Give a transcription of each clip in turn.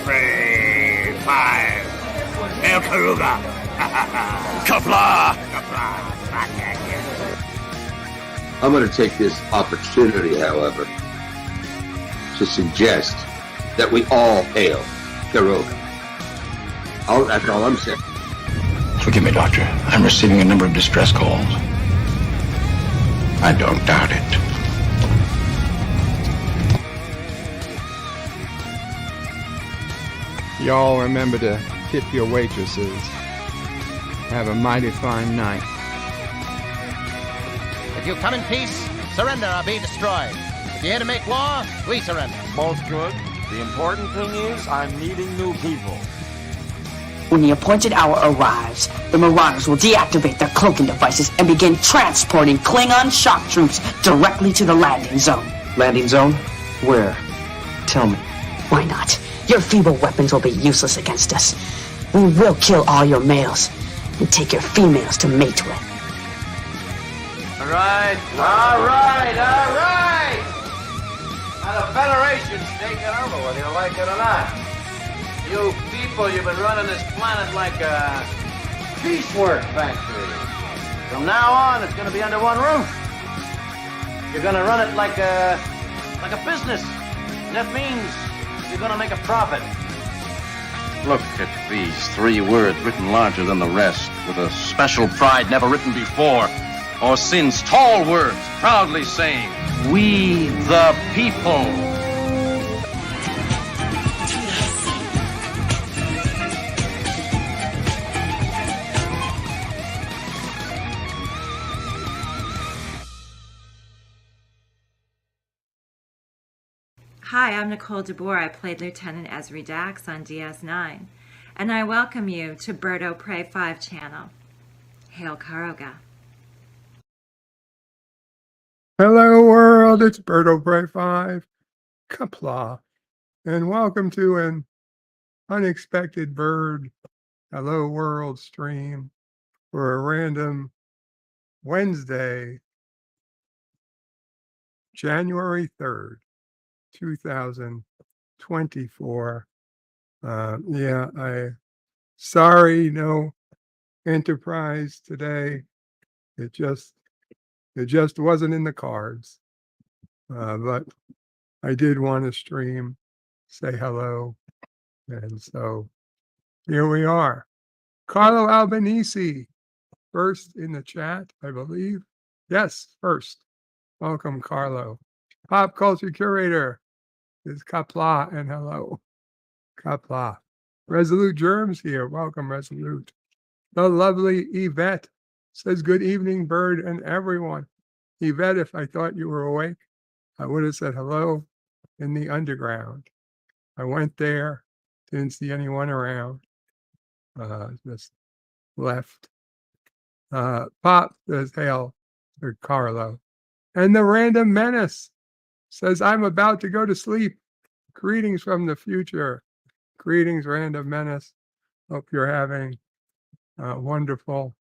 Pray 5. El Karuga. Kapla! Kapla. I'm going to take this opportunity, however, to suggest that we all hail Karuga. That's all I'm saying. Forgive me, Doctor. I'm receiving a number of distress calls. I don't doubt it. Y'all remember to tip your waitresses. Have a mighty fine night. If you come in peace, surrender or be destroyed. If you're here to make war, we surrender. Both good. The important thing is I'm meeting new people. When the appointed hour arrives, the Marauders will deactivate their cloaking devices and begin transporting Klingon shock troops directly to the landing zone. Landing zone? Where? Tell me. Why not? Your feeble weapons will be useless against us. We will kill all your males and take your females to mate with. All right. Now the Federation's taking over, whether you like it or not. You people, you've been running this planet like a piecework factory. From now on, it's going to be under one roof. You're going to run it like a business. And that means you're going to make a profit. Look at these 3 words written larger than the rest, with a special pride never written before or since. Tall words, proudly saying, "We the people." Hi, I'm Nicole DeBoer. I played Lieutenant Ezri Dax on DS9, and I welcome you to Birdo Prey 5 channel. Hail Karoga. Hello world, it's Birdo Prey 5, Kapla, and welcome to an unexpected bird Hello World stream for a random Wednesday, January 3rd, 2024. Sorry, no Enterprise today. It just wasn't in the cards. But I did want to stream, say hello. And so here we are. Carlo Albanese, first in the chat, I believe. Yes, first. Welcome, Carlo. Pop Culture Curator is Kapla, and hello, Kapla. Resolute Germs here. Welcome, Resolute. The lovely Yvette says, good evening, Bird and everyone. Yvette, if I thought you were awake, I would have said hello in the underground. I went there, didn't see anyone around, just left. Pop says, hail to Carlo. And the Random Menace says, I'm about to go to sleep. Greetings from the future. Greetings, Random Menace. Hope you're having a wonderful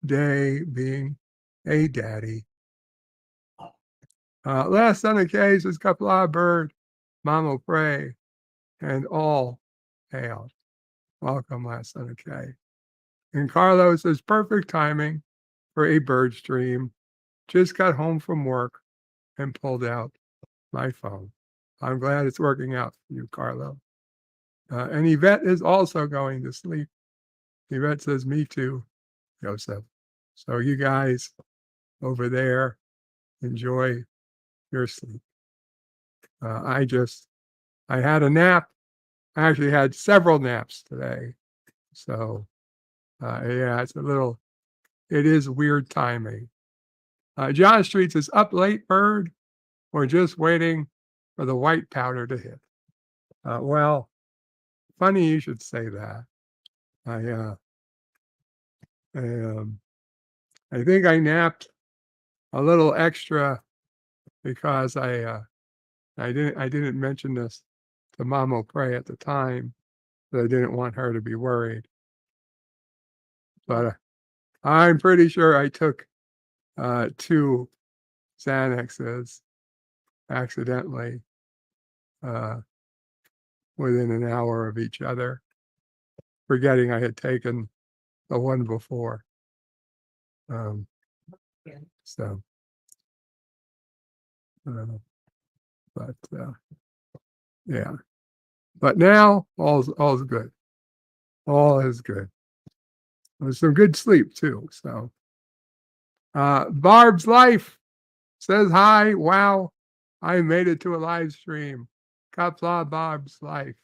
day being a daddy. Last on the case is Kapla Bird, Mamo Pray, and all hail. Welcome, last on the K. And Carlos says, perfect timing for a bird stream. Just got home from work and pulled out my phone. I'm glad it's working out for you, Carlo. And Yvette is also going to sleep. Yvette says, me too, Joseph. So you guys over there, enjoy your sleep. I had a nap. I actually had several naps today. So it is weird timing. John Street says, up late, Bird, or just waiting for the white powder to hit. Well, funny you should say that. I think I napped a little extra because I didn't mention this to Mamo Pray at the time, but I didn't want her to be worried. But I'm pretty sure I took 2 Xanaxes accidentally within an hour of each other, forgetting I had taken the one before. So, but yeah. But now all's good. All is good. There's some good sleep too. So, Barb's Life says hi. Wow, I made it to a live stream. Kapla Barb's Life.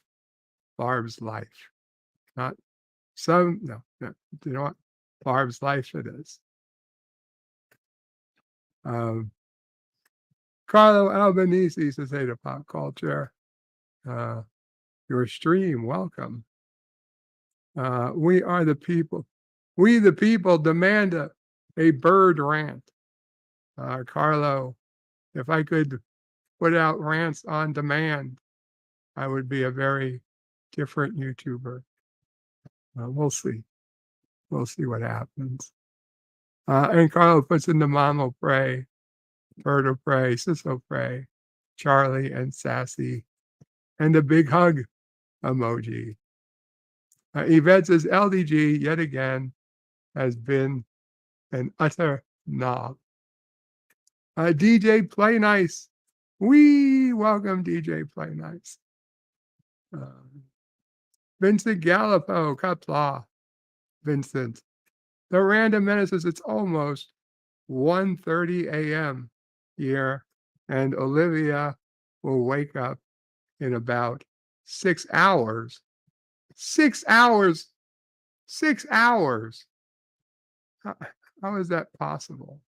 Barb's Life. Not some, no. You know what? Barb's Life it is. Carlo Albanese says, hey to Pop Culture. Your stream, welcome. We are the people. We the people demand a bird rant. Carlo, if I could put out rants on demand, I would be a very different YouTuber. We'll see. We'll see what happens. And Carlo puts in the Mamo Pray, Birdo Pray, Sisso Pray, Charlie and Sassy, and the big hug emoji. Yvette says LDG yet again has been an utter knob. DJ Play Nice. We welcome DJ Play Nice. Vincent Gallipo, Kapla. Vincent. The Random Menaces, it's almost 1:30 a.m. here, and Olivia will wake up in about 6 hours. 6 hours. 6 hours. How is that possible?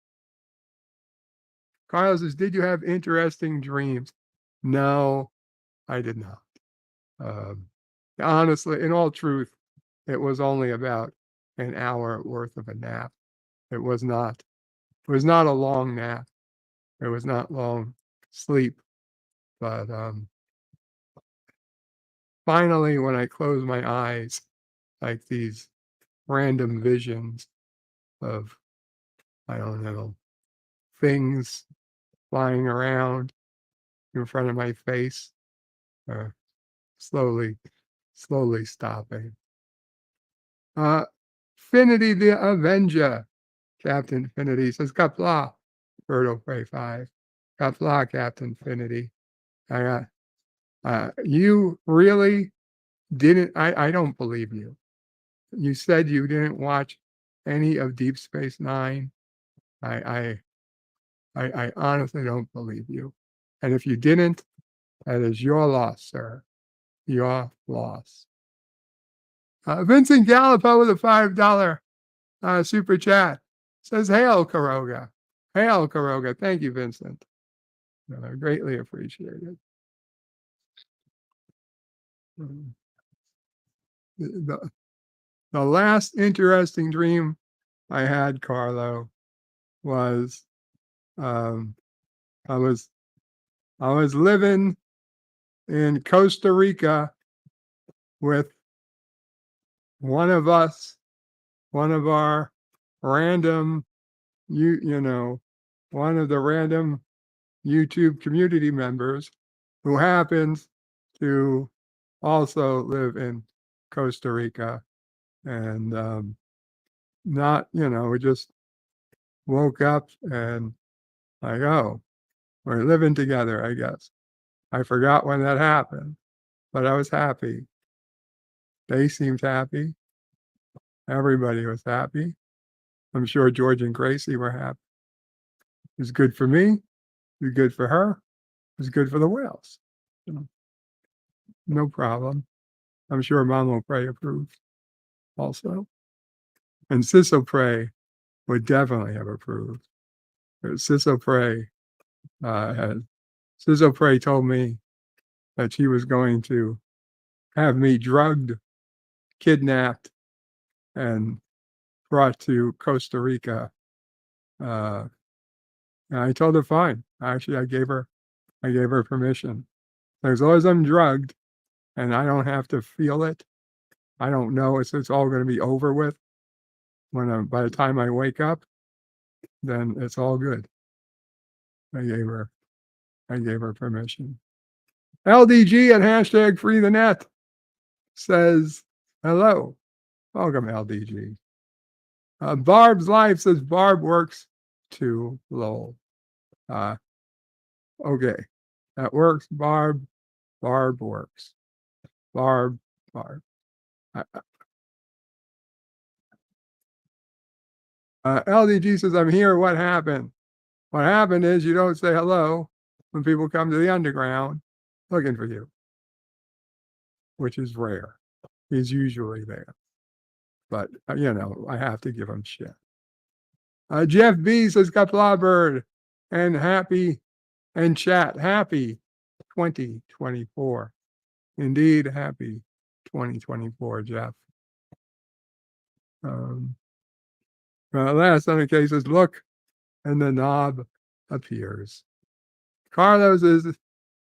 Carlos says, did you have interesting dreams? No, I did not. Honestly, in all truth, it was only about an hour worth of a nap. It was not a long nap. It was not long sleep. But finally, when I closed my eyes, like these random visions of, I don't know, things flying around in front of my face, slowly stopping. Finity the Avenger, Captain Finity says, Kapla, Birdo Pray 5. Kapla, Captain Finity. You really didn't, I don't believe you. You said you didn't watch any of Deep Space Nine. I honestly don't believe you. And if you didn't, that is your loss, sir. Your loss. Vincent Gallipo with a $5 super chat says, Hail Karoga. Hail Karoga. Thank you, Vincent. Greatly appreciated. The last interesting dream I had, Carlo, was I was living in Costa Rica with one of our random, one of the random YouTube community members who happens to also live in Costa Rica. And we just woke up and like, oh, we're living together, I guess. I forgot when that happened, but I was happy. They seemed happy. Everybody was happy. I'm sure George and Gracie were happy. It was good for me. It was good for her. It was good for the whales. No problem. I'm sure Mamo Pray approved also. And Sisso Pray would definitely have approved. Sisso Pray told me that she was going to have me drugged, kidnapped, and brought to Costa Rica. And I told her fine. Actually, I gave her permission. As long as I'm drugged and I don't have to feel it, I don't know. It's all going to be over with. By the time I wake up, then it's all good. I gave her permission. LDG at hashtag free the net says hello. Welcome, LDG. Barb's Life says Barb works too, lol. Okay, that works. Barb works. Barb. LDG says, I'm here. What happened? What happened is you don't say hello when people come to the underground looking for you, which is rare. He's usually there. But, I have to give him shit. Jeff B says, Kapla Bird and happy and chat. Happy 2024. Indeed, happy 2024, Jeff. Last on the case is look, and the knob appears. Carlos is,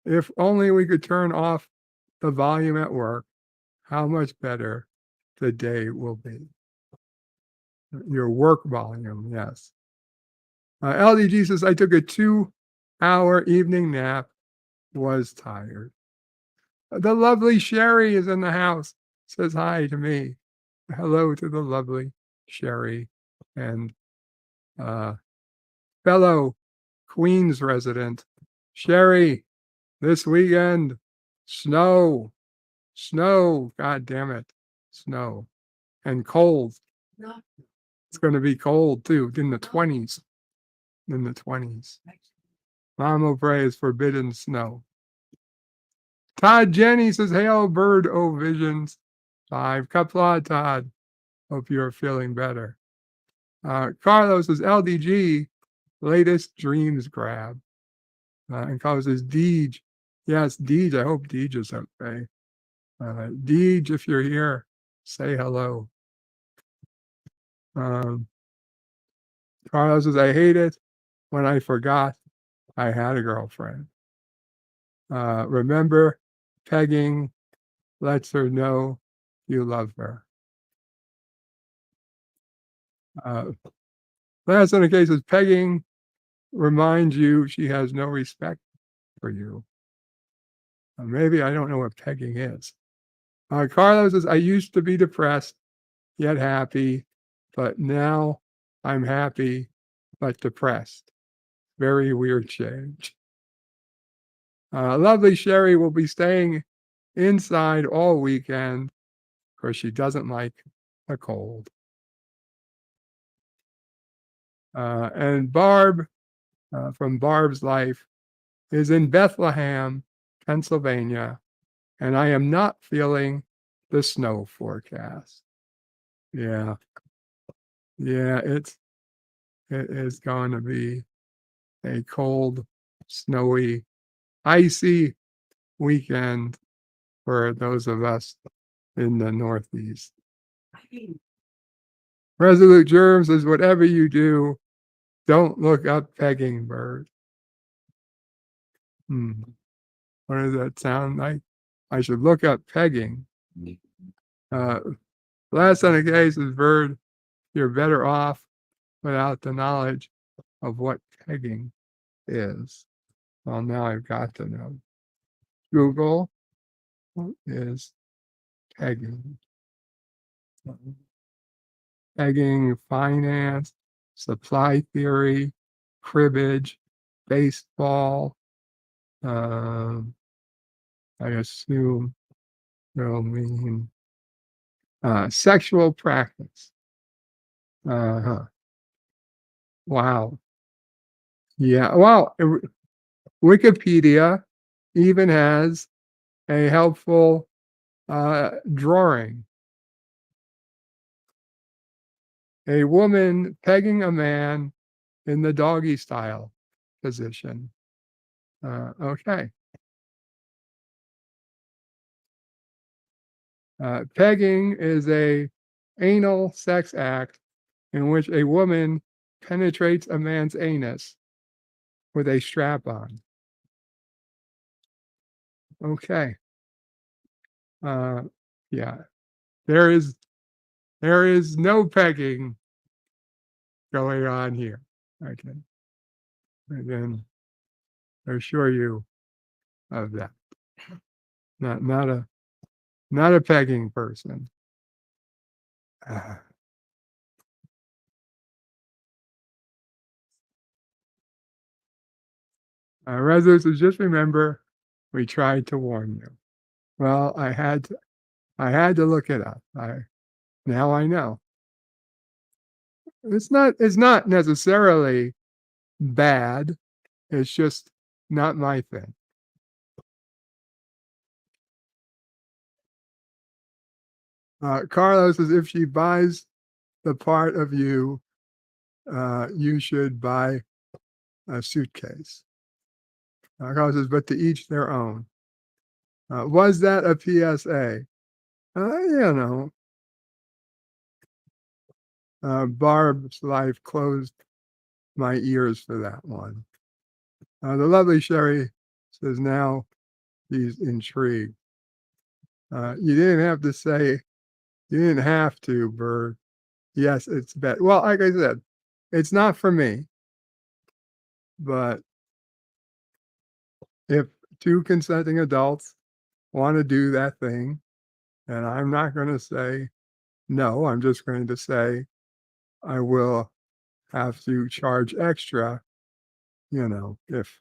if only we could turn off the volume at work, how much better the day will be. Your work volume, yes. LDG says, I took a 2-hour evening nap, was tired. The lovely Sherry is in the house, says hi to me. Hello to the lovely Sherry and fellow Queens resident. Sherry, this weekend, snow, God damn it, snow and cold. No. It's going to be cold too, in the 20s. In the 20s. Mama prays forbidden snow. Todd Jenny says, hail bird, oh visions. 5. Kapla, Todd. Hope you're feeling better. Carlos says, LDG, latest dreams grab. And Carlos says, Deej. Yes, Deej. I hope Deej is okay. Deej, if you're here, say hello. Carlos says, I hate it when I forgot I had a girlfriend. Remember, pegging lets her know you love her. Last on the case is pegging reminds you she has no respect for you. Maybe I don't know what pegging is. Carlos says, I used to be depressed, yet happy, but now I'm happy, but depressed. Very weird change. Lovely Sherry will be staying inside all weekend because she doesn't like the cold. And Barb, from Barb's Life, is in Bethlehem, Pennsylvania, and I am not feeling the snow forecast. Yeah, it is going to be a cold, snowy, icy weekend for those of us in the Northeast. Resolute Germ says, whatever you do, don't look up pegging bird. What does that sound like? I should look up pegging. Last on the case is bird, you're better off without the knowledge of what pegging is. Well, now I've got to know. Google, what is pegging? Pegging, finance, supply theory, cribbage, baseball. I assume they'll mean sexual practice. Wow. Yeah. Well, Wikipedia even has a helpful drawing. A woman pegging a man in the doggy style position. Okay. Pegging is a anal sex act in which a woman penetrates a man's anus with a strap on. Okay. Yeah. There is no pegging going on here. Okay. And then I assure you of that. Not a pegging person. Residents, just remember, we tried to warn you. Well, I had to look it up. Now I know. It's not necessarily bad. It's just not my thing. Carlos says if she buys the part of you, you should buy a suitcase. Carlos says, but to each their own. Was that a PSA? Barb's life closed my ears for that one. The lovely Sherry says now he's intrigued. You didn't have to say, you didn't have to, Bird. Yes, it's bad. Well, like I said, it's not for me. But if two consenting adults want to do that thing, and I'm not going to say no, I'm just going to say I will have to charge extra, if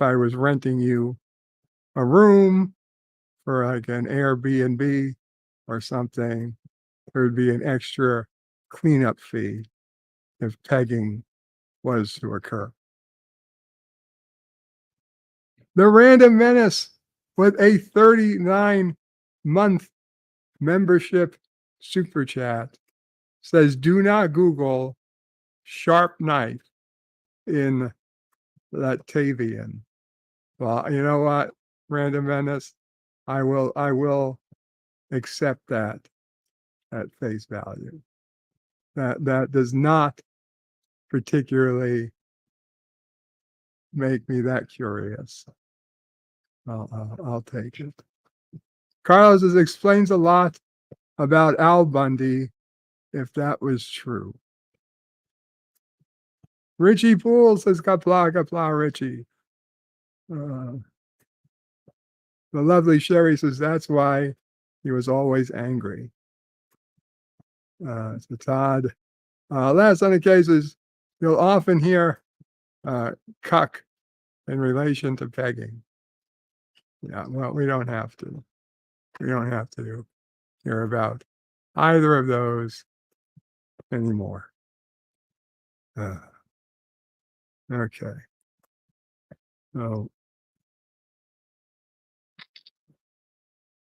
I was renting you a room for like an Airbnb or something, there'd be an extra cleanup fee if pegging was to occur. The Random Menace with a 39-month membership super chat says, do not Google sharp knife in Latvian. Well, you know what, Random Menace, I will accept that at face value. That does not particularly make me that curious. I'll take it. Carlos explains a lot about Al Bundy, if that was true. Richie Poole says, kapla, Richie. The lovely Sherry says, that's why he was always angry. So Todd. Last on the cases, you'll often hear cuck in relation to pegging. Yeah, well, we don't have to. We don't have to hear about either of those anymore. Okay. So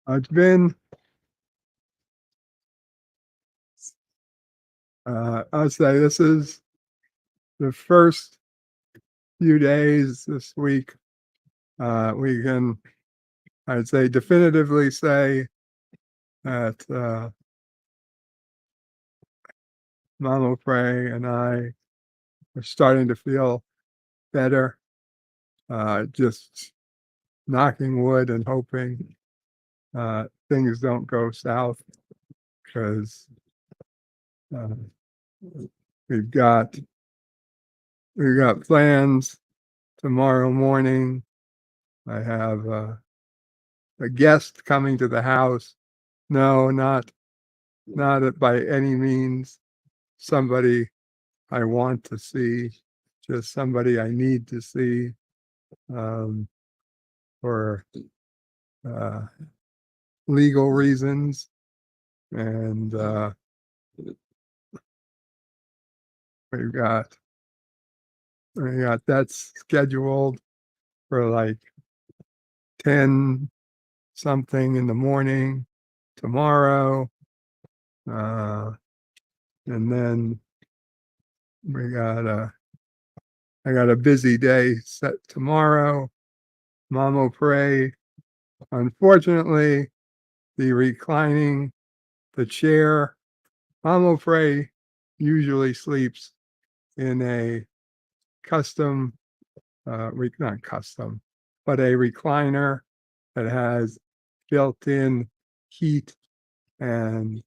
it's been I'll say this is the first few days this week. We can, I'd say, definitively say that Mama Frey and I are starting to feel better. Just knocking wood and hoping things don't go south, because we've got plans tomorrow morning. I have a guest coming to the house. No, not by any means somebody I want to see, just somebody I need to see for legal reasons. And we got that's scheduled for like 10 something in the morning tomorrow. And then I got a busy day set tomorrow. Mama Pray, unfortunately, the chair, Mama Pray usually sleeps in a custom, not custom, but a recliner that has built-in heat and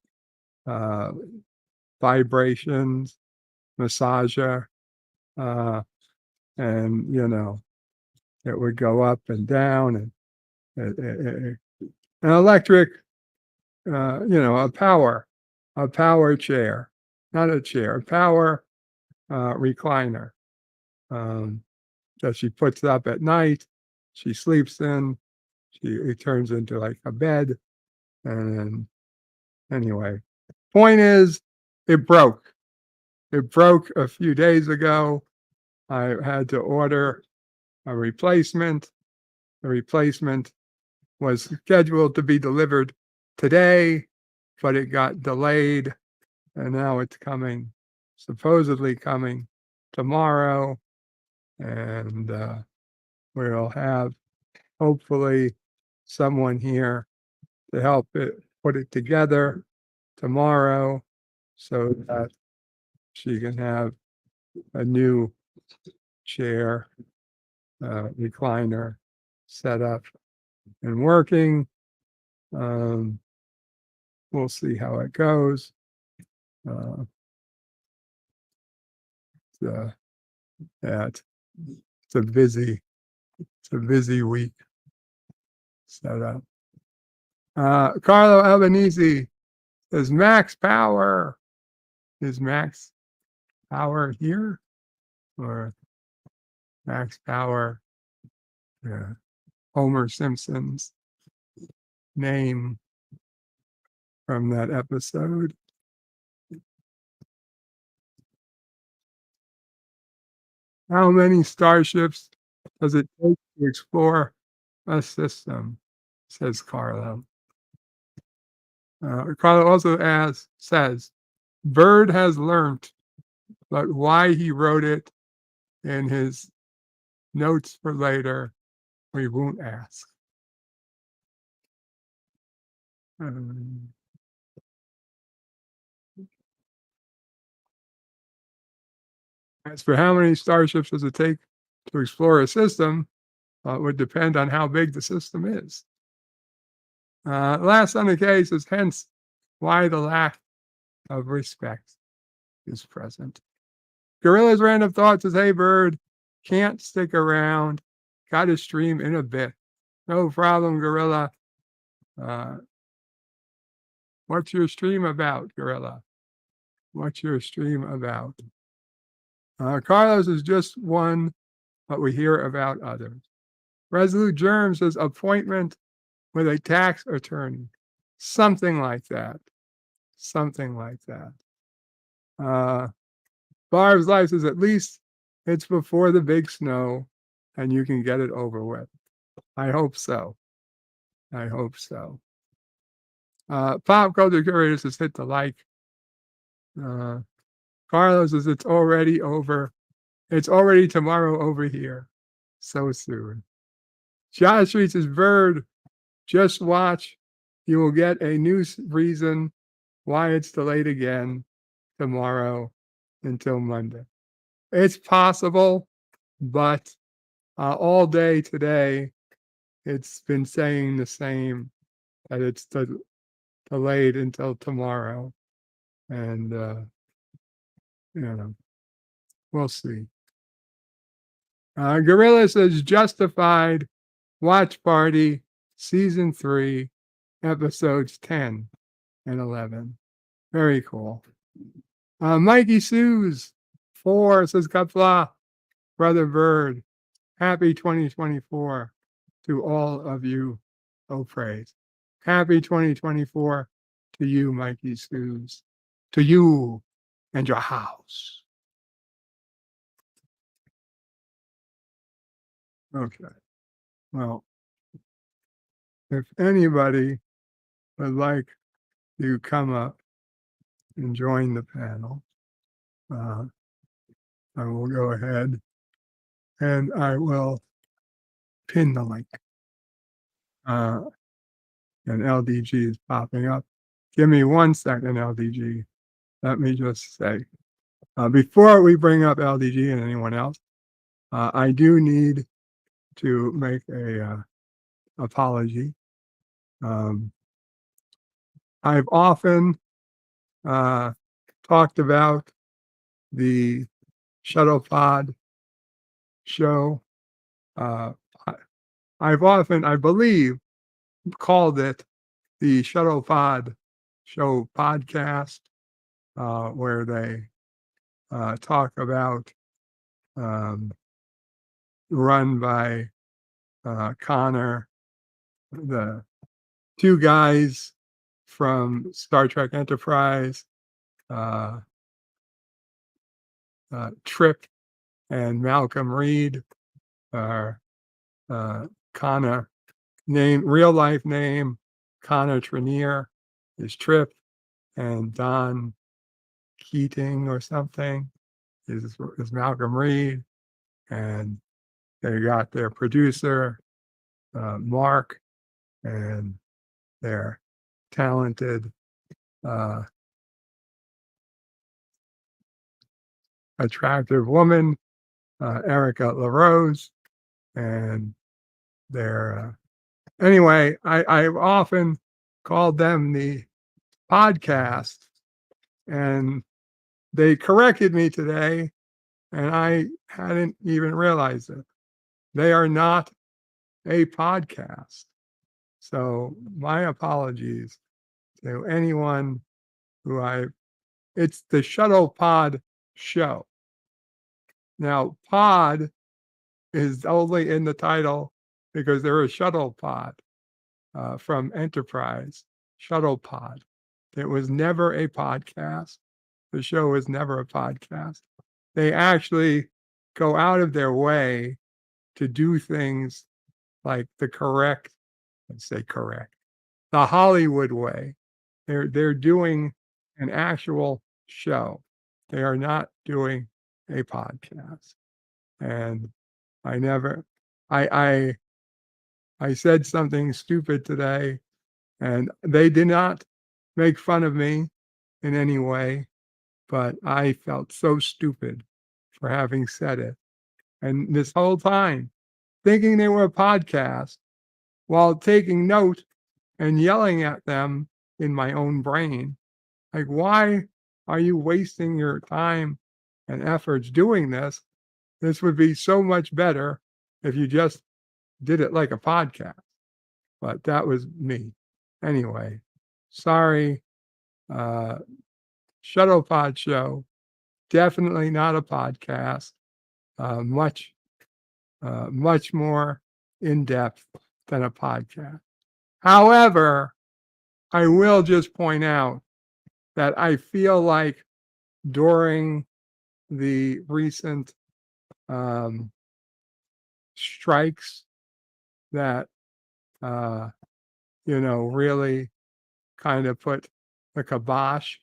vibrations, massager, and it would go up and down, and an electric, a power chair, not a chair, a power recliner that she puts up at night. She sleeps in. It turns into like a bed. And anyway, point is, it broke. It broke a few days ago. I had to order a replacement. The replacement was scheduled to be delivered today, but it got delayed, and now it's supposedly coming tomorrow, and we'll have hopefully someone here to help put it together tomorrow so that she can have a new chair, recliner set up and working. We'll see how it goes. It's a busy week set up. Carlo Albanese says Max Power. Is Max Power here? Or Max Power, Homer Simpson's name from that episode? How many starships does it take to explore a system? Says Carlo. Carlo also says, Bird has learnt, but why he wrote it in his notes for later, we won't ask. As for how many starships does it take to explore a system, it would depend on how big the system is. Last on the case is hence why the lack of respect is present. Gorilla's Random Thoughts says, hey, Bird, can't stick around. Got to stream in a bit. No problem, Gorilla. What's your stream about, Gorilla? What's your stream about? Carlos is just one, but we hear about others. Resolute Germ says appointment with a tax attorney. Something like that. Something like that. Barb's Life says at least it's before the big snow and you can get it over with. I hope so. I hope so. Pop Culture Curator says hit the like. Carlos says it's already over. It's already tomorrow over here. So soon. Josh Street says, Bird, just watch. You will get a new reason why it's delayed again tomorrow until Monday. It's possible, but all day today, it's been saying the same, that it's delayed until tomorrow. And, we'll see. Gorilla says Justified Watch Party Season 3, Episodes 10 and 11. Very cool. Mikey Sues 4 says Kapla, Brother Bird. Happy 2024 to all of you. Oh, praise. Happy 2024 to you, Mikey Sues. To you and your house. Okay. Well, if anybody would like to come up and join the panel, I will go ahead and I will pin the link. And LDG is popping up. Give me 1 second, LDG. Let me just say, before we bring up LDG and anyone else, I do need to make a apology. I've often talked about the Shuttle Pod show I've often, I believe, called it the Shuttle Pod Show podcast, where they talk about, run by Connor, the two guys from Star Trek Enterprise, Trip and Malcolm Reed, are Connor, real life name Connor Trenier is Trip, and Don Keating or something is Malcolm Reed, and they got their producer Mark, and their talented attractive woman Erica LaRose, and their anyway, I've often called them the podcast, and they corrected me today, and I hadn't even realized it. They are not a podcast. So my apologies to anyone who it's the Shuttle Pod Show. Now, pod is only in the title because they're a shuttle pod from Enterprise, Shuttle Pod. It was never a podcast. The show was never a podcast. They actually go out of their way to do things like the Hollywood way. They're doing an actual show. They are not doing a podcast. And I said something stupid today, and they did not make fun of me in any way, but I felt so stupid for having said it. And this whole time, thinking they were a podcast, while taking note and yelling at them in my own brain, like, why are you wasting your time and efforts doing this? This would be so much better if you just did it like a podcast. But that was me. Anyway, sorry. Shuttle Pod Show, definitely not a podcast. Much more in depth than a podcast. However, I will just point out that I feel like during the recent strikes that really kind of put the kibosh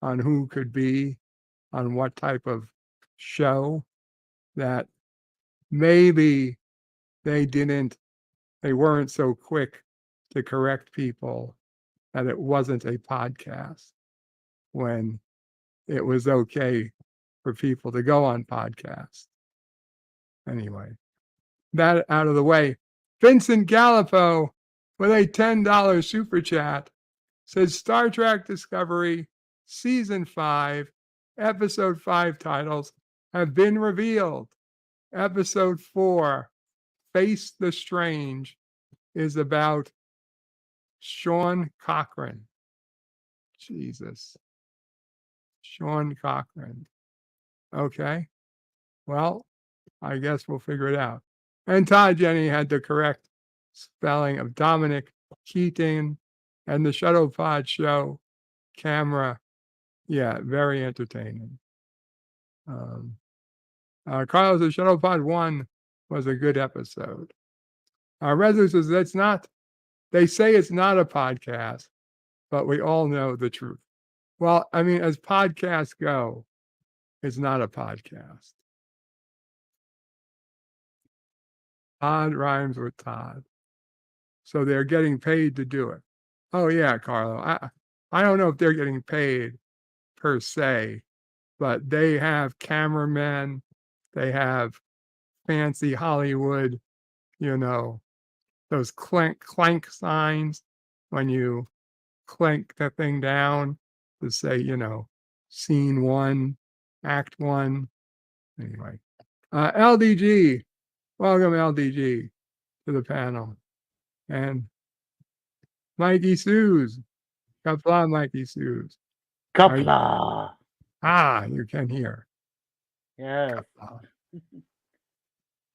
on who could be on what type of show, that maybe they weren't so quick to correct people that it wasn't a podcast when it was okay for people to go on podcasts. Anyway, that out of the way. Vincent Gallipo with a $10 super chat says Star Trek Discovery Season 5, Episode 5 titles have been revealed. Episode 4, Face the Strange, is about Sean Cochran. Jesus. Sean Cochran. Okay. Well, I guess we'll figure it out. And Todd Jenny had the correct spelling of Dominic Keating, and the Shuttle Pod Show camera. Yeah, very entertaining. Carlos, the Shuttle Pod 1 was a good episode. Rezu says they say it's not a podcast, but we all know the truth. Well, I mean, as podcasts go, it's not a podcast. Todd rhymes with Todd. So they're getting paid to do it. Oh yeah, Carlo. I don't know if they're getting paid per se, but they have cameramen, they have fancy Hollywood, those clank signs when you clank the thing down to say, scene 1, act 1. Anyway, LDG, welcome LDG to the panel. And Mikey Sues. Kapla, Mikey Sues. Kapla. You can hear. Yes.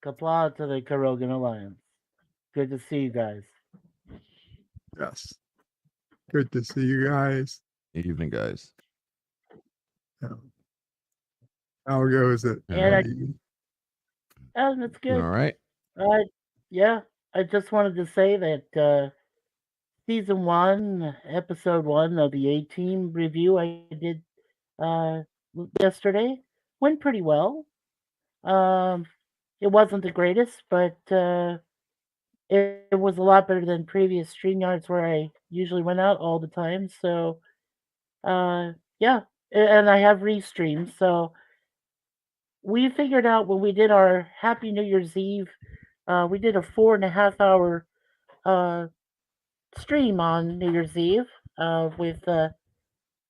Kapla to the Karogan Alliance. Good to see you guys. Yes. Good to see you guys. Evening, guys. Yeah. How goes it? And that's good. All right. Yeah. I just wanted to say that season 1, episode 1 of the A-Team review I did yesterday went pretty well. It wasn't the greatest, but it was a lot better than previous StreamYards where I usually went out all the time. So, yeah, and I have restreamed. So we figured out when we did our Happy New Year's Eve, we did a 4.5 hour stream on New Year's Eve with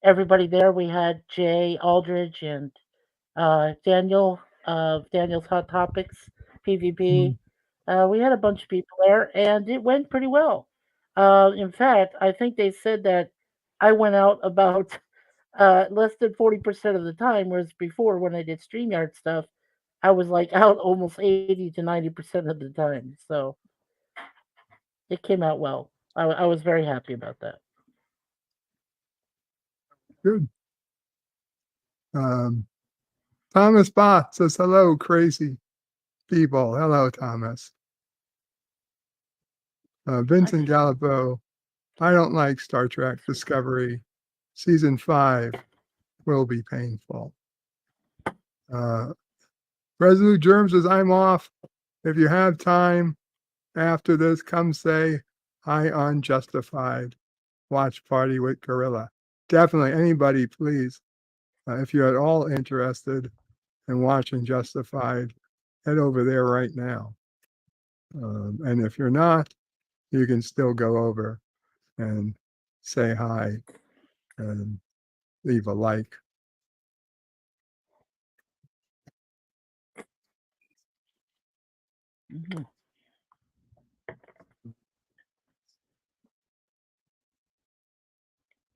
everybody there. We had Jay Aldridge and Daniel of Daniel's Hot Topics PvP. We had a bunch of people there, and it went pretty well. In fact, I think they said that I went out about less than 40% of the time, whereas before when I did StreamYard stuff, I was like out almost 80 to 90% of the time. So it came out well. I was very happy about that. Good. Thomas Bott says, hello, crazy people. Hello, Thomas. Vincent Gallipo, I don't like Star Trek Discovery. Season 5 will be painful. Resolute Germs says, I'm off. If you have time after this, come say hi on Justified. Watch Party with Gorilla. Definitely, anybody, please. If you're at all interested in watching Justified, head over there right now. And if you're not, you can still go over and say hi and leave a like. Mm-hmm.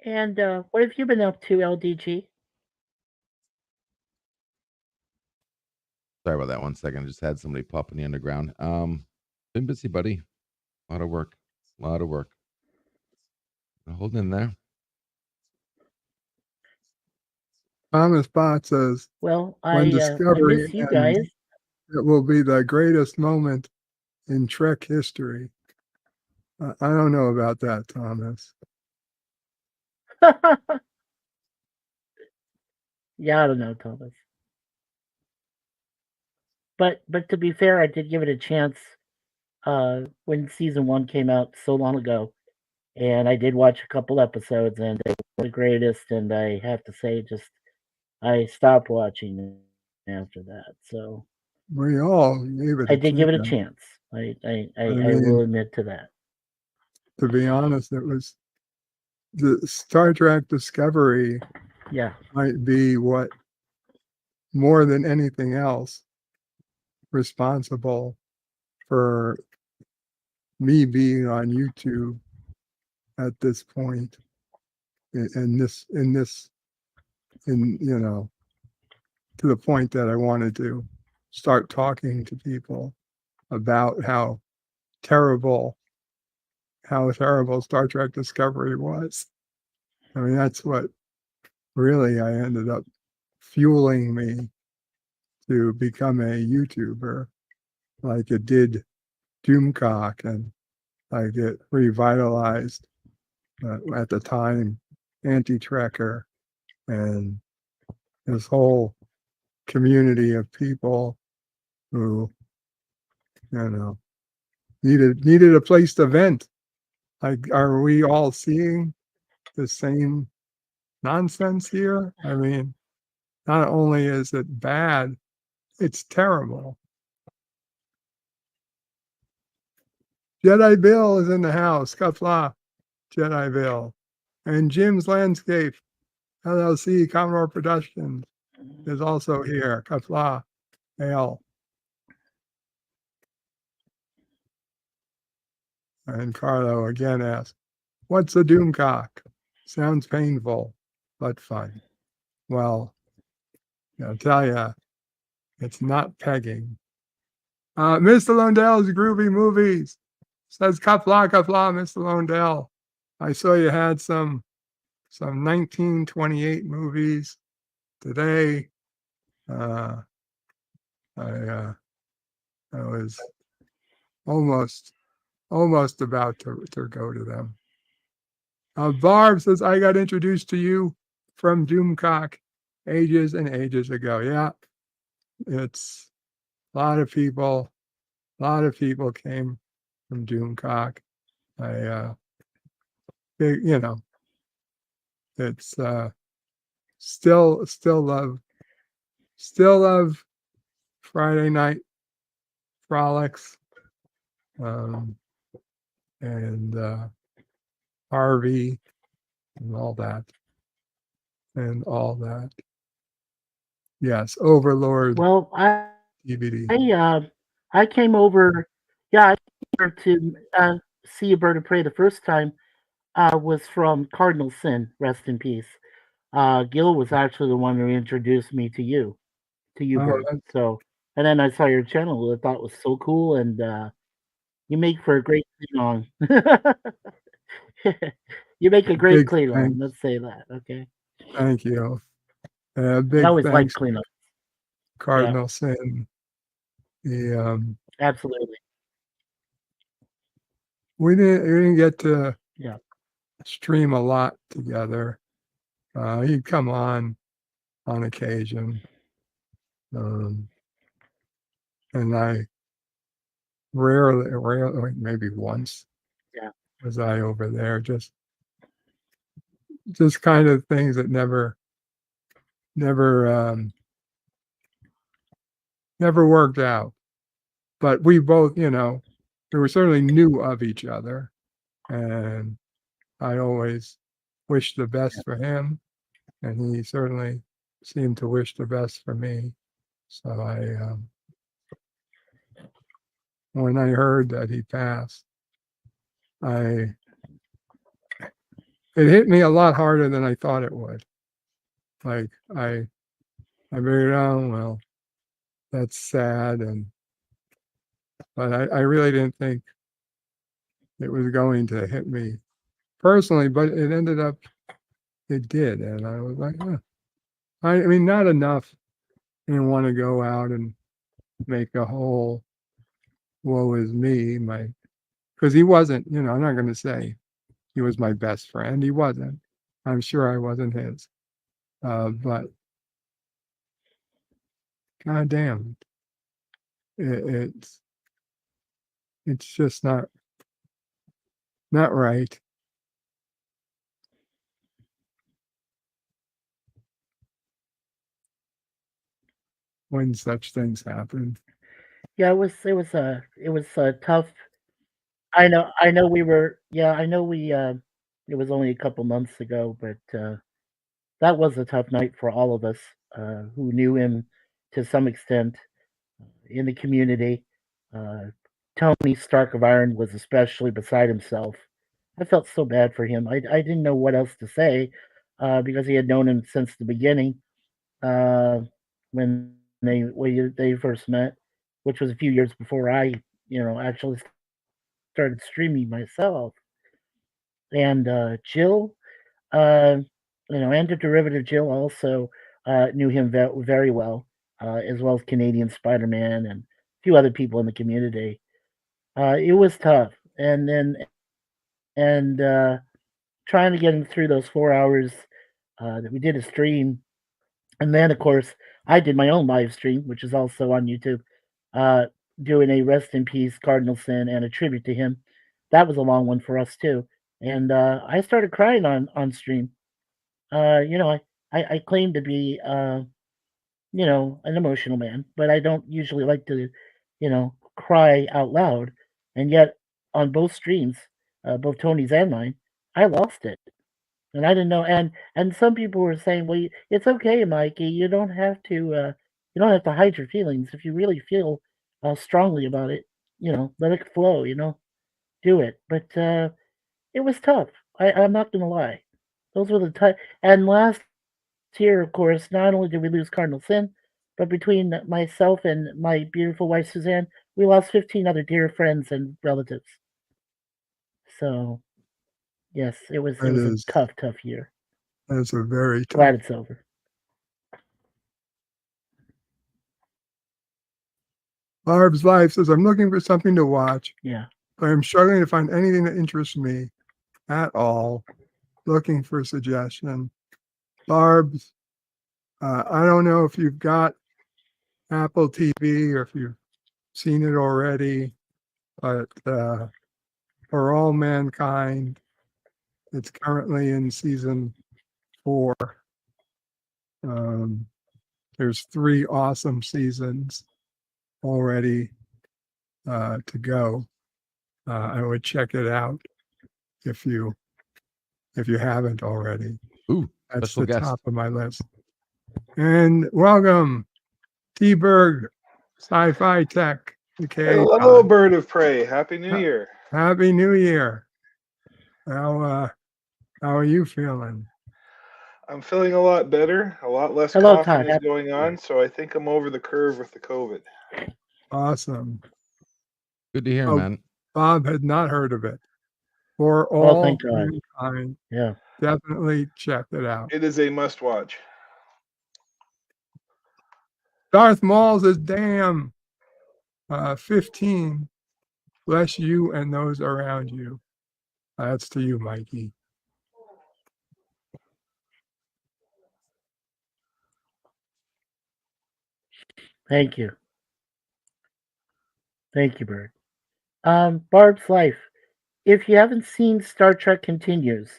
And what have you been up to, LDG? Sorry about that. 1 second. I just had somebody pop in the underground. Been busy, buddy. A lot of work. Holding in there. Thomas Bott says, well, when Discovery miss you guys. It will be the greatest moment in Trek history. I don't know about that, Thomas. Yeah, I don't know, Thomas. But to be fair, I did give it a chance when season 1 came out so long ago, and I did watch a couple episodes, and they were the greatest. And I have to say, I stopped watching after that. So we all gave it. I did give it a chance. I will admit to that. To be honest, it was the Star Trek Discovery. Yeah, might be what more than anything else responsible for me being on YouTube at this point in to the point that I wanted to start talking to people about how terrible Star Trek Discovery was. I mean, that's what really I ended up fueling me to become a YouTuber, like it did Doomcock, and like it revitalized at the time Anti-Trekker and this whole community of people who needed a place to vent. Like, are we all seeing the same nonsense here? I mean, not only is it bad, it's terrible. Jedi Bill is in the house. Kapla, Jedi Bill. And Jim's Landscape, LLC, Commodore Productions, is also here. Kapla, Al. And Carlo again asked, "What's a doomcock? Sounds painful, but fun." Well, I'll tell you, it's not pegging. Mr. Lundell's Groovy Movies says, "Kapla, kapla, Mr. Lundell. I saw you had some 1928 movies today. I was almost about to go to them." Barb says, "I got introduced to you from Doomcock ages and ages ago." Yeah, it's a lot of people came from Doomcock. It's still love Friday night frolics, and Harvey and all that. Yes, Overlord Well, DVD. I came over. Yeah, I came over to see a Bird of Prey the first time. Was from Cardinal Sin. Rest in peace. Gil was actually the one who introduced me to you, Oh, Bird. So, and then I saw your channel. I thought it was so cool, and you make for a great Klingon. You make a great Big Klingon. thanks. Let's say that. Okay. Thank you. I Big always like thanks, Klingon. Cardinal Sin. Absolutely. We didn't get to Yeah. stream a lot together. He'd come on occasion, and I rarely, maybe once, Yeah. was I over there. Just kind of things that never worked out. But we both, we were certainly knew of each other, and I always wished the best for him, and he certainly seemed to wish the best for me. So when I heard that he passed, it hit me a lot harder than I thought it would. Like I figured, oh well, that's sad, but I really didn't think it was going to hit me personally, but it ended up, it did, and I was like, huh. I mean, not enough. I didn't want to go out and make a whole woe is me, because he wasn't, I'm not going to say he was my best friend. He wasn't. I'm sure I wasn't his. But God damn, it's just not right. When such things happen. Yeah, it was tough. I know we were, I know we it was only a couple months ago, but that was a tough night for all of us who knew him to some extent in the community. Tony Stark of Iron was especially beside himself. I felt so bad for him. I didn't know what else to say because he had known him since the beginning when they first met, which was a few years before I actually started streaming myself. And Jill, and Derivative Jill also knew him very well, as well as Canadian Spider-Man and a few other people in the community. It was tough, and trying to get him through those 4 hours that we did a stream, and then of course I did my own live stream, which is also on YouTube, doing a rest in peace Cardinal Sin and a tribute to him. That was a long one for us too, and I started crying on stream. I claim to be an emotional man, but I don't usually like to cry out loud. And yet on both streams, both Tony's and mine, I lost it, and I didn't know. And some people were saying, "Well, it's okay, Mikey. You don't have to. You don't have to hide your feelings. If you really feel strongly about it, let it flow. Do do it, but it was tough. I'm not gonna lie. Those were the tough. And last year, of course, not only did we lose Cardinal Sin, but between myself and my beautiful wife Suzanne, we lost 15 other dear friends and relatives. So, yes, it was That a is tough year. that's a very tough. Glad it's over. Barb's Life says, I'm looking for something to watch, Yeah. but I'm struggling to find anything that interests me at all. Looking for suggestion. Barb's, I don't know if you've got Apple TV or if you've seen it already, but For All Mankind, it's currently in season 4. There's 3 awesome seasons already to go. I would check it out if you haven't already. Ooh, That's special the guest. top of my list. And welcome, T-Berg Sci-Fi Tech. Okay, Hello, Bird of Prey. Happy New Year. Happy New Year. How are you feeling? I'm feeling a lot better. A lot less Hello, coughing Todd. is going on, so I think I'm over the curve with the COVID. Awesome. Good to hear, Oh, man. Bob had not heard of it. For Oh, All thank God. Mankind. Yeah. Definitely check it out. It is a must-watch. Darth Maul says, damn, 15. Bless you and those around you. That's to you, Mikey. Thank you. Thank you, Bird. Barb's Life. If you haven't seen Star Trek Continues,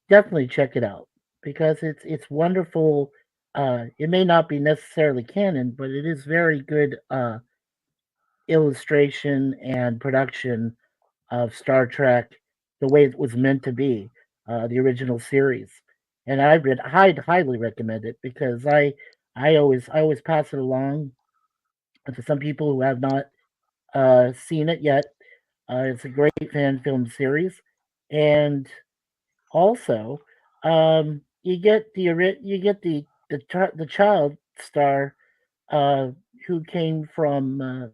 definitely check it out because it's wonderful. It may not be necessarily canon, but it is very good illustration and production of Star Trek the way it was meant to be, the original series. And I'd highly recommend it because I always pass it along to some people who have not seen it yet. It's a great fan film series, and also you get the child star who came from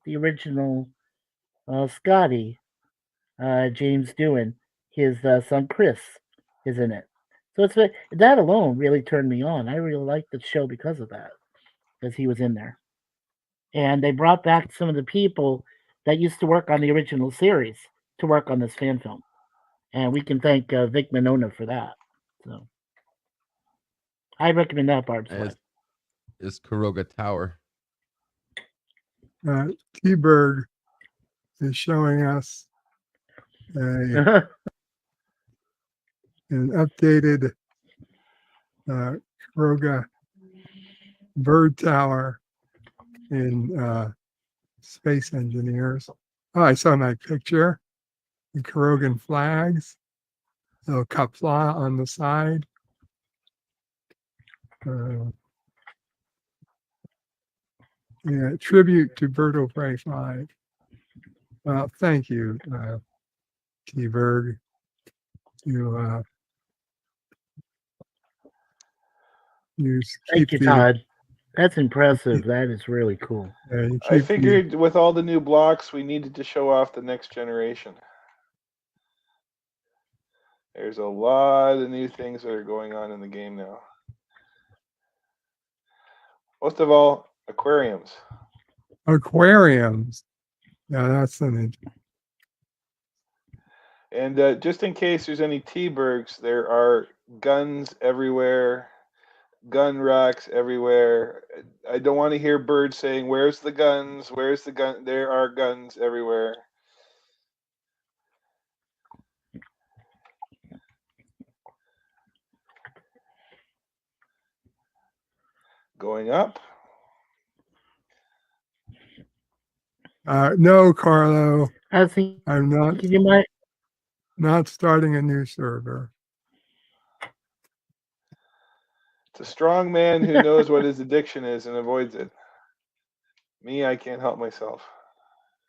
the original Scotty, James Doohan. His son Chris is in it. So that alone really turned me on. I really liked the show because of that, because he was in there. And they brought back some of the people that used to work on the original series to work on this fan film, and we can thank Vic Mignogna for that. So I recommend that, Barb's Life. Is Kuroga Tower. T-Berg is showing us an updated Kuroga bird tower in Space Engineers. Oh, I saw my picture. The Kurogan flags. Little kapla on the side. Yeah, tribute to Berto Prey 5. Well, thank you, T-Berg. You Thank you, Todd. That's impressive. That is really cool. I figured with all the new blocks, we needed to show off the next generation. There's a lot of new things that are going on in the game now. Most of all, aquariums. Aquariums. Yeah, that's an. And just in case there's any T-Bergs, there are guns everywhere, gun racks everywhere. I don't want to hear birds saying, "Where's the guns? Where's the gun?" There are guns everywhere. Going up. No, Carlo. I'm not. You might not starting a new server. It's a strong man who knows what his addiction is and avoids it. Me, I can't help myself.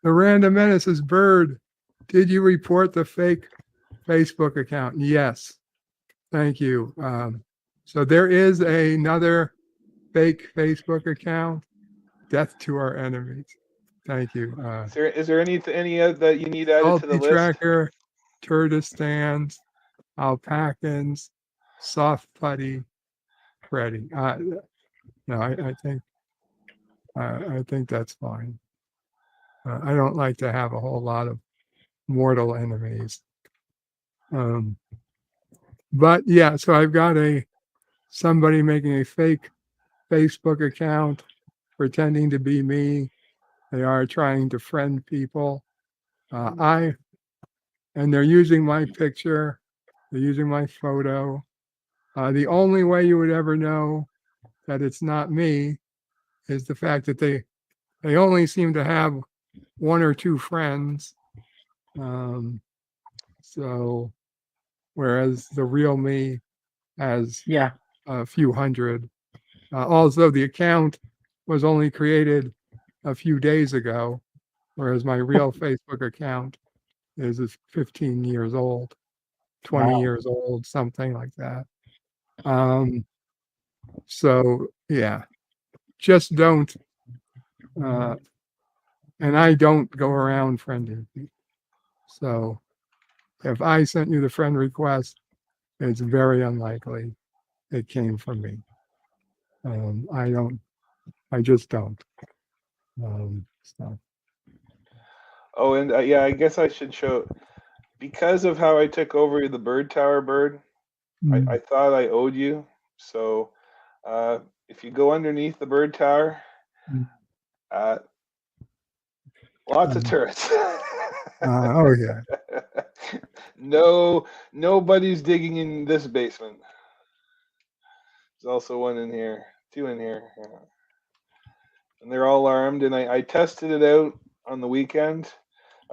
The Random Menace is Bird. did you report the fake Facebook account? Yes. Thank you. So there is another fake Facebook account. Death to our enemies. Thank you. Is there any that you need added to the Salty list? Tracker, Turdistans, Alpacans, Soft Putty, Freddy. No, I think that's fine. I don't like to have a whole lot of mortal enemies. But yeah, so I've got somebody making a fake Facebook account pretending to be me. They are trying to friend people. And they're using my picture. They're using my photo. The only way you would ever know that it's not me is the fact that they only seem to have one or two friends. So whereas the real me has a few hundred. Also, the account was only created a few days ago, whereas my real Facebook account is 15 years old, 20 years old, something like that. So yeah, just don't. And I don't go around friending people. So if I sent you the friend request, it's very unlikely it came from me. I just don't. So. Oh, and yeah, I guess I should show, because of how I took over the bird tower, Bird, I thought I owed you. So if you go underneath the bird tower, lots of turrets. Oh yeah. Nobody's digging in this basement. There's also one in here, two in here. Yeah. And they're all armed, and I tested it out on the weekend.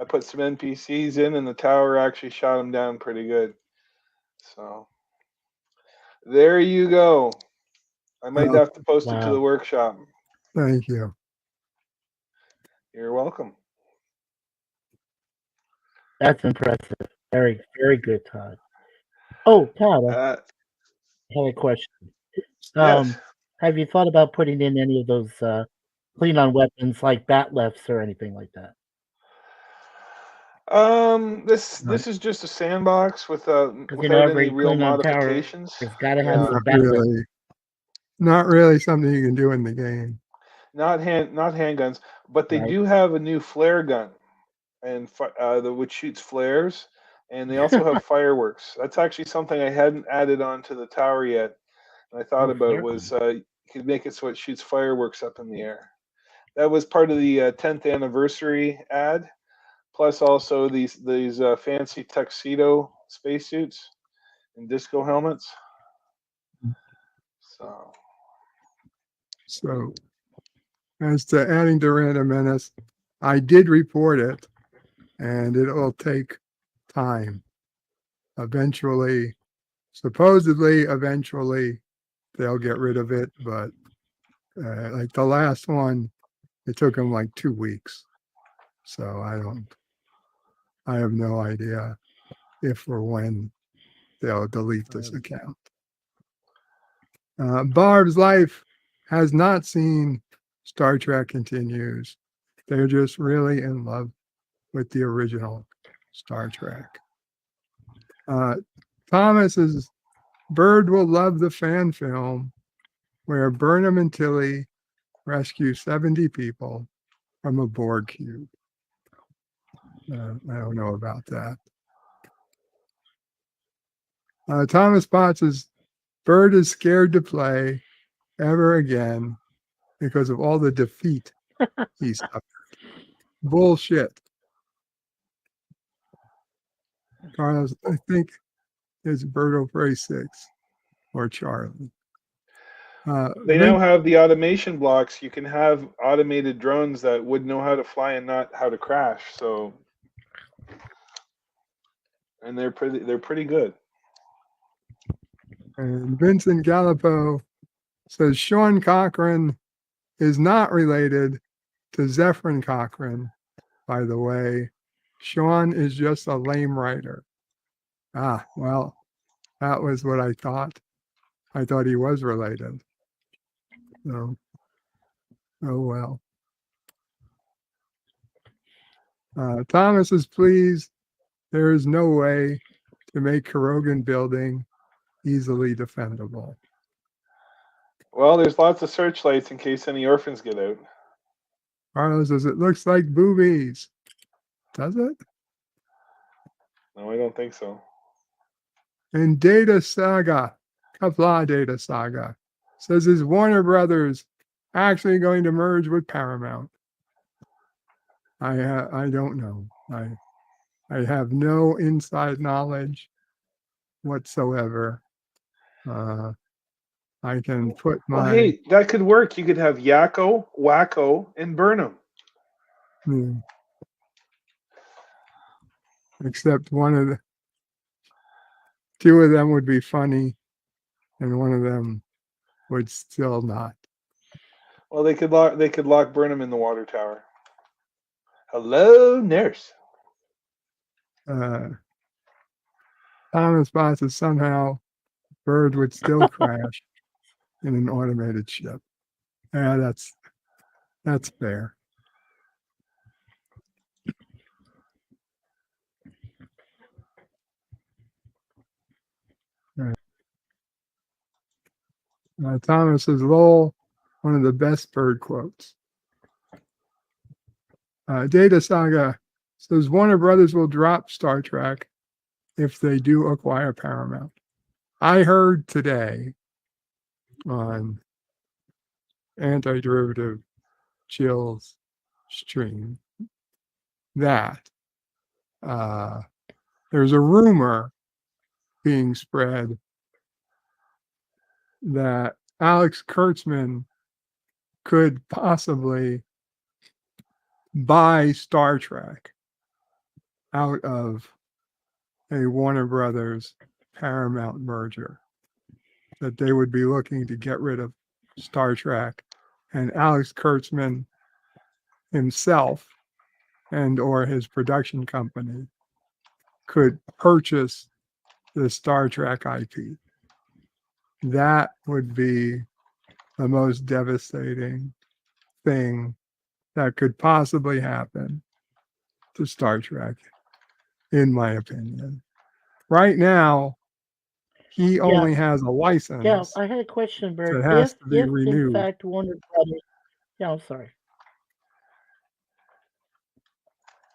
I put some NPCs in, and the tower actually shot them down pretty good. So there you go. I might have to post it to the workshop. Thank you. You're welcome. That's impressive. Very, very good, Todd. Oh, Todd, I have a question. Yes. Have you thought about putting in any of those clean on weapons like bat lefts or anything like that? This is just a sandbox without any real modifications. It's got to have some bat lefts. Not really something you can do in the game. Not handguns, but they do have a new flare gun, and which shoots flares, and they also have fireworks. That's actually something I hadn't added onto the tower yet. And I thought about was you could make it so it shoots fireworks up in the air. That was part of the 10th anniversary ad, plus also these fancy tuxedo spacesuits and disco helmets. So, as to adding to Random Menace, I did report it, and it will take time. Supposedly, eventually, they'll get rid of it, but like the last one, it took them like 2 weeks. So I have no idea if or when they'll delete this account. Barb's Life has not seen Star Trek Continues. They're just really in love with the original Star Trek. Thomas's Bird will love the fan film where Burnham and Tilly rescue 70 people from a Borg cube. I don't know about that. Thomas Potts' Bird is scared to play ever again because of all the defeat he suffered. Bullshit. Carlos, I think it's Berto Prey 6 or Charlie. They now have the automation blocks. You can have automated drones that would know how to fly and not how to crash. So, and they're pretty good. And Vincent Gallipo says Sean Cochran is not related to Zephyrin Cochran, by the way. Sean is just a lame writer. Ah, well, that was what I thought. I thought he was related. So, oh well. Thomas is pleased. There is no way to make Kurogan building easily defendable. Well, there's lots of searchlights in case any orphans get out. Carlos says, it looks like boobies. Does it? No, I don't think so. And Data Saga, Kapla Data Saga, says, is Warner Brothers actually going to merge with Paramount? I don't know. I have no inside knowledge whatsoever. I can put Well, my hey, that could work. You could have Yakko, Wacko, and Burnham. Except two of them would be funny, and one of them would still not. Well, they could lock Burnham in the water tower. Hello, nurse. Thomas Boss is somehow Bird would still crash in an automated ship. Yeah, that's fair. Thomas says, lol, one of the best Bird quotes. Data Saga says Warner Brothers will drop Star Trek if they do acquire Paramount. I heard today on Anti-Derivative Chill's stream that there's a rumor being spread that Alex Kurtzman could possibly buy Star Trek out of a Warner Brothers Paramount merger, that they would be looking to get rid of Star Trek, and Alex Kurtzman himself and or his production company could purchase the Star Trek IP. That would be the most devastating thing that could possibly happen to Star Trek, in my opinion. Right now, he only has a license. Yeah, I had a question, Bert. It has to be if renewed. in fact Warner Brothers, yeah, I'm sorry.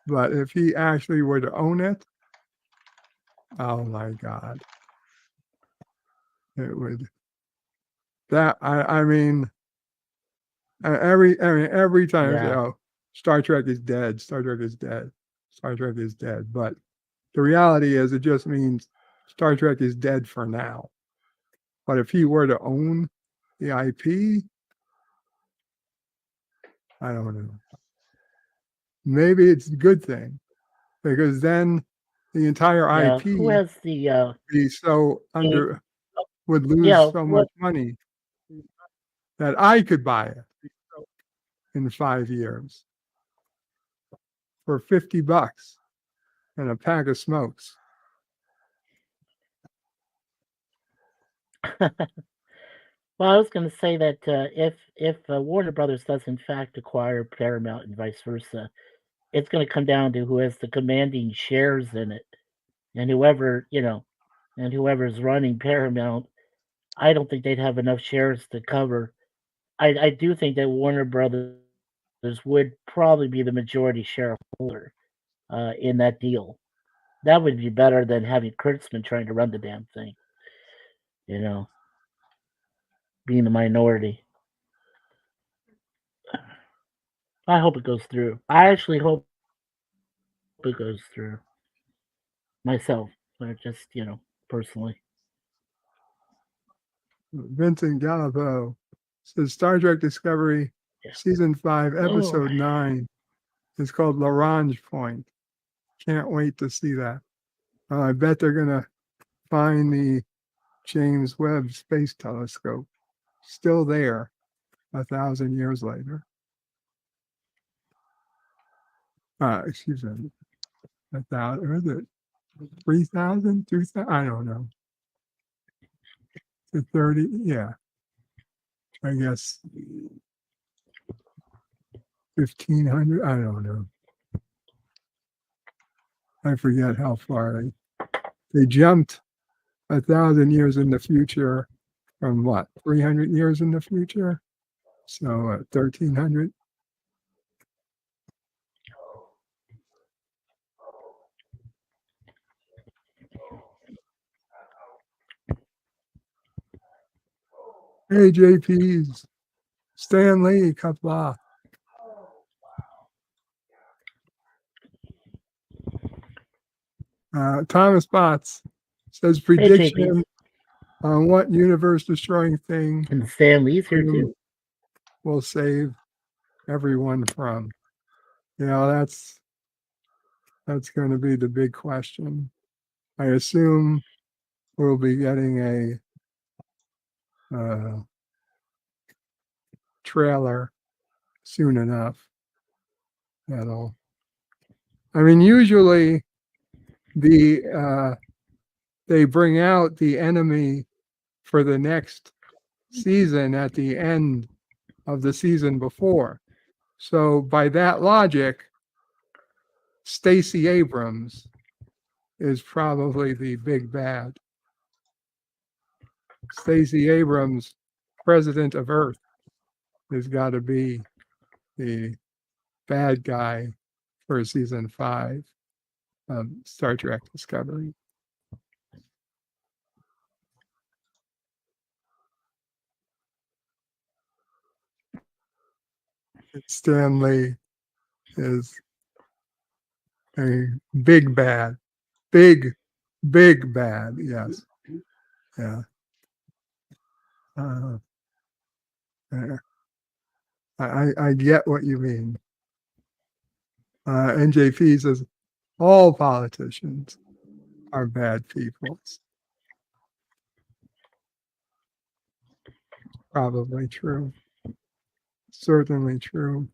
But if he actually were to own it, oh my God. It would, that, I mean, every time I say, Yeah. oh, Star Trek is dead, Star Trek is dead, Star Trek is dead. But the reality is, it just means Star Trek is dead for now. But if he were to own the IP, I don't know. Maybe it's a good thing, because then the entire Yeah, IP who has the be so would lose yeah, so what- much money that I could buy it in 5 years for $50 and a pack of smokes. Well, I was going to say that if Warner Brothers does in fact acquire Paramount and vice versa, it's going to come down to who has the commanding shares in it, and whoever's running Paramount, I don't think they'd have enough shares to cover. I do think that Warner Brothers would probably be the majority shareholder in that deal. That would be better than having Kurtzman trying to run the damn thing. Being the minority. I hope it goes through. I actually hope it goes through. Myself, but just, personally. Vincent Gallipo says Star Trek Discovery Season 5, Episode 9 is called Lagrange Point. Can't wait to see that. I bet they're going to find the James Webb Space Telescope still there 1,000 years later. Excuse me. 1,000, or is it 3,000, 2,000? I don't know. To 30, yeah. I guess 1,500. I don't know. I forget how far they jumped 1,000 years in the future from what, 300 years in the future? So 1,300. Hey, JPs, Stan Lee, Kapla. Thomas Potts says prediction on what universe destroying thing and Stan Lee's here too will save everyone from. That's going to be the big question. I assume we'll be getting a trailer soon enough. Usually they bring out the enemy for the next season at the end of the season before. So by that logic, Stacey Abrams is probably the big bad. Stacey Abrams, president of Earth, has got to be the bad guy for season 5 of Star Trek Discovery. Stan Lee is a big bad. Big bad, yes. Yeah. I get what you mean. NJP says all politicians are bad people. Probably true. Certainly true.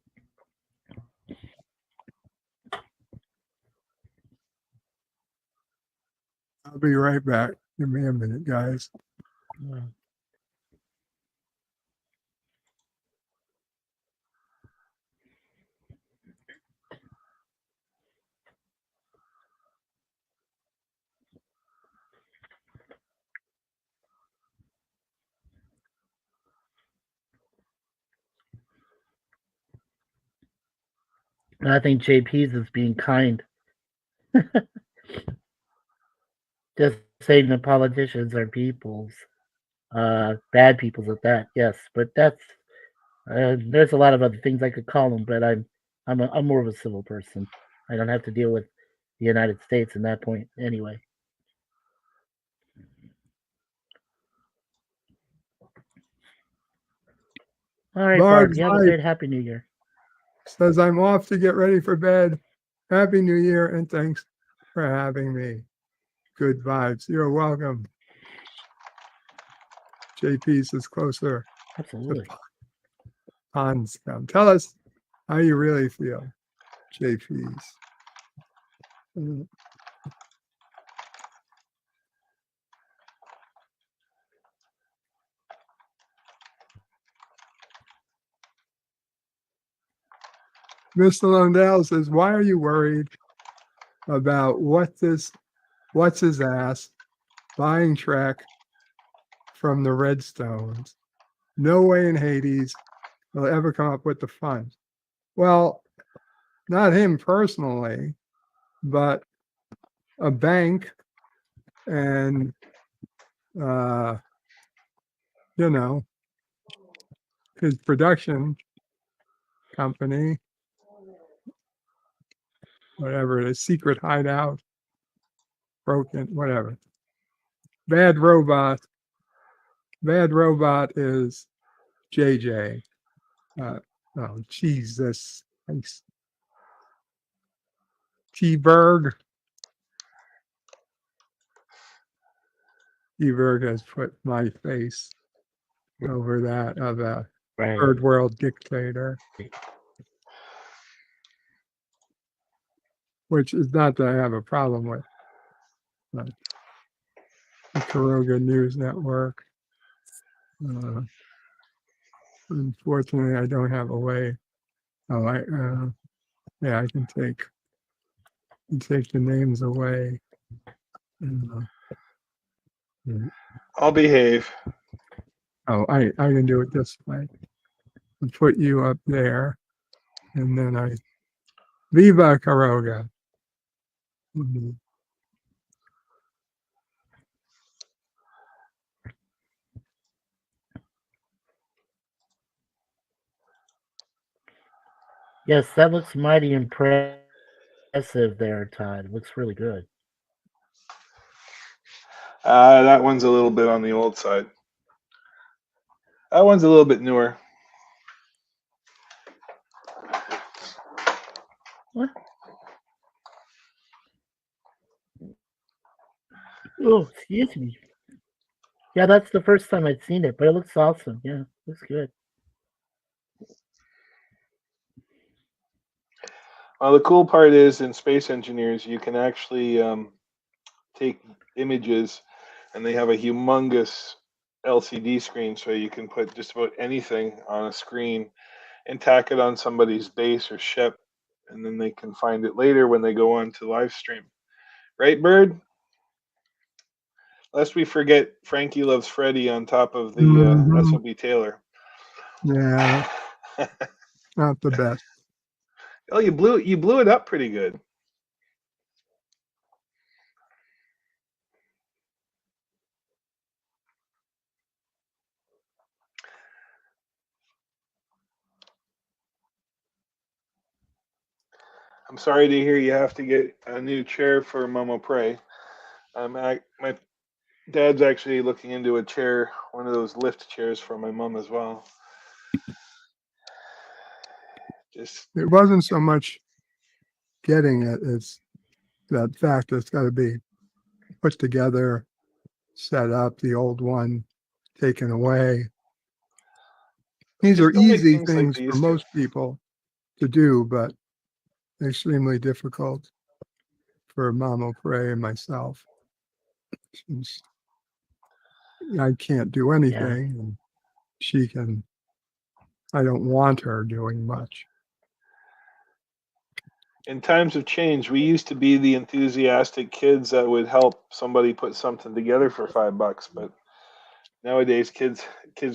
I'll be right back. Give me a minute, guys. I think JP's is being kind. Just saying the politicians are peoples. Bad peoples at that, yes. But that's there's a lot of other things I could call them, but I'm more of a civil person. I don't have to deal with the United States in that point anyway. All right, Barb, you have a great Happy New Year. Says I'm off to get ready for bed. Happy New Year and thanks for having me. Good vibes. You're welcome. JP's is closer. Absolutely. Ponds. Tell us how you really feel, JP's. Mr. Lundell says, why are you worried about what's his ass buying Trek from the Redstones? No way in Hades will ever come up with the funds. Well, not him personally, but a bank and, his production company, whatever, a secret hideout, broken, whatever. Bad Robot is JJ. Oh, Jesus. T-Berg. T-Berg has put my face over that of a third world dictator. which is not that I have a problem with, but the Karoga News Network. Unfortunately, I don't have a way. Oh, I can take the names away. I'll behave. Oh, I can do it this way. And put you up there, and then Viva Karoga. Yes, that looks mighty impressive there, Todd. It looks really good. That one's a little bit on the old side. That one's a little bit newer. What? Oh, excuse me. Yeah, that's the first time I'd seen it, but it looks awesome. Yeah, looks good. The cool part is in Space Engineers, you can actually take images, and they have a humongous LCD screen, so you can put just about anything on a screen and tack it on somebody's base or ship, and then they can find it later when they go on to live stream. Right, Bird? Lest we forget Frankie Loves Freddy on top of the SOB Taylor. Yeah, not the best. Oh, you blew it up pretty good. I'm sorry to hear you have to get a new chair for Momo Prey. My dad's actually looking into a chair, one of those lift chairs for my mom as well. It wasn't so much getting it, it's that fact it's got to be put together, set up, the old one taken away. These are easy things for most people to do, but extremely difficult for Momo Prey and myself. Since I can't do anything, and she can. I don't want her doing much. In times of change, we used to be the enthusiastic kids that would help somebody put something together for $5, but nowadays kids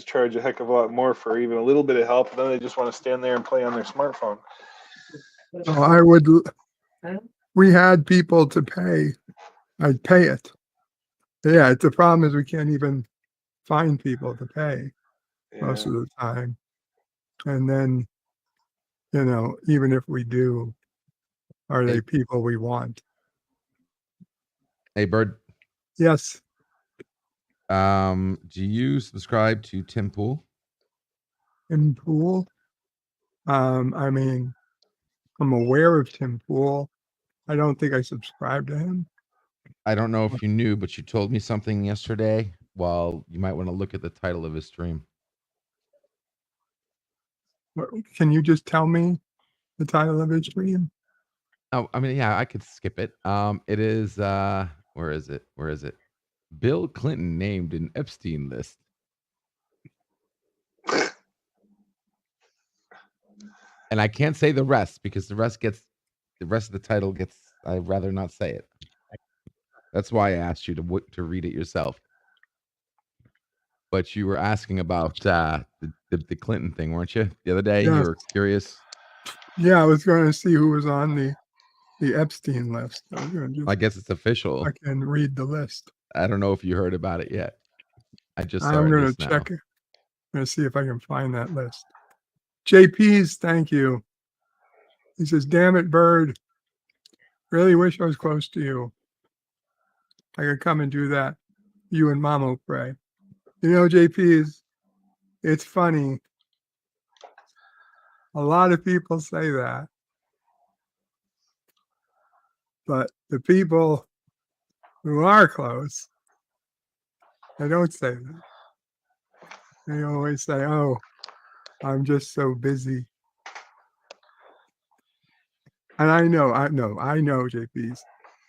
charge a heck of a lot more for even a little bit of help, and then they just want to stand there and play on their smartphone. So we had people to pay. I'd pay it. Yeah, the problem is we can't even find people to pay most of the time. And then, even if we do, are they people we want? Hey, Bird. Yes. Do you subscribe to Tim Pool? Tim Pool? I mean, I'm aware of Tim Pool. I don't think I subscribe to him. I don't know if you knew, but you told me something yesterday. Well, you might want to look at the title of his stream. Can you just tell me the title of his stream? Oh, I mean, yeah, I could skip it. It is, where is it? Bill Clinton named an Epstein list. And I can't say the rest because the rest of the title gets, I'd rather not say it. That's why I asked you to read it yourself. But you were asking about the Clinton thing, weren't you? The other day, Yes. You were curious. Yeah, I was going to see who was on the Epstein list. I guess it's official. I can read the list. I don't know if you heard about it yet. I just saw I'm it going just to now. check it. I'm going to see if I can find that list. JP's, thank you. He says, damn it, Bird. Really wish I was close to you. I could come and do that. You and Momo Prey. JP's, it's funny. A lot of people say that. But the people who are close, they don't say that. They always say, oh, I'm just so busy. And I know, JPs.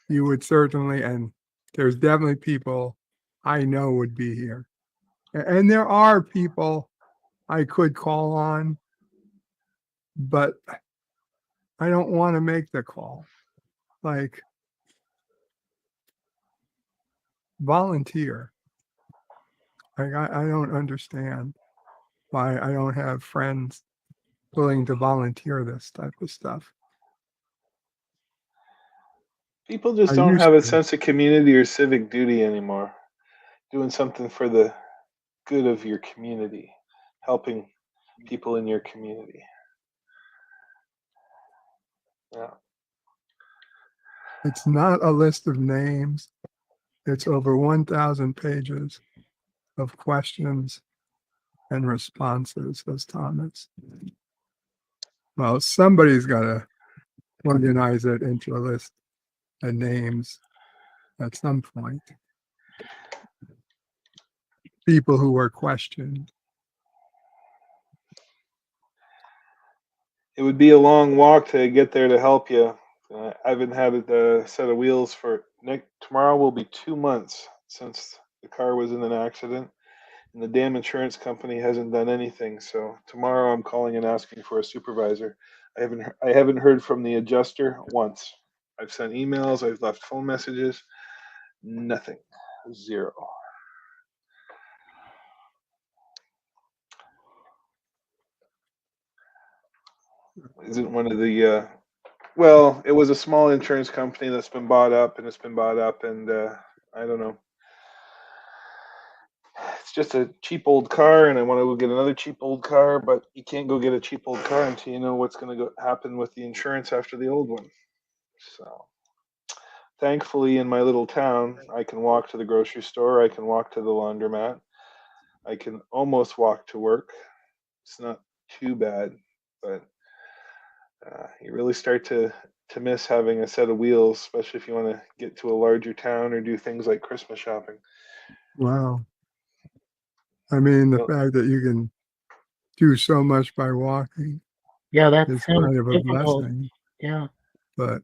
You would certainly, and there's definitely people I know would be here. And there are people I could call on, but I don't want to make the call. Like, volunteer. Like, I don't understand why I don't have friends willing to volunteer this type of stuff. People just I don't used have a to. sense of community or civic duty anymore. Doing something for the good of your community, helping people in your community. Yeah. It's not a list of names. It's over 1,000 pages of questions and responses, says Thomas. Well, somebody's got to organize it into a list of names at some point. People who were questioned. It would be a long walk to get there to help you. I haven't had a set of wheels for tomorrow will be 2 months since the car was in an accident, and the damn insurance company hasn't done anything. So tomorrow I'm calling and asking for a supervisor. I haven't heard from the adjuster once. I've sent emails, I've left phone messages, nothing, zero. Isn't one of the well, it was a small insurance company that's been bought up, and I don't know. It's just a cheap old car, and I want to go get another cheap old car, but you can't go get a cheap old car until you know what's going to happen with the insurance after the old one. So, thankfully, in my little town, I can walk to the grocery store, I can walk to the laundromat, I can almost walk to work. It's not too bad, but you really start to miss having a set of wheels, especially if you want to get to a larger town or do things like Christmas shopping. Wow. I mean, the fact that you can do so much by walking. Yeah, that is sounds kind of a difficult. blessing. Yeah. But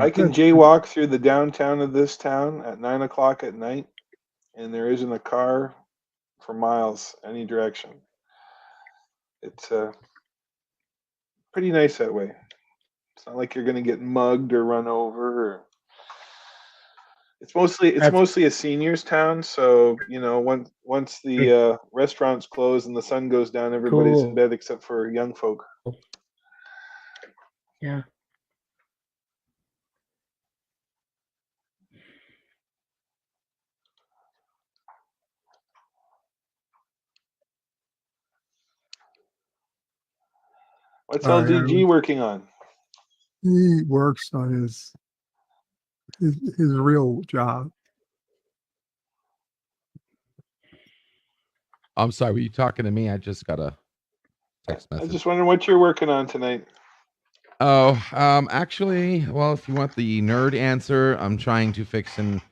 I can jaywalk through the downtown of this town at 9 o'clock at night, and there isn't a car for miles any direction. It's pretty nice that way. It's not like you're going to get mugged or run over. It's mostly a seniors town, so once the restaurants close and the sun goes down, everybody's in Cool. bed except for young folk. Yeah. What's Sorry, LDG working on? he works on his real job. I'm sorry, were you talking to me? I just got a text I was message. just wondering what you're working on tonight. Oh, actually, well, if you want the nerd answer, I'm trying to fix an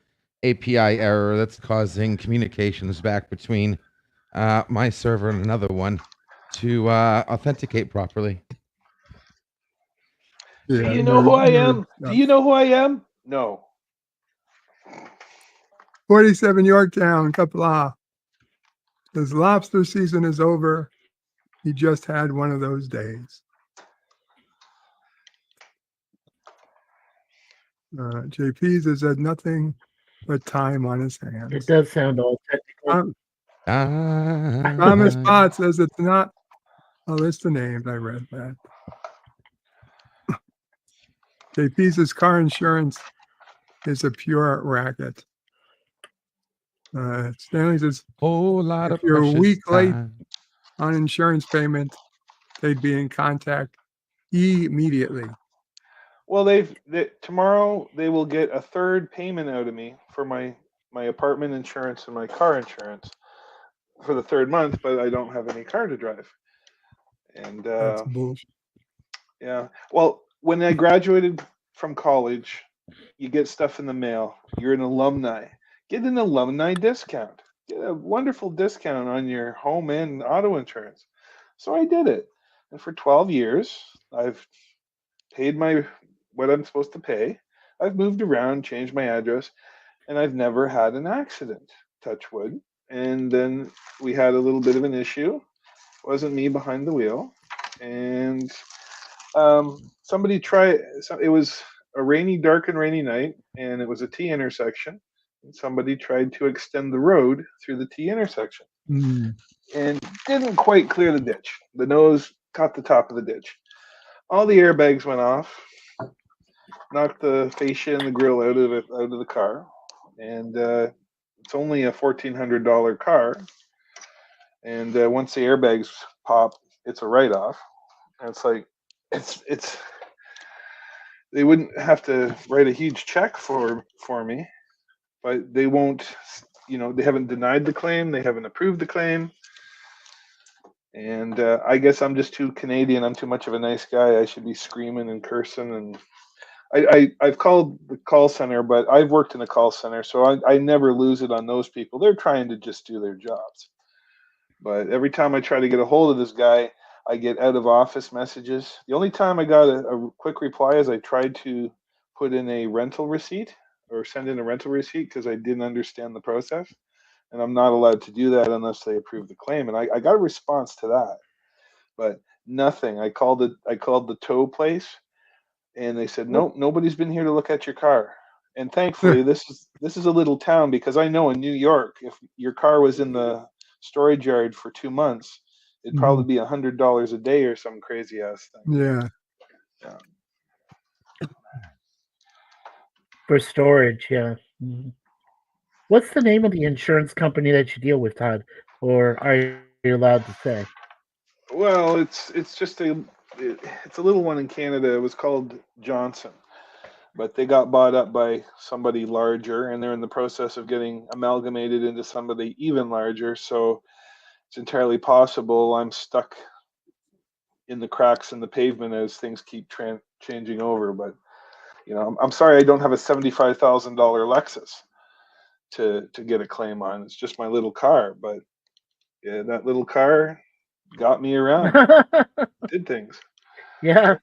API error that's causing communications back between my server and another one to authenticate properly. Do you know who I am? Do you know who I am? No. 47 Yorktown, Kapla. His lobster season is over. He just had one of those days. JP's has had nothing but time on his hands. It does sound all technical. Thomas Potts says it's not a list of names. I read that. JP's car insurance is a pure racket. Stanley says, whole lot if of you're a precious week late time. on insurance payment, they'd be in contact immediately. Well, tomorrow they will get a third payment out of me for my apartment insurance and my car insurance for the third month, but I don't have any car to drive. And That's bullshit. yeah, well, when I graduated from college, you get stuff in the mail. You're an alumni. Get an alumni discount. Get a wonderful discount on your home and auto insurance. So I did it, and for 12 years, I've paid what I'm supposed to pay. I've moved around, changed my address, and I've never had an accident. Touch wood. And then we had a little bit of an issue. It wasn't me behind the wheel, and somebody tried. It was a dark and rainy night, and it was a T intersection. And somebody tried to extend the road through the T intersection, and didn't quite clear the ditch. The nose caught the top of the ditch. All the airbags went off, knocked the fascia and the grill out of the car, and it's only a $1,400 car. And once the airbags pop, it's a write-off. And it's like, it's they wouldn't have to write a huge check for me, but they won't. They haven't denied the claim, they haven't approved the claim. And I guess I'm just too Canadian. I'm too much of a nice guy. I should be screaming and cursing. And I've called the call center, but I've worked in a call center, so I never lose it on those people. They're trying to just do their jobs. But every time I try to get a hold of this guy, I get out of office messages. The only time I got a quick reply is I tried to put in a rental receipt or send in a rental receipt because I didn't understand the process. And I'm not allowed to do that unless they approve the claim. And I got a response to that, but nothing. I called the tow place, and they said, nope, nobody's been here to look at your car. And thankfully, this is a little town, because I know in New York, if your car was in the storage yard for 2 months, it'd probably be $100 a day or some crazy ass thing. Yeah. For storage, yeah. What's the name of the insurance company that you deal with, Todd? Or are you allowed to say? Well, it's just it's a little one in Canada. It was called Johnson, but they got bought up by somebody larger, and they're in the process of getting amalgamated into somebody even larger. So it's entirely possible I'm stuck in the cracks in the pavement as things keep changing over. But I'm sorry, I don't have a $75,000 Lexus to get a claim on. It's just my little car, but yeah, that little car got me around. Did things. Yeah.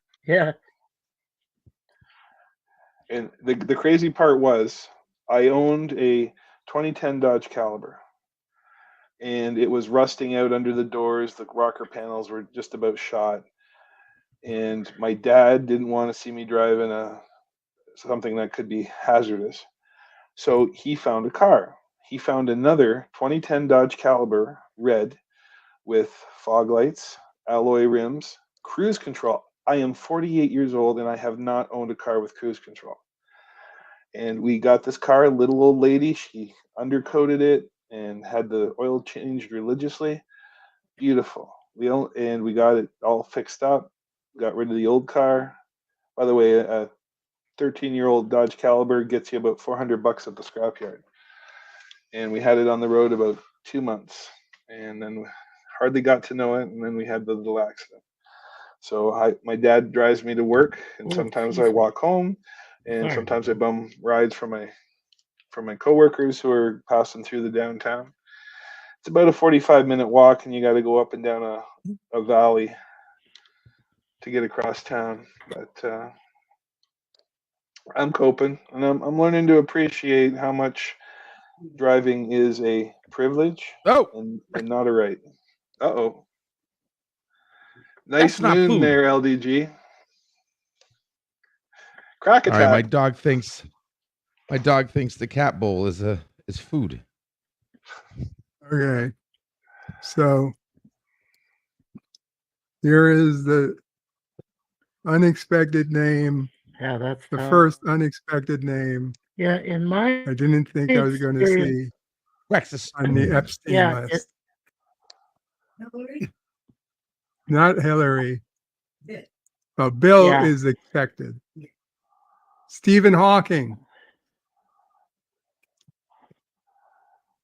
And the crazy part was, I owned a 2010 Dodge Caliber, and it was rusting out under the doors. The rocker panels were just about shot, and my dad didn't want to see me driving something that could be hazardous. So he found a car. He found another 2010 Dodge Caliber red with fog lights, alloy rims, cruise control. I am 48 years old and I have not owned a car with cruise control. And we got this car, a little old lady. She undercoated it and had the oil changed religiously. Beautiful. And we got it all fixed up, got rid of the old car. By the way, a 13-year-old Dodge Caliber gets you about $400 at the scrapyard. And we had it on the road about 2 months, and then hardly got to know it, and then we had the little accident. So my dad drives me to work, and sometimes I walk home, and sometimes I bum rides from my coworkers who are passing through the downtown. It's about a 45-minute walk, and you got to go up and down a valley to get across town. But I'm coping, and I'm learning to appreciate how much driving is a privilege and not a right. Uh-oh. Nice moon there, LDG. Crack attack. All right, my dog thinks the cat bowl is food. Okay. So here is the unexpected name. Yeah, that's the first unexpected name. Yeah, in my I didn't think I was going to see Rexus on the Epstein list. Not Hillary. Well, Bill is expected. Stephen Hawking.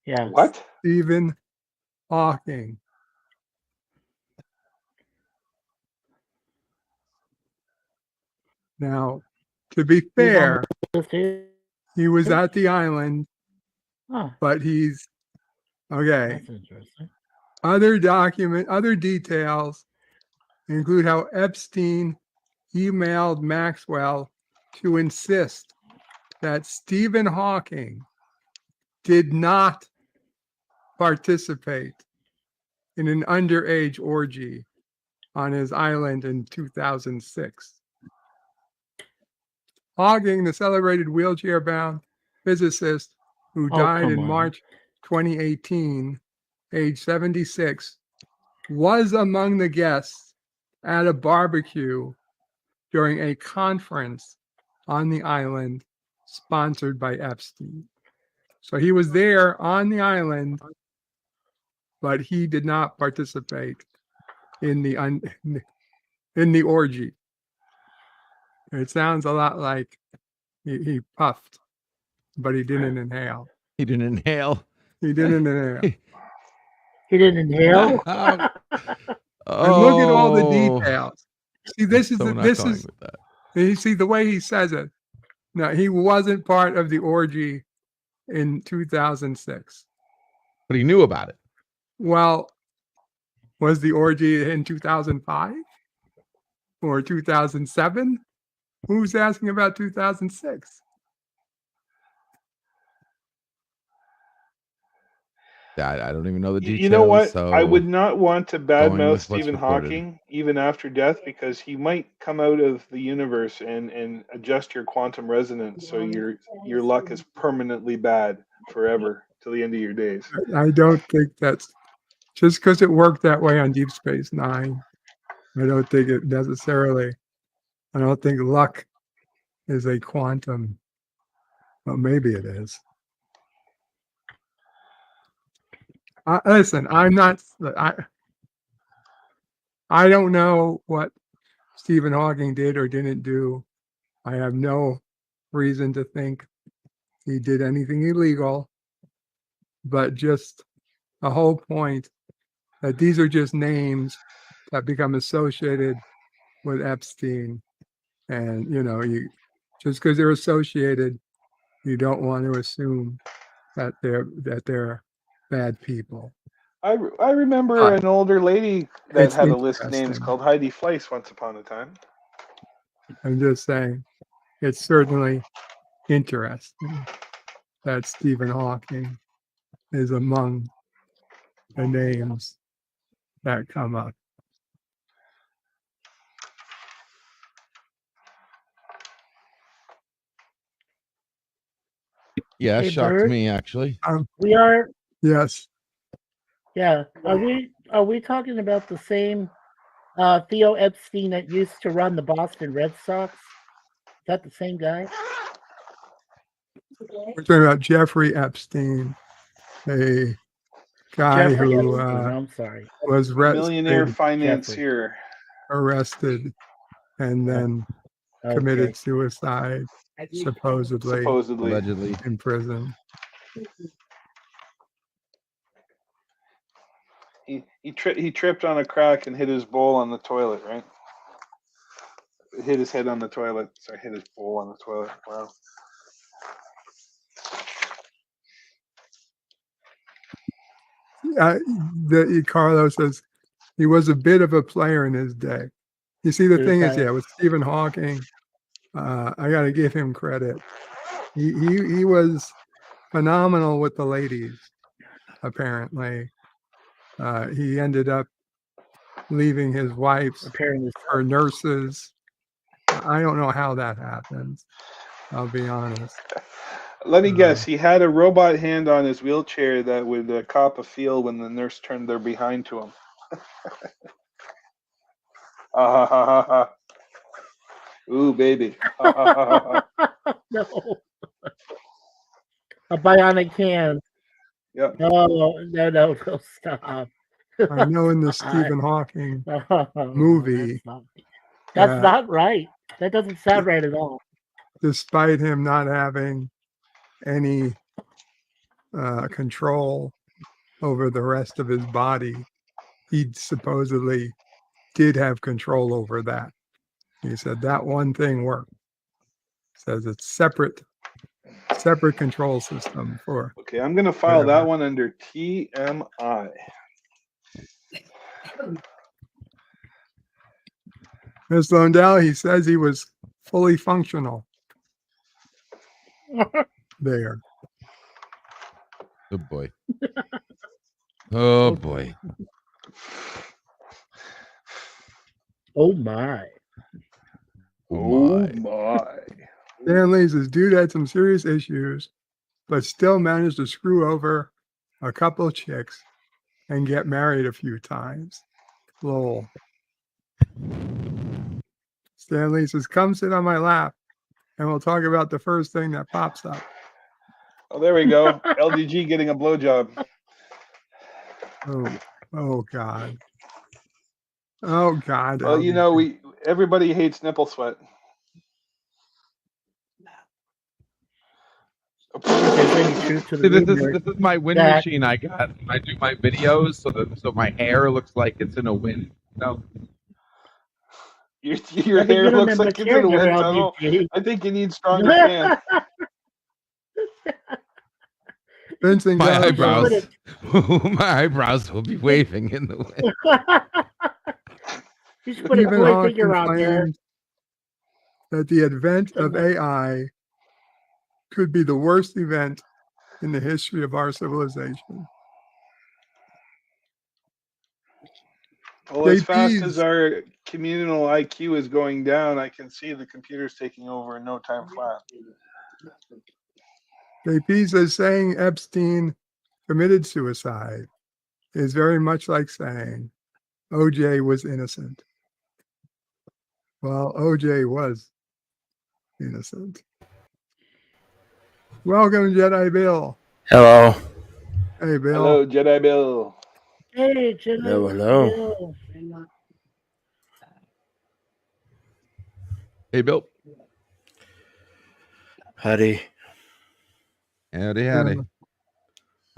Yeah. What? Stephen Hawking. Now, to be fair, he was at the island, but he's okay. That's interesting. Other details include how Epstein emailed Maxwell to insist that Stephen Hawking did not participate in an underage orgy on his island in 2006. Hawking, the celebrated wheelchair-bound physicist who died in March 2018, age 76, was among the guests at a barbecue during a conference on the island sponsored by Epstein. So he was there on the island, but he did not participate in the orgy. It sounds a lot like he puffed, but he didn't inhale. He didn't inhale. He didn't inhale. He didn't inhale. And look at all the Oh. details. See, this is So the, not this going is with that. you see the way he says it. No, he wasn't part of the orgy in 2006. But he knew about it. Well, was the orgy in 2005 or 2007? Who's asking about 2006? I don't even know the details. You know what? So I would not want to going badmouth with what's Stephen reported. Hawking even after death, because he might come out of the universe and adjust your quantum resonance so your luck is permanently bad forever till the end of your days. I don't think that's just because it worked that way on Deep Space Nine. I don't think it necessarily. I don't think luck is a quantum. Well, maybe it is. Listen, I'm not. I don't know what Stephen Hawking did or didn't do. I have no reason to think he did anything illegal. But just the whole point that these are just names that become associated with Epstein, and you just because they're associated, you don't want to assume that they're bad people. I remember an older lady that It's had a list of names interesting. called Heidi Fleiss once upon a time. I'm just saying, it's certainly interesting that Stephen Hawking is among the names that come up. Yeah, Hey, shocked Bert, me actually. we are. Yes. Yeah. Are we talking about the same Theo Epstein that used to run the Boston Red Sox? Is that the same guy? We're talking about Jeffrey Epstein, a guy Jeffrey who Epstein, I'm sorry. was Millionaire arrested, financier. and then committed suicide, supposedly Allegedly. in prison. He tripped on a crack and hit his bowl on the toilet, right? Hit his head on the toilet. Sorry, hit his bowl on the toilet. Wow. Carlos says he was a bit of a player in his day. You see, the thing is, with Stephen Hawking, I got to give him credit. He was phenomenal with the ladies. Apparently, he ended up leaving his wives for nurses. I don't know how that happens. I'll be honest. Let me guess. He had a robot hand on his wheelchair that would cop a feel when the nurse turned their behind to him. Ooh, baby. No. A bionic hand. Yep. No, stop. I know in the Stephen Hawking movie, That's not right. That doesn't sound right at all. Despite him not having any control over the rest of his body, he supposedly did have control over that. He said that one thing worked. Says it's separate control system for. Okay, I'm gonna file that one under TMI. Miss Lundell, he says he was fully functional there. Oh boy. Oh boy. Oh my. Oh my. Stanley says dude had some serious issues, but still managed to screw over a couple chicks and get married a few times. Lol. Stanley says, come sit on my lap and we'll talk about the first thing that pops up. Oh, there we go. LDG getting a blowjob. Oh God. Oh God. Well, you know, everybody hates nipple sweat. See, this is my wind machine I got. I do my videos so my hair looks like it's in a wind. No. Your hair looks like it's in a wind tunnel. I think you need stronger pants. Vincent my Gallo eyebrows, says- my eyebrows will be waving in the wind. You should put a Stephen toy Hawking figure out there. claims that the advent of AI could be the worst event in the history of our civilization. Well, as fast JP's as our communal IQ is going down, I can see the computers taking over in no time flat. JP says saying Epstein committed suicide is very much like saying OJ was innocent. Well, OJ was innocent. Welcome, Jedi Bill. Hello. Hey, Bill. Hello, Jedi Bill. Hey, Jimmy. Hello. Hey, Bill. Howdy. Howdy, howdy.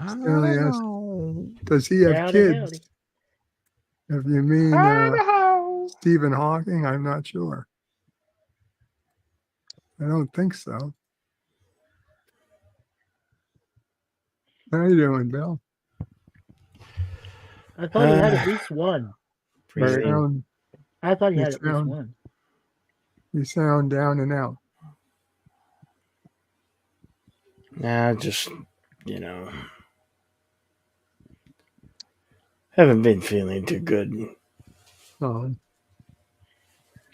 Stanley asked, does he have Howdy, kids? howdy. If you mean Stephen Hawking, I'm not sure. I don't think so. How you doing, Bill? I thought he had at least one. You sound, I thought he you had at least sound- one. you sound down and out. Nah, just, you know, haven't been feeling too good. Oh,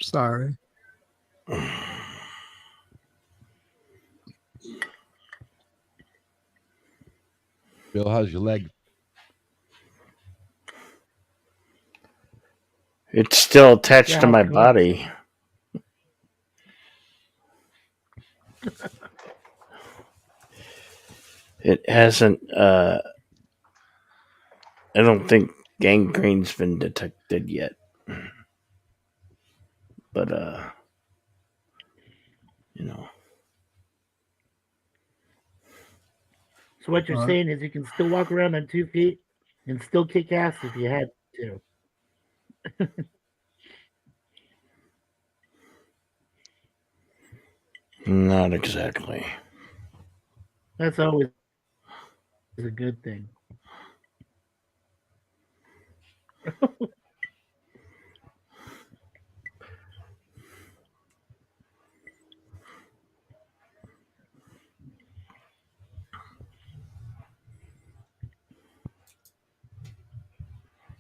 sorry. Bill, how's your leg? It's still attached Yeah, to my cool. body. It hasn't, I don't think gangrene's been detected yet. But, you know. So what you're saying is you can still walk around on 2 feet and still kick ass if you had to. Not exactly. That's always a good thing.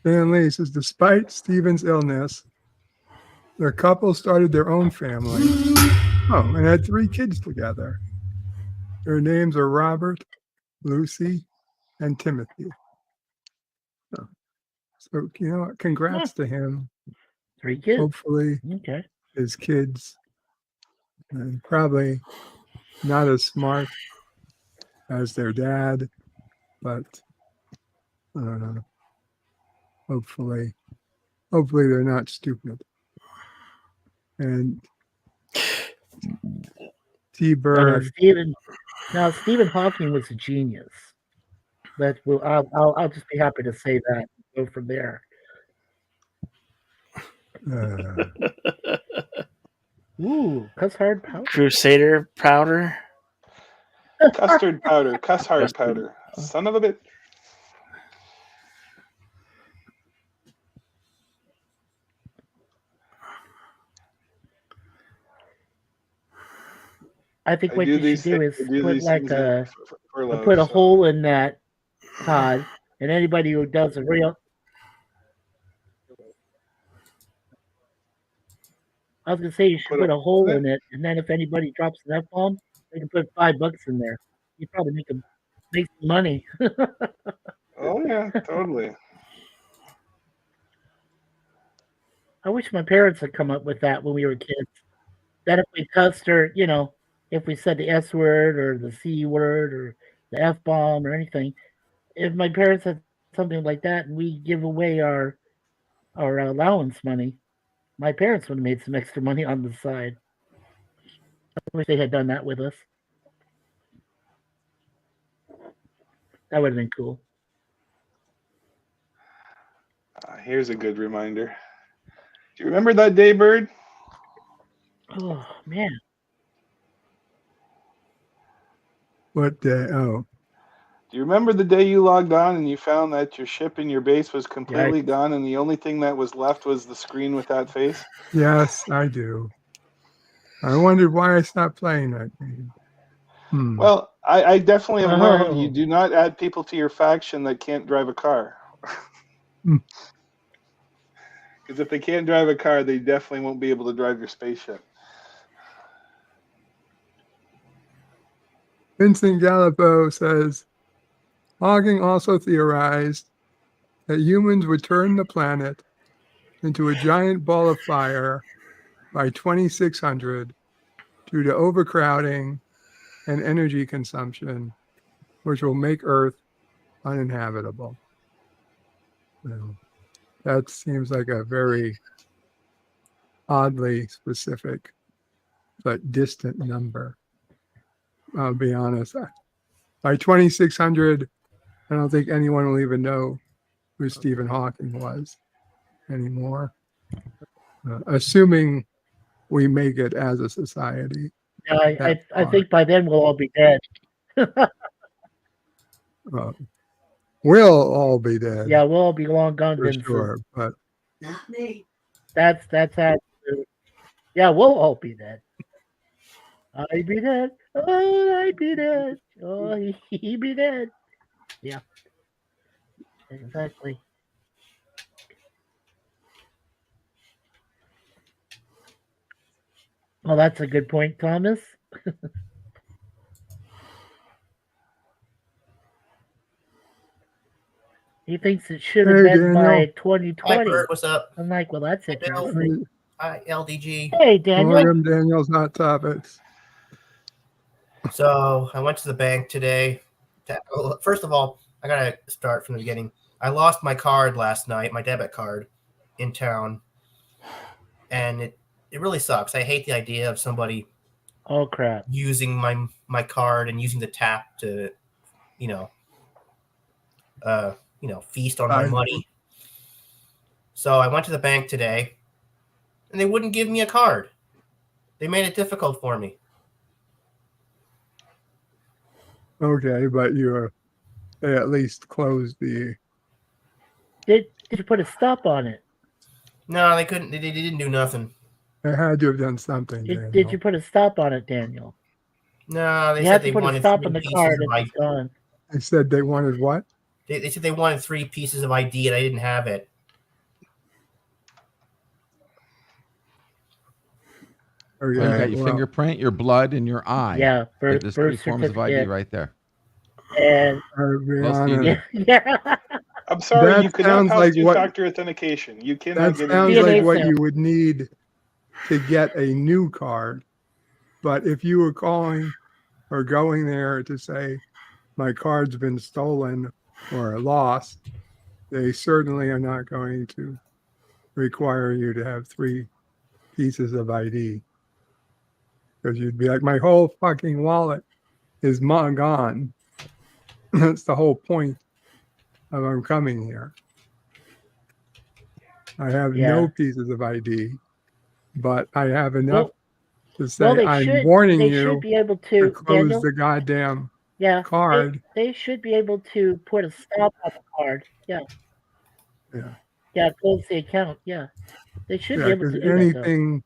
Dan Lee says, despite Stephen's illness, the couple started their own family. Oh, and had 3 kids together. Their names are Robert, Lucy, and Timothy. Oh. So, you know what? Congrats to him. 3 kids. Hopefully, Okay. his kids, probably not as smart as their dad, but I don't know. Hopefully they're not stupid. And T-Bird. Stephen Hawking was a genius. I'll just be happy to say that. Go from there. Ooh, cuss hard powder. Crusader powder? Custard powder. Cuss hard powder. Son of a bitch. I think I what do you should these do things- is I do put these like things a for love, put a so. hole in that, Todd, and anybody who does a real. I was gonna say you should put a hole in it, and then if anybody drops an F-bomb, they can put $5 in there. You probably make some money. Oh yeah, totally. I wish my parents had come up with that when we were kids. That if we cussed or, if we said the S word or the C word or the F bomb or anything, if my parents had something like that and we give away our allowance money, my parents would have made some extra money on the side. I wish they had done that with us. That would have been cool. Here's a good reminder. Do you remember that day, Bird? Oh man. What day? Oh, Do you remember the day you logged on and you found that your ship in your base was completely Yikes. gone and the only thing that was left was the screen with that face? yes, I do. I wondered why I stopped playing that game. Well, I definitely have learned you Oh. do not add people to your faction that can't drive a car. Hmm. Because if they can't drive a car, they definitely won't be able to drive your spaceship. Vincent Gallipo says, Hawking also theorized that humans would turn the planet into a giant ball of fire by 2600 due to overcrowding and energy consumption, which will make Earth uninhabitable. Well, that seems like a very oddly specific but distant number. I'll be honest. By 2600, I don't think anyone will even know who Stephen Hawking was anymore. Assuming we make it as a society. Yeah, I think by then we'll all be dead. We'll all be dead. Yeah, we'll all be long gone, for Vincent. sure. But Not me. That's how. Yeah, we'll all be dead. I'd be dead. Oh, I'd be dead. Oh, he'd be dead. Yeah. Exactly. Well, that's a good point, Thomas. He thinks it should have Hey, been by Daniel. 2020. Hi, Bert. What's up? I'm like, well, that's interesting. Hi, LDG. Hey, Daniel. William Daniel's Hot Topics. So I went to the bank today. First of all, I gotta start from the beginning. I lost my card last night, my debit card, in town, and it really sucks. I hate the idea of somebody Oh crap using my card and using the tap to, feast on my money. So I went to the bank today, and they wouldn't give me a card. They made it difficult for me. Okay, but they at least closed the. Did you put a stop on it? No, they couldn't. They didn't do nothing. They had to have done something. Did you put a stop on it, Daniel? No, they You said have to they put a wanted stop 3 on the pieces card of if it's gone. They said they wanted what? They said they wanted 3 pieces of ID, and I didn't have it. Oh, You got your fingerprint, your blood, and your eye. Yeah, There's 3 birth forms of ID certificate. right there. And I'll be Well, honest. Steve, yeah. I'm sorry, That you cannot sounds pass like what- two-factor authentication. You cannot That get sounds in. like DNA what sample. you would need to get a new card. But if you were calling or going there to say, my card's been stolen or lost, they certainly are not going to require you to have 3 pieces of ID. Because you'd be like, my whole fucking wallet is gone. That's the whole point of I'm coming here. I have Yeah. no pieces of ID, but I have enough to say Well, they I'm should. warning They you should be able to to. close Daniel, the goddamn yeah, card. They should be able to put a stop on the card. Yeah. Yeah. Yeah, close the account. Yeah. They should be Yeah, able to because do that, though. anything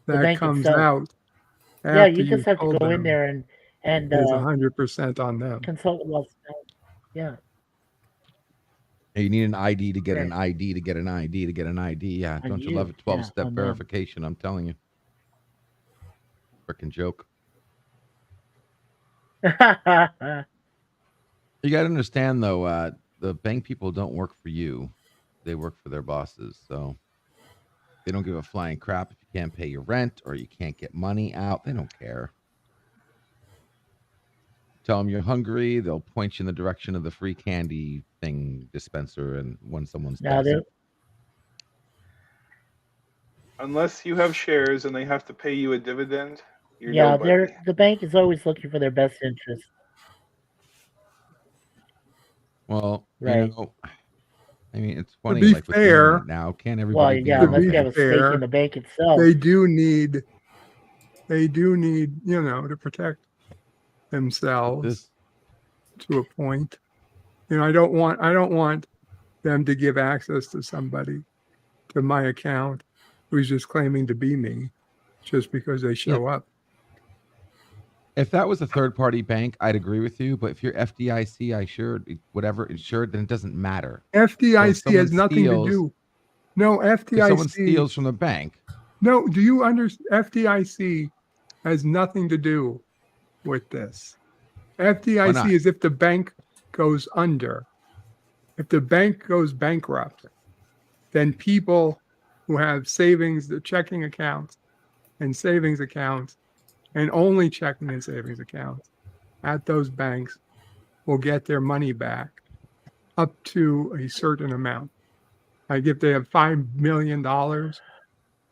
The that bank comes itself. out Yeah, after you just have to told go in them there and is 100% on them. consult with us. Yeah. You need an ID to get an Right. ID to get an ID to get an ID. Yeah, On don't you you, love it? yeah, 12-step on them. verification. I'm telling you. Freaking joke. You got to understand, though, the bank people don't work for you. They work for their bosses. So they don't give a flying crap if you can't pay your rent or you can't get money out. They don't care. Tell them you're hungry. They'll point you in the direction of the free candy thing dispenser and when someone's Now desperate. Unless you have shares and they have to pay you a dividend, you're Yeah, nobody. the bank is always looking for their best interest. Well, Right. you know, I mean, it's To funny, be like with the fair, internet now, can't Well, everybody be yeah, to on unless the you have bank? a stake fair, in the bank itself. they do need, to protect themselves This, to a point. I don't want them to give access to somebody to my account who's just claiming to be me just because they show up. if that was a third-party bank, I'd agree with you. But if you're FDIC insured, then it doesn't matter. So if FDIC someone has nothing to steals, do. No, if someone FDIC. steals from the bank, No, do you understand? FDIC has nothing to do with this. not? FDIC is if the bank goes under. If the bank goes bankrupt, then people who have savings, the checking accounts and savings accounts, and only checking and savings accounts at those banks will get their money back up to a certain amount. Like if they have $5 million,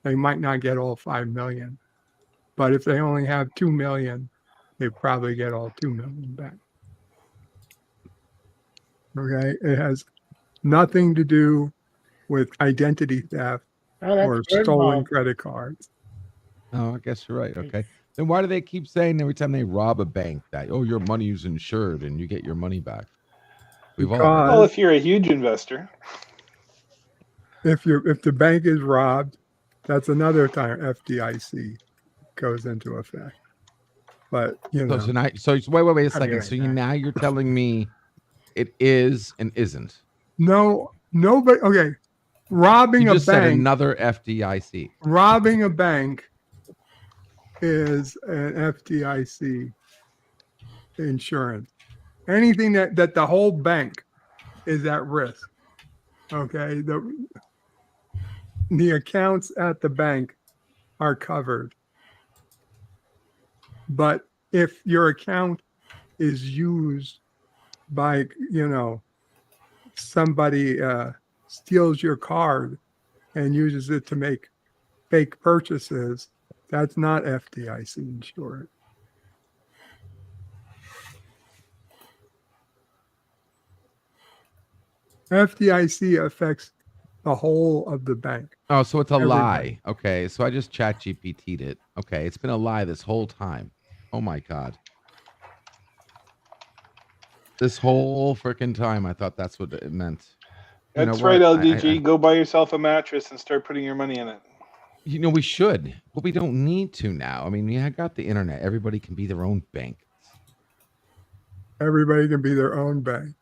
they might not get all 5 million. But if they only have 2 million, they probably get all 2 million back. Okay. It has nothing to do with identity theft Oh, that's or bird stolen mob. credit cards. oh, I guess you're right. Okay. Then why do they keep saying every time they rob a bank that, oh, your money is insured and you get your money back? We've all heard Well, that. if you're a huge investor, If the bank is robbed, that's another time FDIC goes into effect. But So now, wait a I'll be second. right So now you're telling me it is and isn't. nobody. Okay, robbing You a just said bank. another FDIC. Robbing a bank is an FDIC insurance. Anything that the whole bank is at risk. Okay, the accounts at the bank are covered. But if your account is used by, somebody steals your card and uses it to make fake purchases, that's not FDIC insured. FDIC affects the whole of the bank. Oh, so it's a Everybody. lie. Okay, so I just chat GPT'd it. Okay, it's been a lie this whole time. Oh my God. This whole freaking time, I thought that's what it meant. You know that's right, what? LDG. Go buy yourself a mattress and start putting your money in it. We should, but we don't need to now. I mean, we have got the internet. Everybody can be their own bank. Everybody can be their own bank.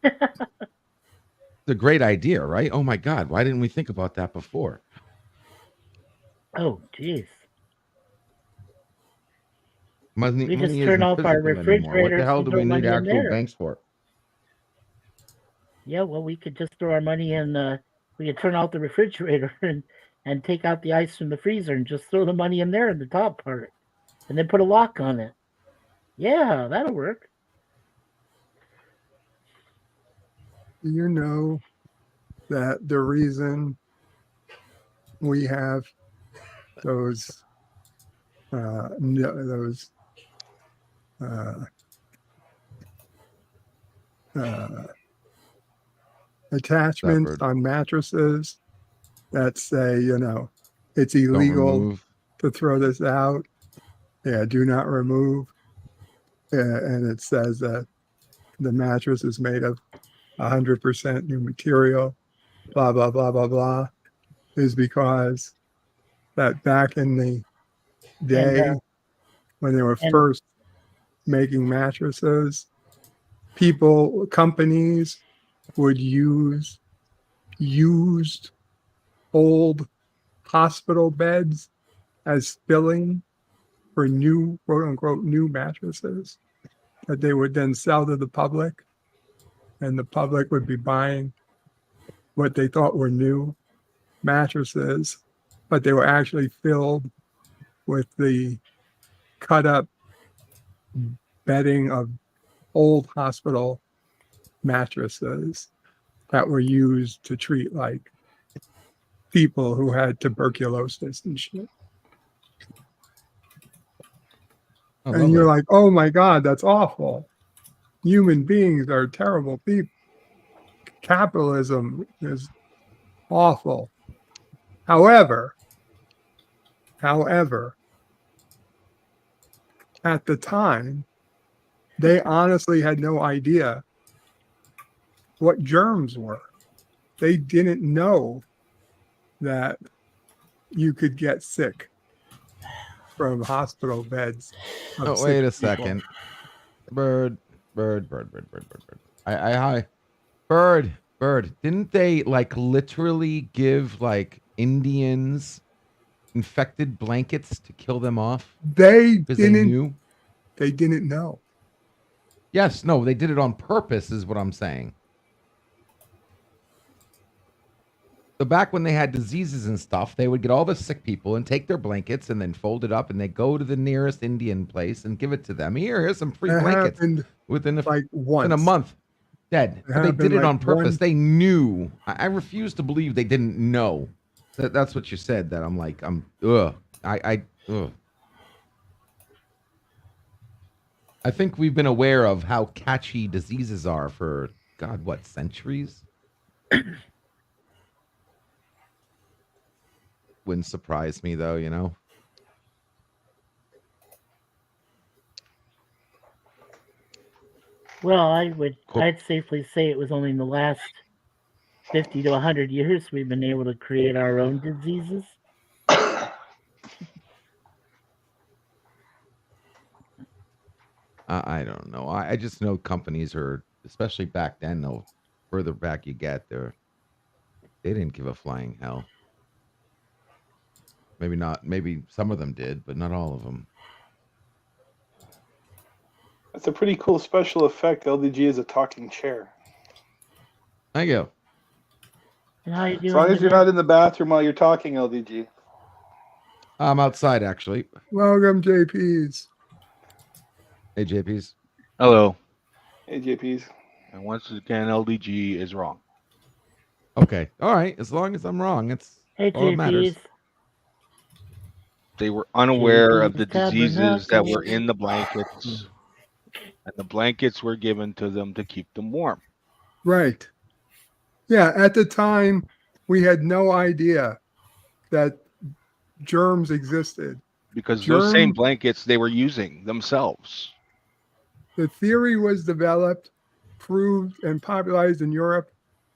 It's a great idea, right? Oh my God, why didn't we think about that before? Oh, jeez. Money, We just money turn isn't off our physical anymore. What the refrigerators hell and do throw we need money in actual there. banks for? Yeah, well, we could just throw our money in. We could turn out the refrigerator and take out the ice from the freezer and just throw the money in there in the top part, and then put a lock on it. Yeah, that'll work. Do you know that the reason we have those attachments on mattresses that say, it's illegal remove. to throw this out? Yeah, do not remove. And it says that the mattress is made of 100% new material, blah, blah, blah, blah, blah, is because that back in the And, day when they were and- first making mattresses, companies would use used old hospital beds as filling for new, quote unquote, new mattresses that they would then sell to the public. And the public would be buying what they thought were new mattresses, but they were actually filled with the cut up bedding of old hospital mattresses that were used to treat like people who had tuberculosis and shit. Oh, And you're lovely. like, oh my God, that's awful. Human beings are terrible people. Capitalism is awful. However, at the time, they honestly had no idea what germs were. They didn't know that you could get sick from hospital beds. of Oh, sick wait a people. second. Bird. Hi. Bird. Didn't they like literally give like Indians infected blankets to kill them off? They Because they didn't. knew? They didn't know. Yes, no, they did it on purpose, is what I'm saying. So back when they had diseases and stuff, they would get all the sick people and take their blankets and then fold it up and they go to the nearest Indian place and give it to them. Here's some free That blankets. happened Within a like within a once. month, dead. It But they happened did it like on purpose. one- They knew. I refuse to believe they didn't know. That's what you said. That I'm like, ugh. Ugh. I think we've been aware of how catchy diseases are for God, what, centuries? Wouldn't surprise me though, you know. Well, Cool. I'd safely say it was only in the last 50 to 100 years we've been able to create our own diseases. I don't know. I just know companies are, especially back then, though, further back you get, they didn't give a flying hell. Maybe not. Maybe some of them did, but not all of them. That's a pretty cool special effect. LDG is a talking chair. Thank you. And how you doing? As long as you're not in the bathroom while you're talking, LDG. I'm outside, actually. Welcome, JPs. Hey, JPs. Hello. Hey, JPs. And once again, LDG is wrong. Okay. All right. As long as I'm wrong, it's Hey, all that matters. JPs. They were unaware of the JP's diseases that were Tabernacle. in the blankets, and the blankets were given to them to keep them warm. Right. Yeah, at the time, we had no idea that germs existed. Because those same Germ- blankets they were using themselves. The theory was developed, proved, and popularized in Europe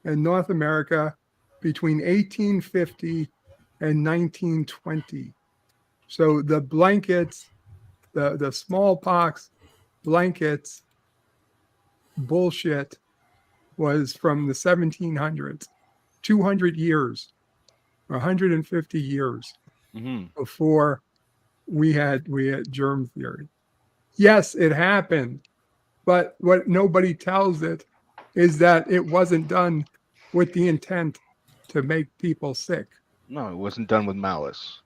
and North America between 1850 and 1920. So the blankets, the smallpox blankets bullshit was from the 1700s, 200 years, 150 years Mm-hmm. before we had germ theory. Yes, it happened, but what nobody tells it is that it wasn't done with the intent to make people sick. No, it wasn't done with malice.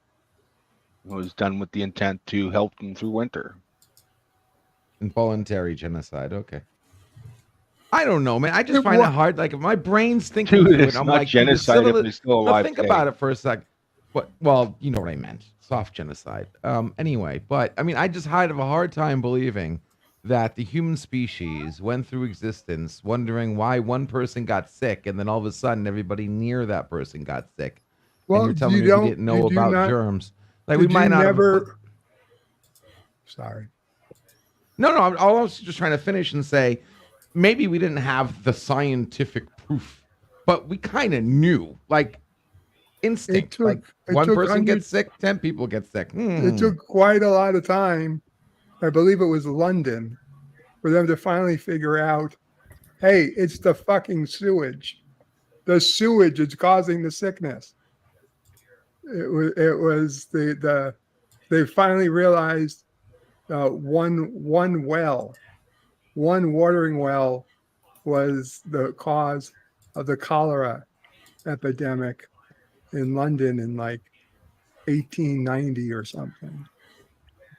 It was done with the intent to help them through winter. Involuntary genocide. Okay. I don't know, man. I just It find it wa- hard. Like, if my brain's thinking Dude, through it's it, I'm not like, genocide if they're still alive Think today. about it for a sec. What? Well, you know what I meant. Soft genocide. Anyway, but I mean, I just have a hard time believing that the human species went through existence wondering why one person got sick, and then all of a sudden everybody near that person got sick. Well, and you're telling me we didn't know did you about not- germs. Like, we did might you not never. have. Sorry. No, I was just trying to finish and say, maybe we didn't have the scientific proof, but we kind of knew. Like, instinct. took- Like it one took person hundreds- gets sick, 10 people get sick. It took quite a lot of time. I believe it was London for them to finally figure out, hey, it's the fucking sewage. The sewage is causing the sickness. It was they finally realized one watering well was the cause of the cholera epidemic in London in like 1890 or something.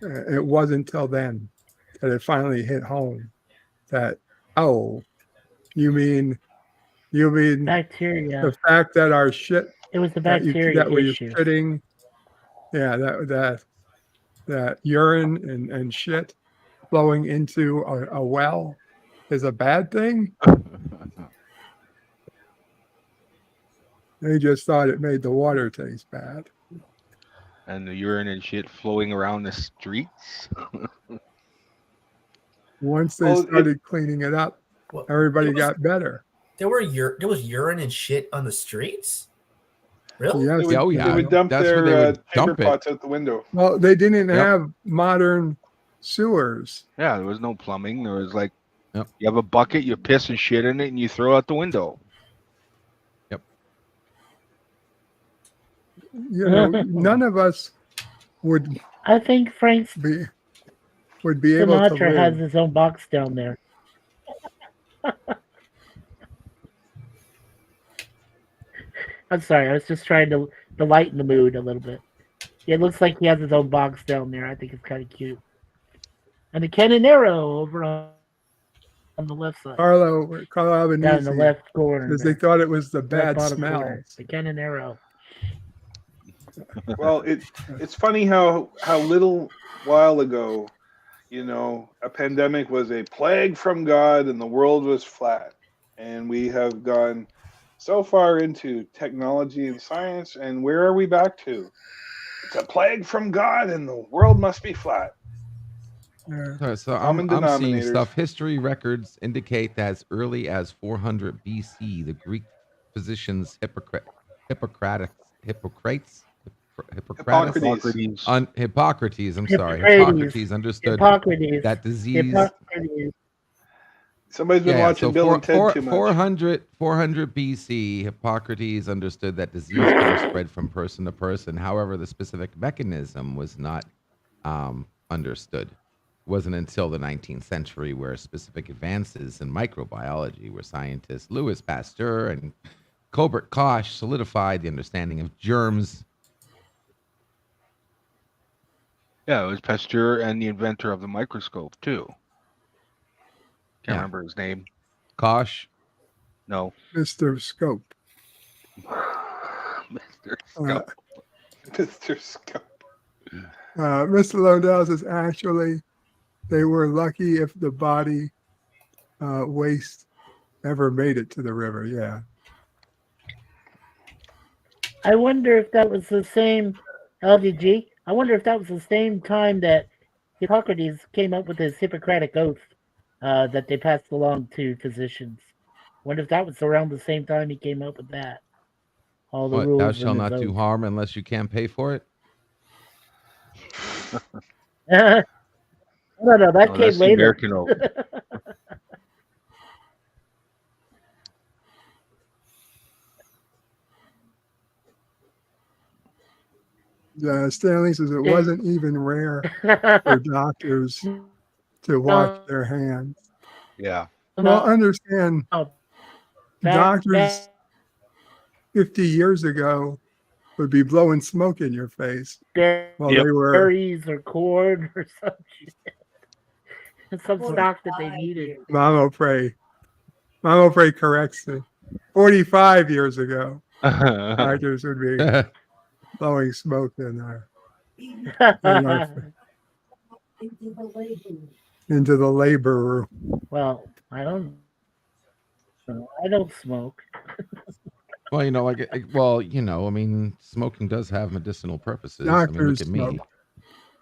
It wasn't till then that it finally hit home that, oh, you mean Bacteria. the fact that our shit It was the that bacteria we're issue. shitting, yeah, that urine and shit flowing into a well is a bad thing. They just thought it made the water taste bad. And the urine and shit flowing around the streets. Once they started cleaning it up, everybody got better. There was urine and shit on the streets. Really? Yes. They would dump That's where they their would chamber dump it. pots out the window. Well, they didn't Yep. have modern sewers. Yeah, there was no plumbing. There was like, you have a bucket, you piss and shit in it, and you throw out the window. You know, none of us would I think Frank be able to Sinatra has live. his own box down there. I'm sorry, I was just trying to lighten the mood a little bit. It looks like he has his own box down there. I think it's kind of cute. And the Canonero over on the left side. Carlo Down in the Albanese, left corner. because they there. thought it was the Left bad bottom smell. corner. The Canonero. Well, it's funny how little while ago, you know, a pandemic was a plague from God and the world was flat. And we have gone so far into technology and science, and where are we back to? It's a plague from God and the world must be flat. So Common I'm seeing denominators. stuff. History records indicate that as early as 400 BC, the Greek physicians Hippocrates, Hippocrates. Hippocrates understood Hippocrates. that disease. Hippocrates. Somebody's been watching Bill and Ted too much. 400 BC, Hippocrates understood that disease can spread from person to person. However, the specific mechanism was not understood. It wasn't until the 19th century where specific advances in microbiology, where scientists Louis Pasteur and Colbert Koch solidified the understanding of germs. Yeah, it was Pasteur and the inventor of the microscope too. Can't Yeah. remember his name. Koch. No. Mr. Scope. Mr. Scope. Mr. Scope. Mr. Lodell says actually they were lucky if the body waste ever made it to the river. Yeah. I wonder if that was the same LGG. I wonder if that was the same time that Hippocrates came up with his Hippocratic oath that they passed along to physicians. Wonder if that was around the same time he came up with that. All the What, rules. thou in shalt his not do oath. harm unless you can pay for it. No, that No, came that's the later. American oath. Stanley says it wasn't even rare for doctors to wash their hands. Yeah. Well, understand, Back- doctors back- 50 years ago would be blowing smoke in your face while they were. berries or corn or some shit. Some stock that they needed. Mamo Pray corrects me. 45 years ago, doctors would be blowing smoke in our into the labor room. Well, I don't smoke. Well, you know, I mean, smoking does have medicinal purposes. I mean, look Doctors at me. smoke.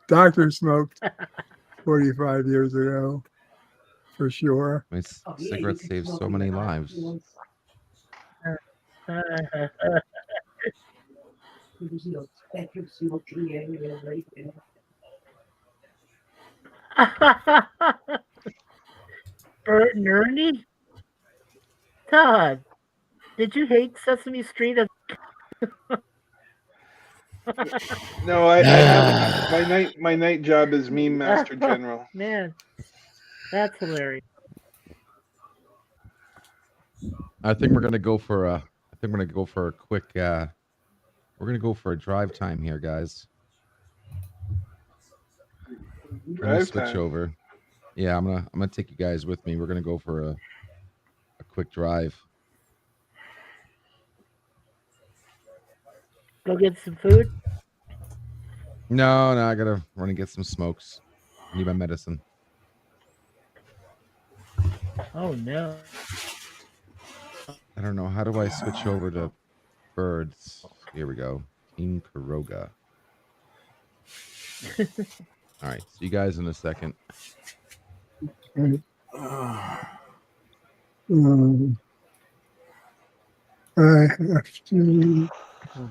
Doctors smoked 45 years ago, for sure. My cigarettes save so many lives. Bert and Ernie? Todd, did you hate Sesame Street? No, I have my night job is meme master general. Man, that's hilarious. I think we're gonna go for a. I think we're gonna go for a quick. We're gonna go for a drive time here, guys. We're gonna Drive switch time. over. Yeah, I'm gonna take you guys with me. We're gonna go for a quick drive. Go get some food. No, I gotta run and get some smokes. I need my medicine. Oh no. I don't know. How do I switch over to birds? Here we go. Team Kuroga. All right. See you guys in a second. Right. I have to. Oh,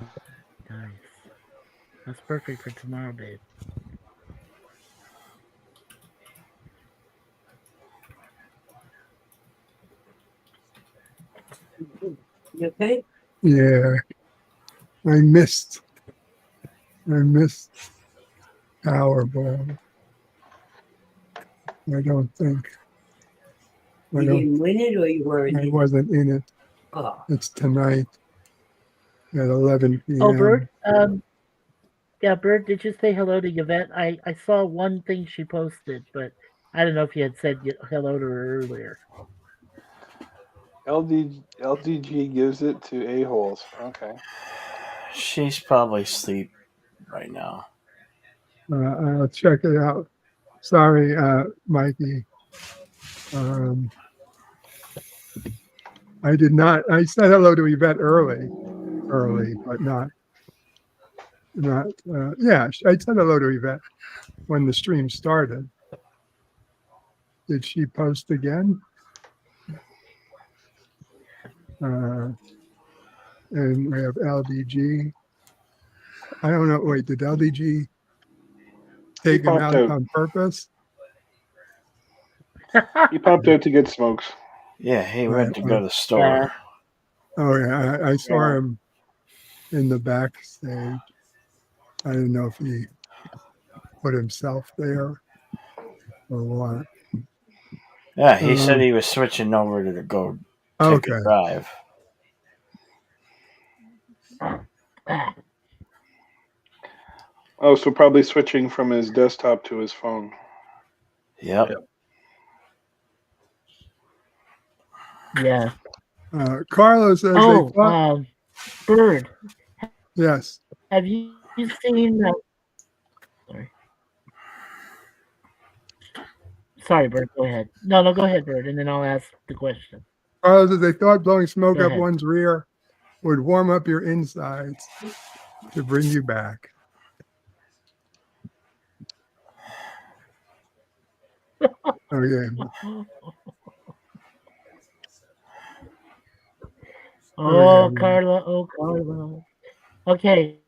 nice. That's perfect for tomorrow, babe. You okay? Yeah, I missed Powerball. I don't think. You didn't win it, or you weren't? I wasn't in it. Oh. It's tonight at 11 p.m. Oh, Bert. Yeah, Bert. Did you say hello to Yvette? I saw one thing she posted, but I don't know if you had said hello to her earlier. LDG gives it to a-holes. Okay. She's probably asleep right now. I'll check it out. Sorry, Mikey. I did not. I said hello to Yvette early, but not. Yeah, I said hello to Yvette when the stream started. Did she post again? And we have LDG. I don't know. Wait, did LDG take him out on purpose? He popped out to get smokes. Yeah, he went to go to the store. Oh yeah, I saw him in the backstage. I didn't know if he put himself there or what. Yeah, he said he was switching over to go take a drive. Oh, so probably switching from his desktop to his phone. Yep. Yeah. Carlos says they thought. Bird. Yes. Have you seen? Sorry, Bird. Go ahead. No, go ahead, Bird, and then I'll ask the question. Carlos says they thought blowing smoke Go up ahead. one's rear would warm up your insides to bring you back. Okay. Oh, Carla. Oh, Carla. Okay,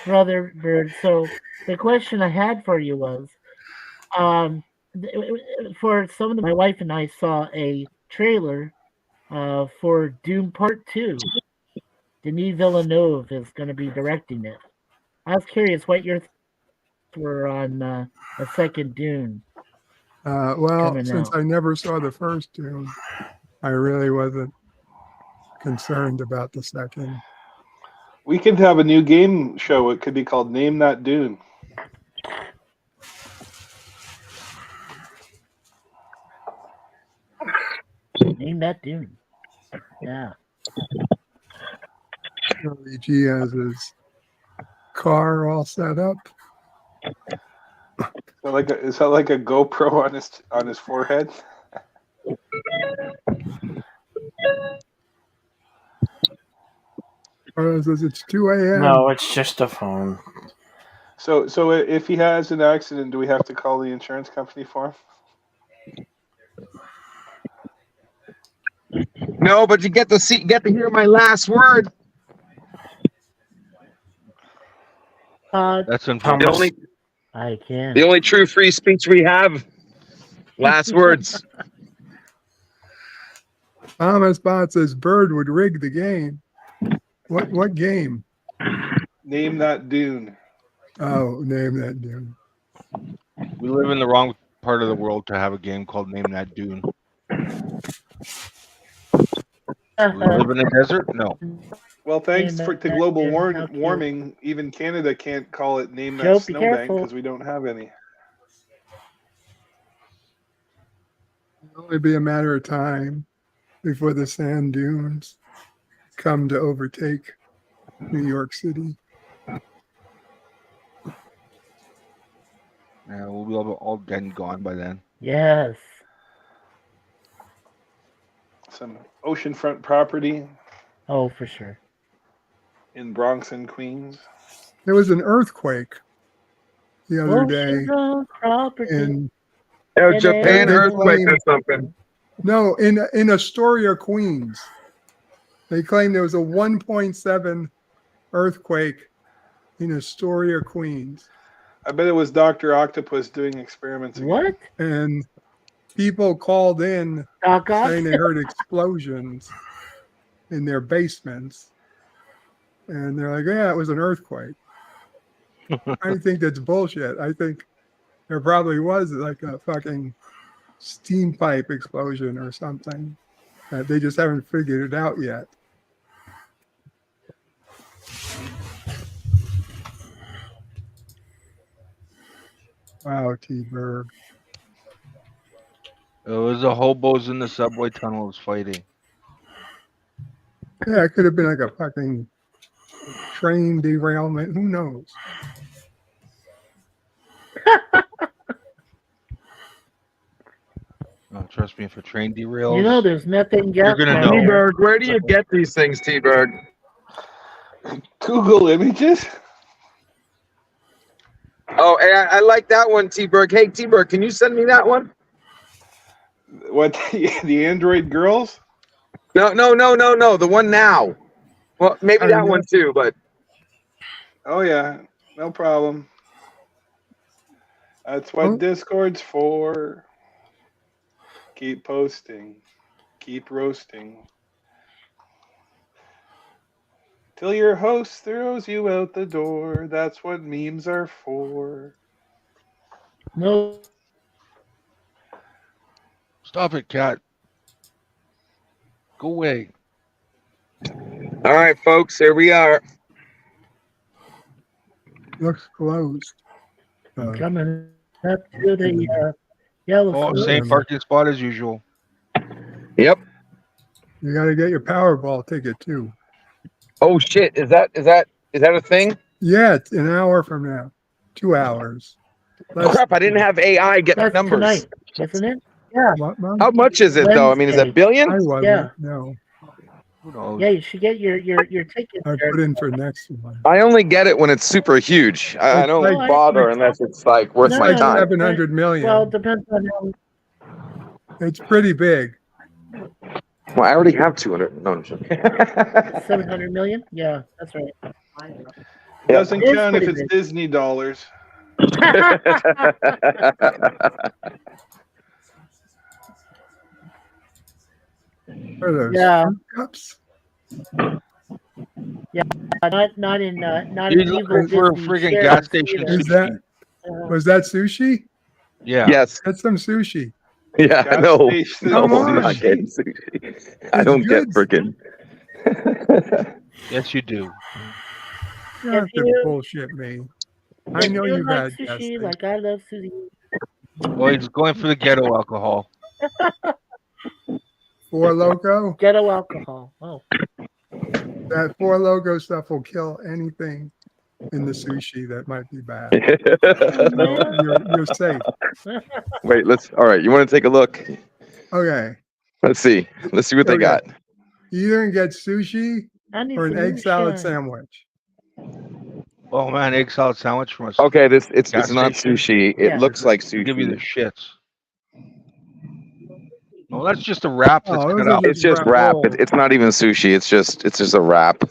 Brother Bird. So the question I had for you was, for some of my wife and I saw a trailer for Doom Part 2. Denis Villeneuve is going to be directing it. I was curious what your thoughts were on a second Dune. Well, coming since out. I never saw the first two, I really wasn't concerned about the second. We could have a new game show. It could be called Name That Dune. Name that Dune. Yeah. He has his car all set up. Is that like a GoPro on his forehead? Carlos says it's 2 a.m. No, it's just a phone. So if he has an accident, do we have to call the insurance company for him? No, but you get to hear my last word. That's The unfortunate. only, I can. the only true free speech we have. Last words. Thomas Bot says Bird would rig the game. What game? Name that dune. Oh, name that dude. We live in the wrong part of the world to have a game called Name That Dune. We live in the desert? No. Well, thanks Name to that global dune. How cute. warming, even Canada can't call it Name That Joe, be Snowbank careful. because we don't have any. It'll only be a matter of time before the sand dunes come to overtake New York City. Yeah, we'll be all dead and gone by then. Yes. Some oceanfront property Oh, for sure. in Bronx and Queens. There was an earthquake the other day Oceanfront property. in Oh, In Japan They earthquake or claim- something. no in Astoria, Queens. They claim there was a 1.7 earthquake in Astoria, Queens. I bet it was Dr. Octopus doing experiments again. What? And people called in Doc Ock? saying they heard explosions in their basements. And they're like, yeah, it was an earthquake. I think that's bullshit. I think there probably was like a fucking steam pipe explosion or something. They just haven't figured it out yet. Wow, T-Bird. It was the hobos in the subway tunnels fighting. Yeah, it could have been like a fucking train derailment. Who knows? Oh, trust me, if a train derails, You know, there's methane gas. You're gonna down know. there. T-Bird, where do you get these things, T-Bird? Google images? Oh, hey, I like that one, T-Bird. Hey, T-Bird, can you send me that one? What, the Android girls? No. The one now. Well, maybe that one too, but Oh, yeah. No problem. That's what Discord's for. Keep posting. Keep roasting. Till your host throws you out the door. That's what memes are for. No. Stop it, cat. Go away. all right, folks, here we are. Looks closed. Coming up to the yellow. Oh, Fruit. same parking spot as usual. Yep. You got to get your Powerball ticket too. Oh shit! Is that a thing? Yeah, it's an hour from now. 2 hours. Crap! I didn't have AI get That's numbers. tonight, isn't it? Yeah. What, Mom? How much is it though? I mean, is it Wednesday. billion? I wasn't. Yeah. No, Who knows? Yeah, you should get your ticket. I there. put in for next one. I only get it when it's super huge. I don't It's like- bother unless it's like worth No, my no, time. 700 million. Well, it depends on It's pretty big. Well, I already have 200. No, I'm joking. 700 million. Yeah, that's right. It doesn't It is count if pretty it's big. Disney dollars. What are those? Yeah. Cups? Yeah, not in You're evil looking for a Disney friggin' shares gas station either. Is that was that sushi? Yeah. Yes. That's some sushi. Yeah. Gas No. station No, Come on. I'm not getting sushi. I don't get freaking. Yes, you do. You don't have If to you- bullshit me. I If know you you've like had gas sushi, station. like I love sushi. Well, he's going for the ghetto alcohol. Four Loco. Ghetto alcohol. Oh, That Four Loco stuff will kill anything in the sushi that might be bad. So you're safe. Wait. All right. You want to take a look? Okay. Let's see. Let's see what they Okay. got. You either can get sushi I need or an some egg salad moonshine. sandwich. Oh man, egg salad sandwich from us. Okay. It's Gas not station. sushi. It Yeah. looks like They'll give you the sushi. shits. Oh, that's just a wrap that's Oh, cut those are out. It's just wrap wrap. rolls. It's not even sushi. It's just a wrap.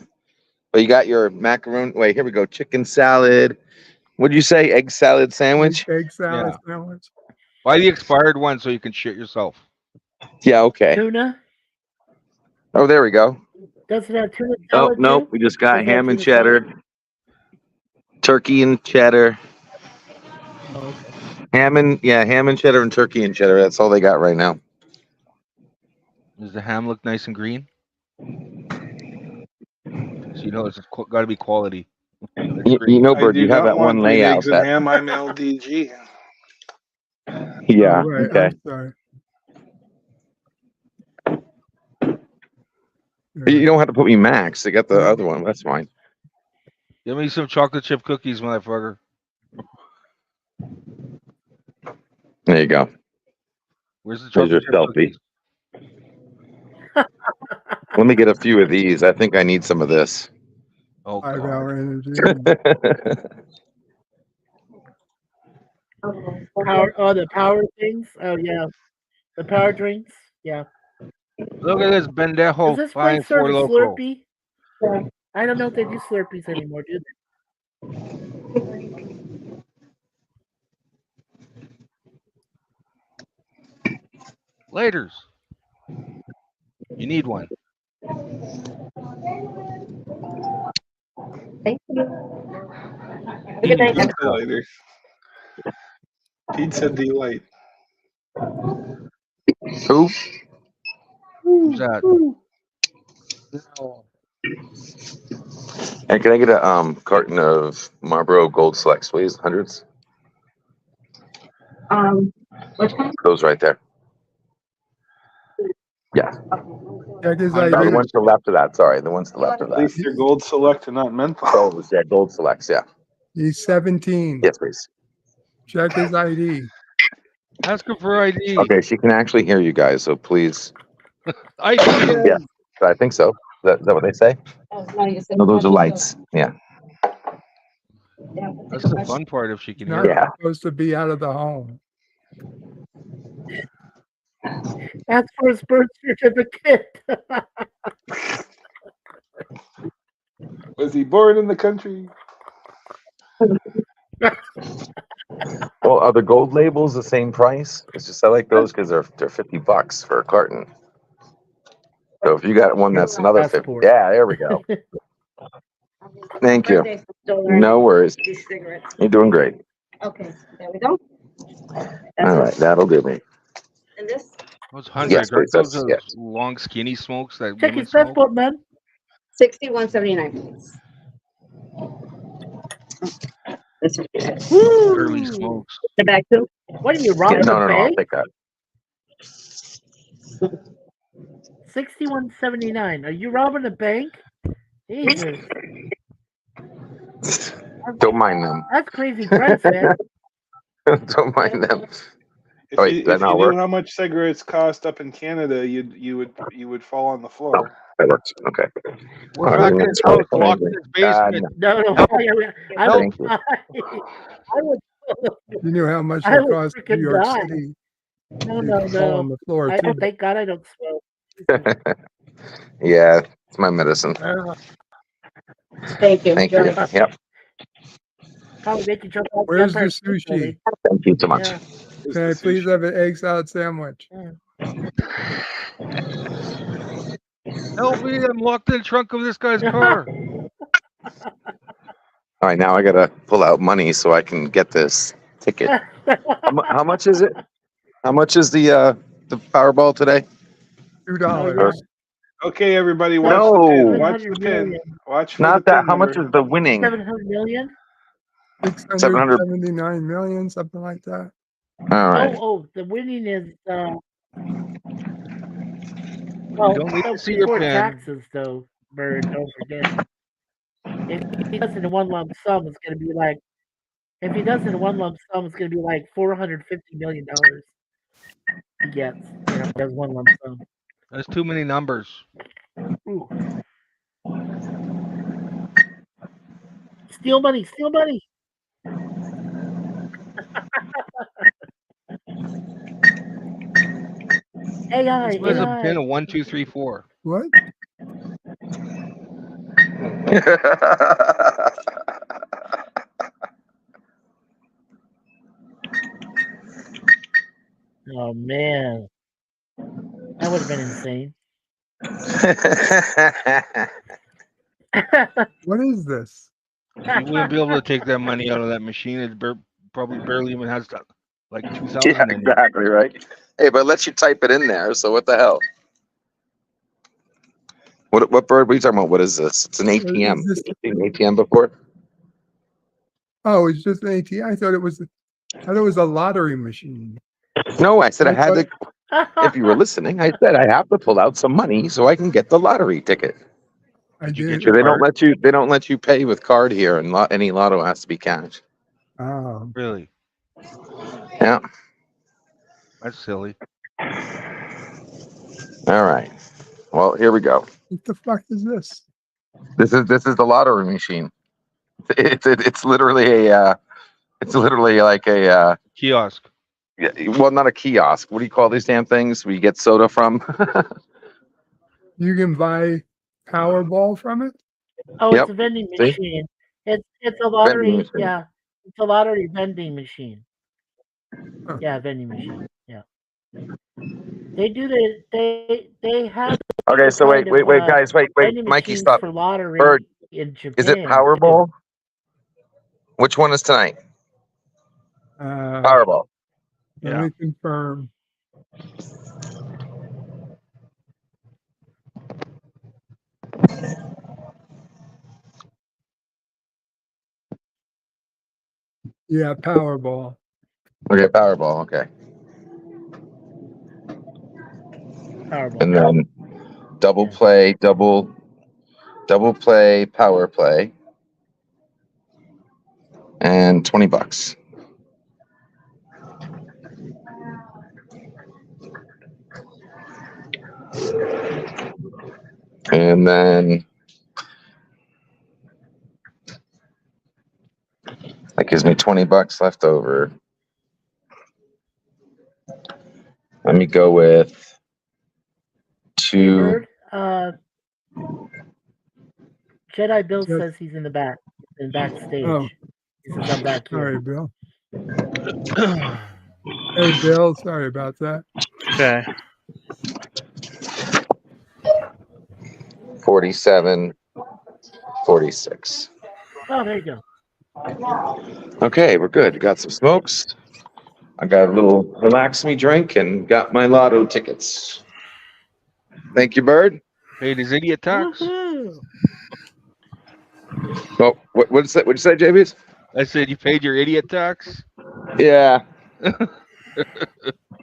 Well, you got your macaroon. Wait, here we go. Chicken salad. What'd you say? Egg salad sandwich? Egg salad Yeah. sandwich. Buy the expired one so you can shit yourself. Yeah, okay. Tuna? Oh, there we go. Does it have tuna Oh, salad nope. too? We just got Does it have ham and tuna cheddar, turkey and cheddar. salad? Oh, okay. Ham and cheddar and turkey and cheddar. That's all they got right now. Does the ham look nice and green? So you know it's got to be quality. You know, Bird, I do you have not that want one green layout eggs and that. ham. I'm LDG. Yeah. Oh, right. Okay. I'm sorry. You don't have to put me max. They got the other one. That's fine. Give me some chocolate chip cookies, motherfucker. There you go. Where's the There's your chocolate chip selfie. Let me get a few of these. I think I need some of this. Oh, 5 hour energy. The power things? Oh, yeah. The power drinks? Yeah. Look at this Bendejo Does this fine place serve for a local. Slurpee? I don't know if they do Slurpees anymore, do they? Laters. You need one. Thank you. Pizza later. Pizza delight. Who? Who's that? Hey, can I get a carton of Marlboro Gold Selects, please? Hundreds. Which one? Those right there. Yeah. Check his No, ID. the ones to the left of that. Sorry, the ones to the left of At least that. they're Gold Select and not menthol. Those, yeah, Gold Selects, yeah. He's 17. Yes, please. Check his ID. Ask her for ID. Okay, she can actually hear you guys, so please. ID. Yeah, I think so. Is that what they say? No, those are lights. Yeah. That's the fun part if she can hear. Not supposed to be out of the home. Ask for his birth certificate. Was he born in the country? Well, are the gold labels the same price? It's just I like those because they're $50 for a carton. So if you got one that's another 50, yeah, there we go. Thank you. No worries. You're doing great. Okay, there we go. All right, that'll do me. And this? Those hundreds, Yes, aren't please, those yes. long skinny smokes that Check women his smoke? passport, man. 61.79, please. This is Early smokes. the back too. What are you, Yeah, robbing no, a no, I'll bank? take that. 61.79. Are you robbing a bank? Jesus. Don't mind them. That's crazy price, man. Don't mind them. If Oh, wait, you, that if you not knew work? how much cigarettes cost up in Canada, you would fall on the floor. That works. Okay. We're All back right, in his house, locked in his basement. No, Help. I would, Thank you. I would, You knew how much I it would cost in freaking New York die. City. No, You'd fall on the floor, too. Thank God I don't smoke. Yeah, it's my medicine. Thank you. Thank you. Yep. Probably make you jump off the Where's the Empire State sushi? Building. Thank you so much. Yeah. Can I please have an egg salad sandwich? Help me, I'm locked in the trunk of this guy's car. All right, now I gotta pull out money so I can get this ticket. How much is it? How much is the Powerball today? $2. Okay, everybody, watch No. the pin. Watch the 700 pin. million. Watch for Not the that. pin How much number. is the winning? 700 million? 679 million, something like that. All right. Oh, the winning is You well, don't need to see your before pen. taxes though, Bird, don't forget. If he does it in one lump sum, it's gonna be like if he does it in one lump sum, it's gonna be like $450 million he gets. You know, does one lump sum. That's too many numbers. Ooh. Steal money, steal money. AI, This was a AI. pin of 1, 2, 3, 4. What? Oh man, that would have been insane. What is this? You wouldn't be able to take that money out of that machine. It probably barely even has like 2,000 Yeah, in it. exactly right. Hey, but it lets you type it in there. So what the hell? What bird were you talking about? What is this? It's an ATM. Is this- Have you seen an ATM before? Oh, it's just an ATM. I thought it was a lottery machine. No, I said I had thought- to. If you were listening, I said I have to pull out some money so I can get the lottery ticket. I did. So they don't let you. They don't let you pay with card here, and any lotto has to be cash. Oh, Really? Yeah. That's silly. All right. Well, here we go. what the fuck is this? This is the lottery machine. It's literally like a kiosk. Yeah, well, not a kiosk. What do you call these damn things? Where you get soda from? You can buy Powerball from it? Oh, Yep. it's a vending See? machine. It's a lottery. machine. Yeah, it's a lottery vending machine. Yeah, vending machine. Yeah. They do they have. Okay, so wait, kind of, guys, wait, vending Mikey, machines stop. for lottery Bird, in Japan. is it Powerball? Which one is tonight? Powerball. Let me confirm. Yeah, Powerball. Okay, Powerball. Okay. Powerball. And then double play, power play, and $20. And then that gives me $20 left over. Let me go with two. Bird, Jedi Bill says he's in the backstage. Oh. He says I'm back here. Sorry, Bill. Hey, Bill. Sorry about that. Okay. 47, 46. Oh, there you go. Okay, we're good. Got some smokes. I got a little relax me drink and got my lotto tickets. Thank you, Bird. Paid his idiot tax. Woohoo! Oh, what did you say? What'd you say, JBs? I said you paid your idiot tax. Yeah.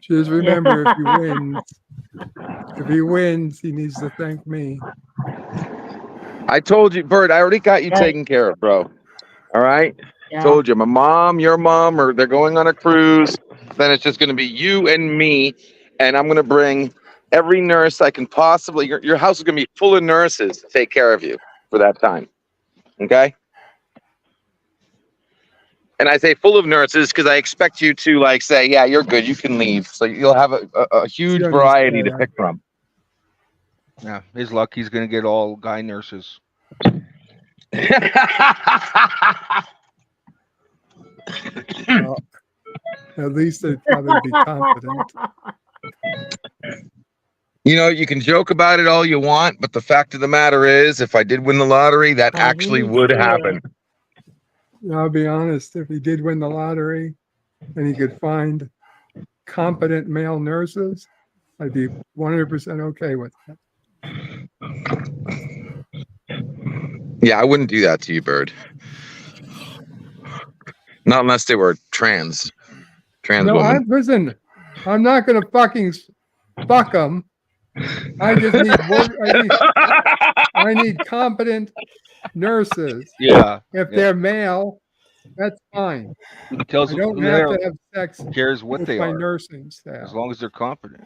Just remember, if he wins, he needs to thank me. I told you, Bird, I already got you taken care of, bro. All right? Yeah. Told you, my mom, your mom, or they're going on a cruise. Then it's just going to be you and me. And I'm going to bring every nurse I can possibly. Your house is going to be full of nurses to take care of you for that time. Okay? And I say full of nurses because I expect you to like say, yeah, you're good. You can leave. So you'll have a huge variety to pick from. Yeah, his luck. He's gonna get all guy nurses. Well, at least they'd probably be confident. You know, you can joke about it all you want, but the fact of the matter is, if I did win the lottery, that actually would happen. I'll be honest, if he did win the lottery and he could find competent male nurses, I'd be 100% okay with that. Yeah, I wouldn't do that to you, Bird. Not unless they were trans No, women. listen, I'm not going to fucking fuck them. I just need I need competent nurses. Yeah. If they're male, that's fine. Who tells I don't who have they to have sex Who cares what with they my are, nursing staff. as long as they're competent.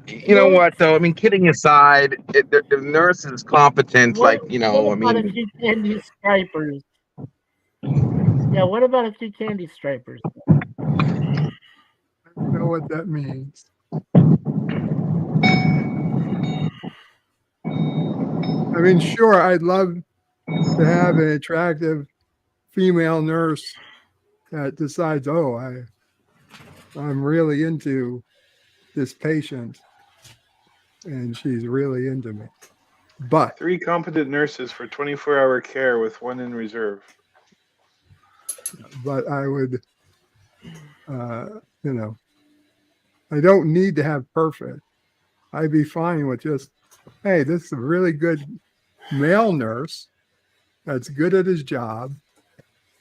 You know what, though? I mean, kidding aside, the nurse is competent. What about a mean, few candy stripers? Yeah, what about a few candy stripers? I don't know what that means. I mean, sure, I'd love to have an attractive female nurse that decides, oh, I'm really into this patient and she's really into me. But 3 competent nurses for 24-hour care with 1 in reserve. but I would, you know, I don't need to have perfect. I'd be fine with just, hey, this is a really good male nurse that's good at his job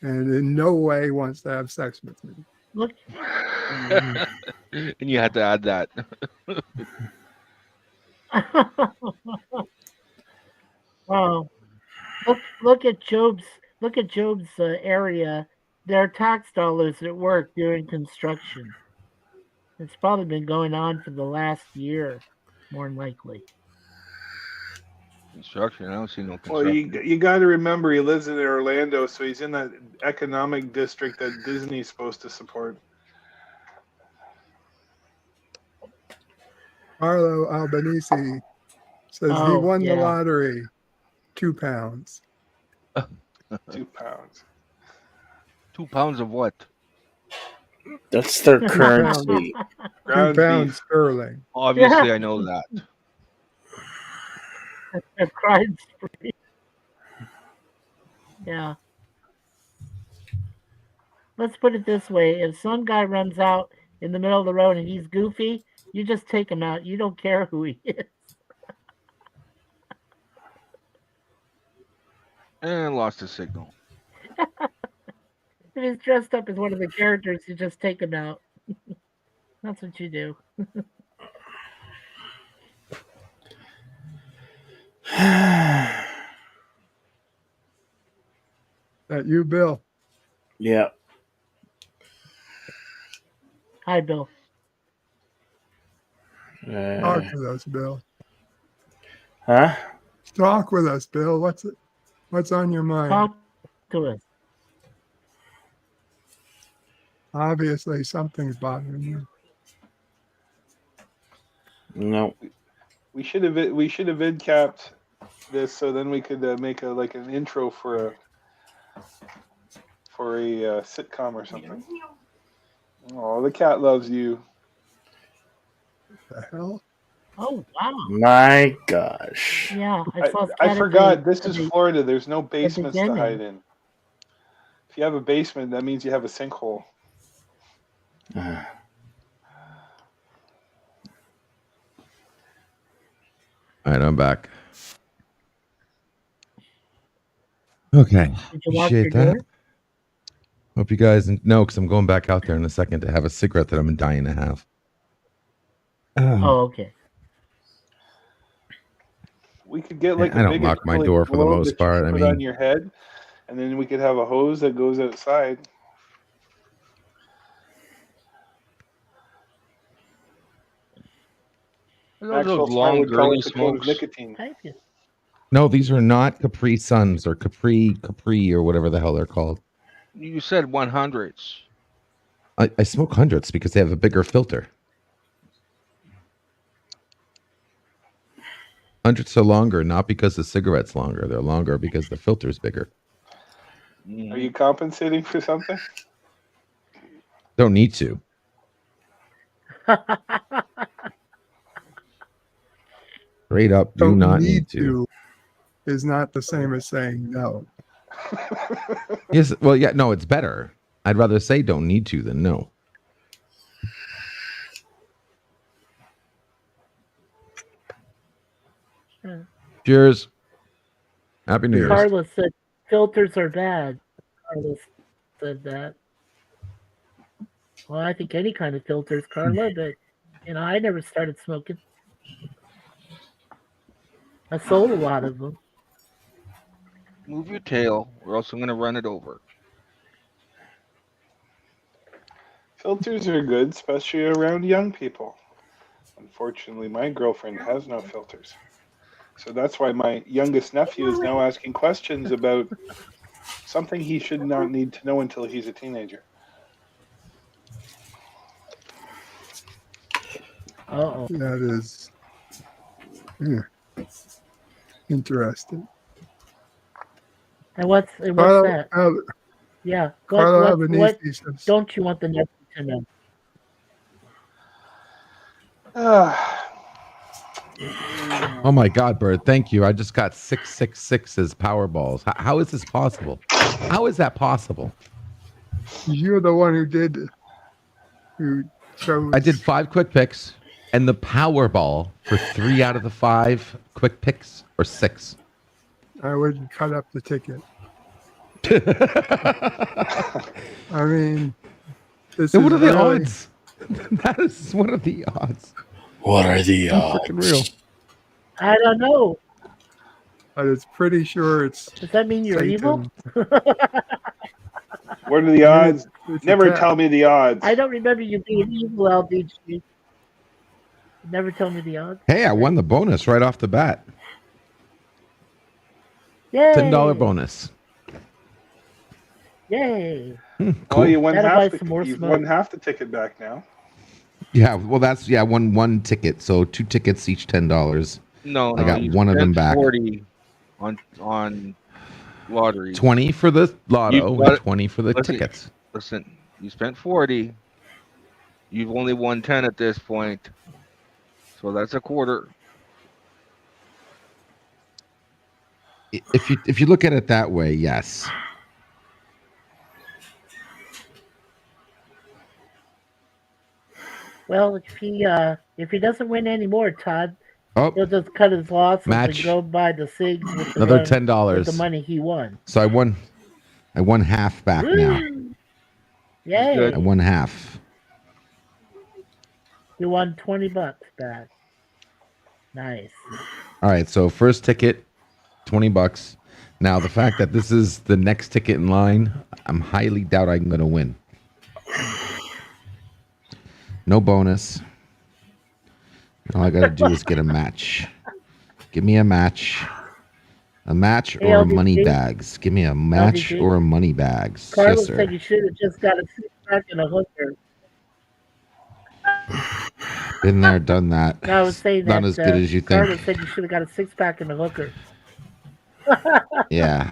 and in no way wants to have sex with me. Look. And you had to add that. Wow. Look at Job's area. There are tax dollars at work during construction. It's probably been going on for the last year, more than likely. Construction. I don't see no Well, construction. you got to remember he lives in Orlando, so he's in that economic district that Disney's supposed to support. Carlo Albanese says he won the lottery, £2. 2 pounds. 2 pounds of what? That's their currency. £2 sterling. Obviously, I know that. A crime spree. Yeah. Let's put it this way. If some guy runs out in the middle of the road and he's goofy, you just take him out. You don't care who he is. And lost his signal. If he's dressed up as one of the characters, you just take him out. That's what you do. That you, Bill? Yeah. Hi, Bill. Talk with us, Bill. Huh? Talk with us, Bill. What's on your mind? Talk to us. Obviously, something's bothering you. No. We should have vid capped this so then we could make an intro for a sitcom or something. Oh, the cat loves you. The hell? Oh wow! My gosh. Yeah, I forgot. This is Florida. There's no basements to hide in. If you have a basement, that means you have a sinkhole. All right, I'm back. Okay, Did you lock appreciate your that. door? Hope you guys know, because I'm going back out there in a second to have a cigarette that I'm dying to have. Oh, okay. We could get I don't lock my door for the most part. I put mean, on your head, and then we could have a hose that goes outside. Those long girly smokes. Nicotine. no, these are not Capri Suns or Capri or whatever the hell they're called. You said 100s. I smoke hundreds because they have a bigger filter. Hundreds are longer, not because the cigarette's longer. They're longer because the filter's bigger. Are you compensating for something? Don't need to. Straight up, do not need to. Is not the same as saying no. Yes, well, yeah, no, it's better. I'd rather say don't need to than no. Cheers. Happy New Year's. Carlos said filters are bad. Carlos said that. Well, I think any kind of filters, Carla, but I never started smoking. I sold a lot of them. Move your tail, or else I'm going to run it over. Filters are good, especially around young people. Unfortunately, my girlfriend has no filters. So that's why my youngest nephew is now asking questions about something he should not need to know until he's a teenager. Uh-oh. That is... Yeah. interested. And what's Carlo, that? Yeah, Carlo what Albanese says, don't you want the nephew to know? Oh my God, Bird! Thank you. I just got 666 as Powerballs. How is this possible? How is that possible? you're the one who chose. I did 5 quick picks and the Powerball for 3 out of the 5 quick picks, or 6. I wouldn't cut up the ticket. I mean, this Then is what are the really- odds? That is, what are the odds? What are the Freaking real. I don't know. But it's pretty sure it's. Does that mean you're evil? What are the odds? It's a Never tap. tell me the odds. I don't remember you being evil, LDG. Never tell me the odds. Hey, I won the bonus right off the bat. Yay! $10 bonus. Yay! Cool. Well, you won That'll half. buy some more You've smoke. won half the ticket back now. Yeah, well, that's one ticket, so 2 tickets each $10. No, I got you one of them spent back. 40 on lottery. 20 for the lotto got and it. 20 for the Listen, tickets. Listen, you spent 40. You've only won 10 at this point, so that's a quarter. If you look at it that way, yes. Well, if he doesn't win anymore, Todd, Oh, he'll just cut his losses Match. and go buy the cigs with the Another money- $10. with the money he won. So I won half back now. Woo! Yay! I won half. You won $20 back. Nice. All right, so first ticket, $20. Now the fact that this is the next ticket in line, I'm highly doubt I'm going to win. No bonus. All I got to do is get a match. Give me a match. A match Hey, or a LDG. money bags. Give me a match LDG. or a money bags. Carlos Yes, sir. said you should have just got a six-pack and a hooker. Been there, done that. No, I was saying Not that as good as you think. Carlos said you should have got a six-pack and a hooker. Yeah.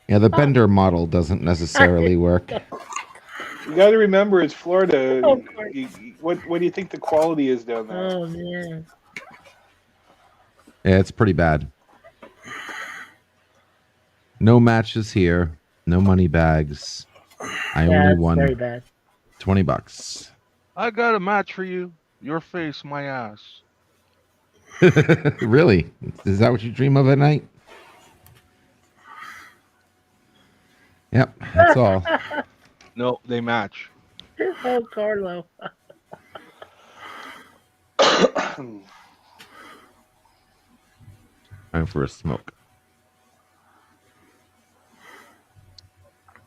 Yeah, the Bender model doesn't necessarily work. You got to remember, it's Florida. Oh, What do you think the quality is down there? Oh, man. Yeah, it's pretty bad. No matches here. No money bags. I Yeah, only it's won very bad. $20. I got a match for you. Your face, my ass. Really? Is that what you dream of at night? Yep, that's all. No, they match. Oh, Carlo. Time for a smoke.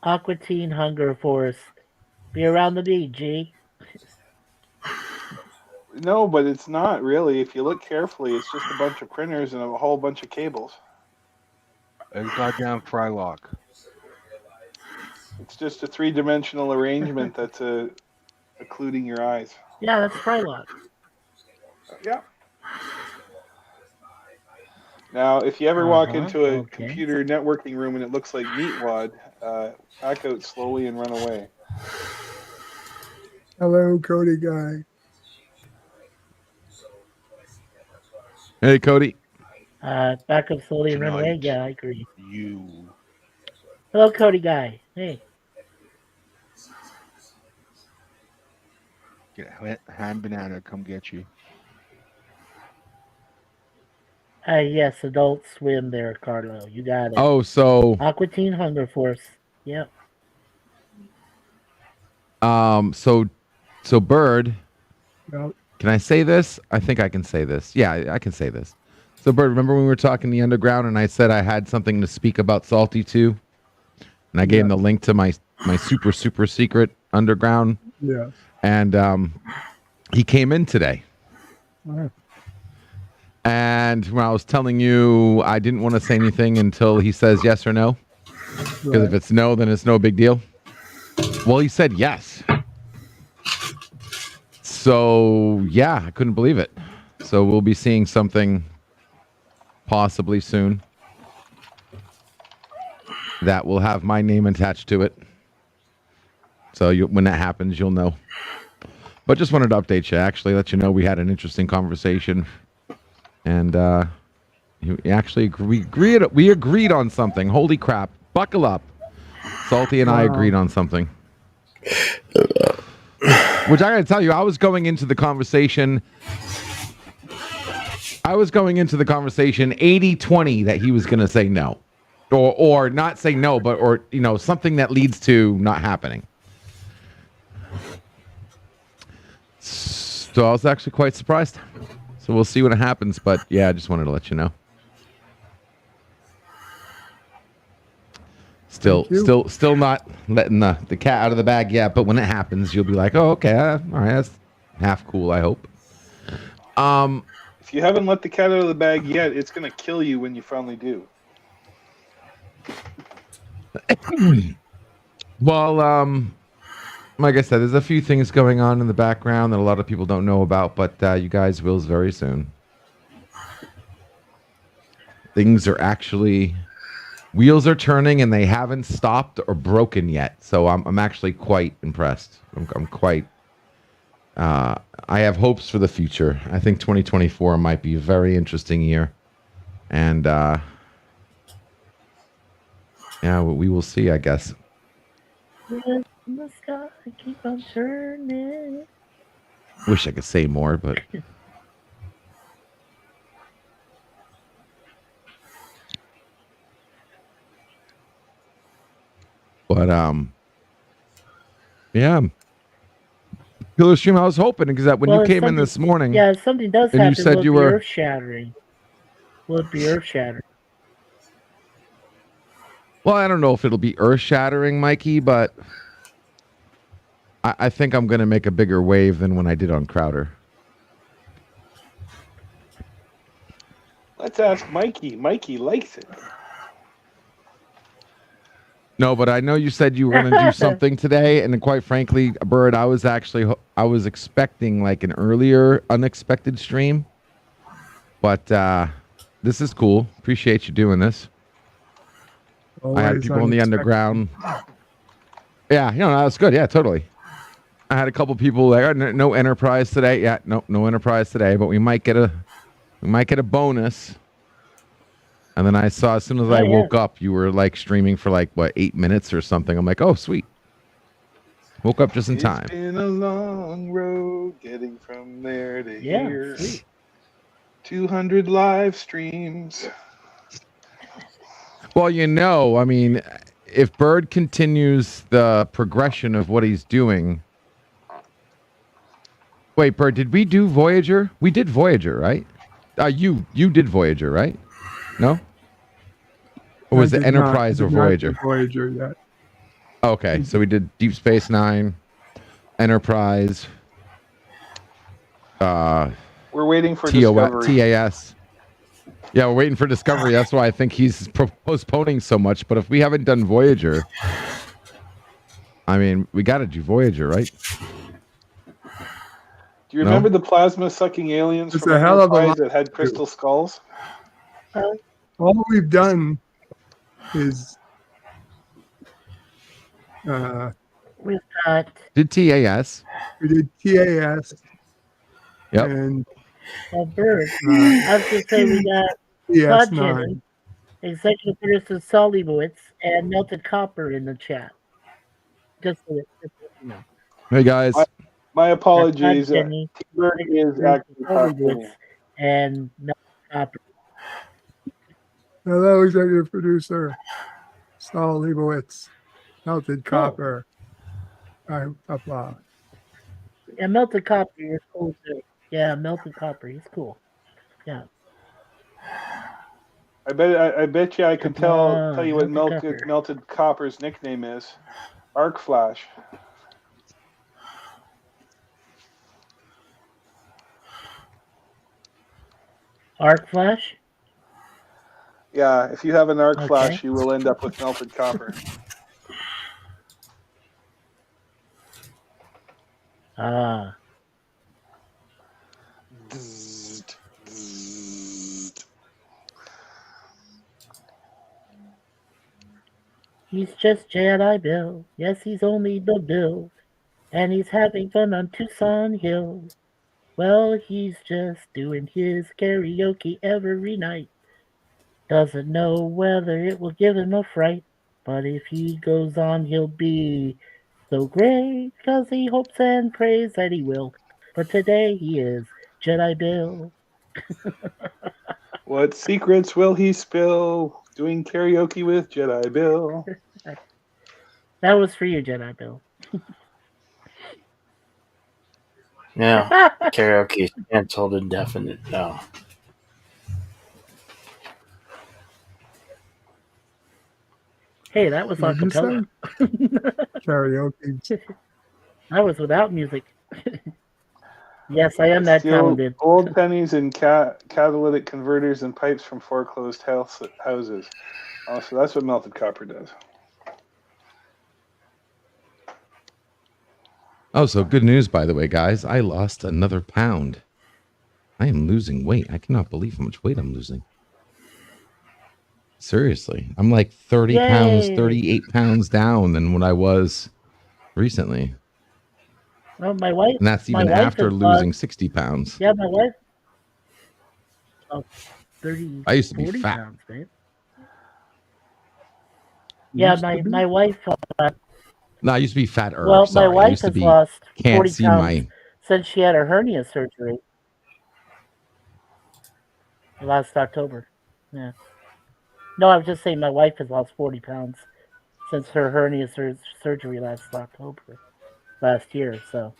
Aqua Teen Hunger Force. Be around the beat, G. No, but it's not really. If you look carefully, it's just a bunch of printers and a whole bunch of cables. A goddamn Frylock. It's just a three-dimensional arrangement that's occluding your eyes. Yeah, that's Frylock. Yeah. Now, if you ever walk Uh-huh, into a okay. computer networking room and it looks like meatwad, back out slowly and run away. Hello, Cody guy. Hey, Cody. Back up slowly and run away. Tonight. Yeah, I agree. You. Hello, Cody guy. Hey. Get a hand banana, come get you. Yes, Adult Swim there, Carlo. You got it. Oh, so Aqua Teen Hunger Force. Yep. so Bird, Well, can I say this? I think I can say this. Yeah, I can say this. So Bird, remember when we were talking the underground and I said I had something to speak about Salty 2? And I gave him the link to my super secret underground, yeah. and he came in today. Wow. And when I was telling you, I didn't want to say anything until he says yes or no. Because Right. if it's no, then it's no big deal. Well, he said yes. So, yeah, I couldn't believe it. So we'll be seeing something possibly soon that will have my name attached to it. So when that happens, you'll know. But just wanted to update you, actually, let you know we had an interesting conversation. And we agreed on something. Holy crap. Buckle up. Salty and I agreed on something. Which I got to tell you, I was going into the conversation 80-20 that he was going to say no. Or not say no, but something that leads to not happening. So I was actually quite surprised. So we'll see what happens, but yeah, I just wanted to let you know. Still not letting the cat out of the bag yet, but when it happens, you'll be like, oh, okay, all right, that's half cool, I hope. If you haven't let the cat out of the bag yet, it's going to kill you when you finally do. Well, like I said, there's a few things going on in the background that a lot of people don't know about, but you guys will very soon. Things are actually... Wheels are turning and they haven't stopped or broken yet. So I'm actually quite impressed. I'm quite... I have hopes for the future. I think 2024 might be a very interesting year. And yeah, we will see, I guess. In the sky, keep on turning. Wish I could say more, but... But yeah, Killer Stream. I was hoping because that when you came in this morning, yeah, if something does and happen, you said will you it be were earth-shattering? Will it be earth-shattering? Well, I don't know if it'll be earth-shattering, Mikey, but I think I'm going to make a bigger wave than when I did on Crowder. Let's ask Mikey. Mikey likes it. No, but I know you said you were going to do something today, and quite frankly, Bird, I was expecting like an earlier unexpected stream, but this is cool. Appreciate you doing this. I had people in the underground. Yeah, that was good. Yeah, totally. I had a couple people there. No Enterprise today. Yeah, no Enterprise today, but we might get a bonus. And then I saw as soon as I woke up, you were like streaming for like 8 minutes or something. I'm like, oh, sweet. Woke up just in time. It's been a long road getting from there to here. Sweet. 200 live streams. Well, I mean, if Bird continues the progression of what he's doing. Wait, Bird, did we do Voyager? We did Voyager, right? You did Voyager, right? No? Or was it Enterprise or Voyager? Not Voyager yet. Okay, so we did Deep Space Nine, Enterprise. We're waiting for Discovery. TAS. Yeah, we're waiting for Discovery. That's why I think he's postponing so much. But if we haven't done Voyager, I mean, we got to do Voyager, right? Do you remember the plasma-sucking aliens It's from a hell of a Enterprise lot that had crystal skulls? All we've done is we've got did TAS. We did TAS. Yep. And Bird. I was going to say we got Todd TS9. Jennings, executive producer Saul Leibowitz, and Melted Copper in the chat. Just so that you know. Hey guys. My apologies. Todd Jennings, Bird is actually Saul talking. Leibowitz, and Melted Copper. Hello, executive producer Saul Leibowitz, Melted Copper. All right, applause. Yeah, Melted Copper is cool too. Yeah, Melted Copper, he's cool. Yeah. I bet you I can tell you what Melted Melted Copper's nickname is. Arc Flash. Arc Flash? Yeah, if you have an arc flash, you will end up with melted copper. Ah. He's just Jedi Bill. Yes, he's only the Bill. And he's having fun on Tucson Hill. Well, he's just doing his karaoke every night. Doesn't know whether it will give him a fright. But if he goes on, he'll be so great. 'Cause he hopes and prays that he will. But today he is Jedi Bill. What secrets will he spill? Doing karaoke with Jedi Bill. That was for you, Jedi Bill. No, karaoke is canceled indefinite now. Hey, that was What'd you acapella. Karaoke. That was without music. Yes, I am that Steal talented. gold pennies and catalytic converters and pipes from foreclosed houses. Oh, so that's what melted copper does. Oh, so good news, by the way, guys. I lost another pound. I am losing weight. I cannot believe how much weight I'm losing. Seriously. I'm like 30 pounds, 38 pounds down than what I was recently. Well, my wife. And that's even my wife after has losing lost- 60 pounds. Yeah, my wife. Oh, 30. I used to be 40 fat. pounds, man. Yeah, Used to be? my wife. No, I used to be fatter. Well, Sorry. my I wife used to has be, lost can't 40 see pounds my, since she had her hernia surgery last October. Yeah. No, I was just saying my wife has lost 40 pounds since her hernia surgery last year. So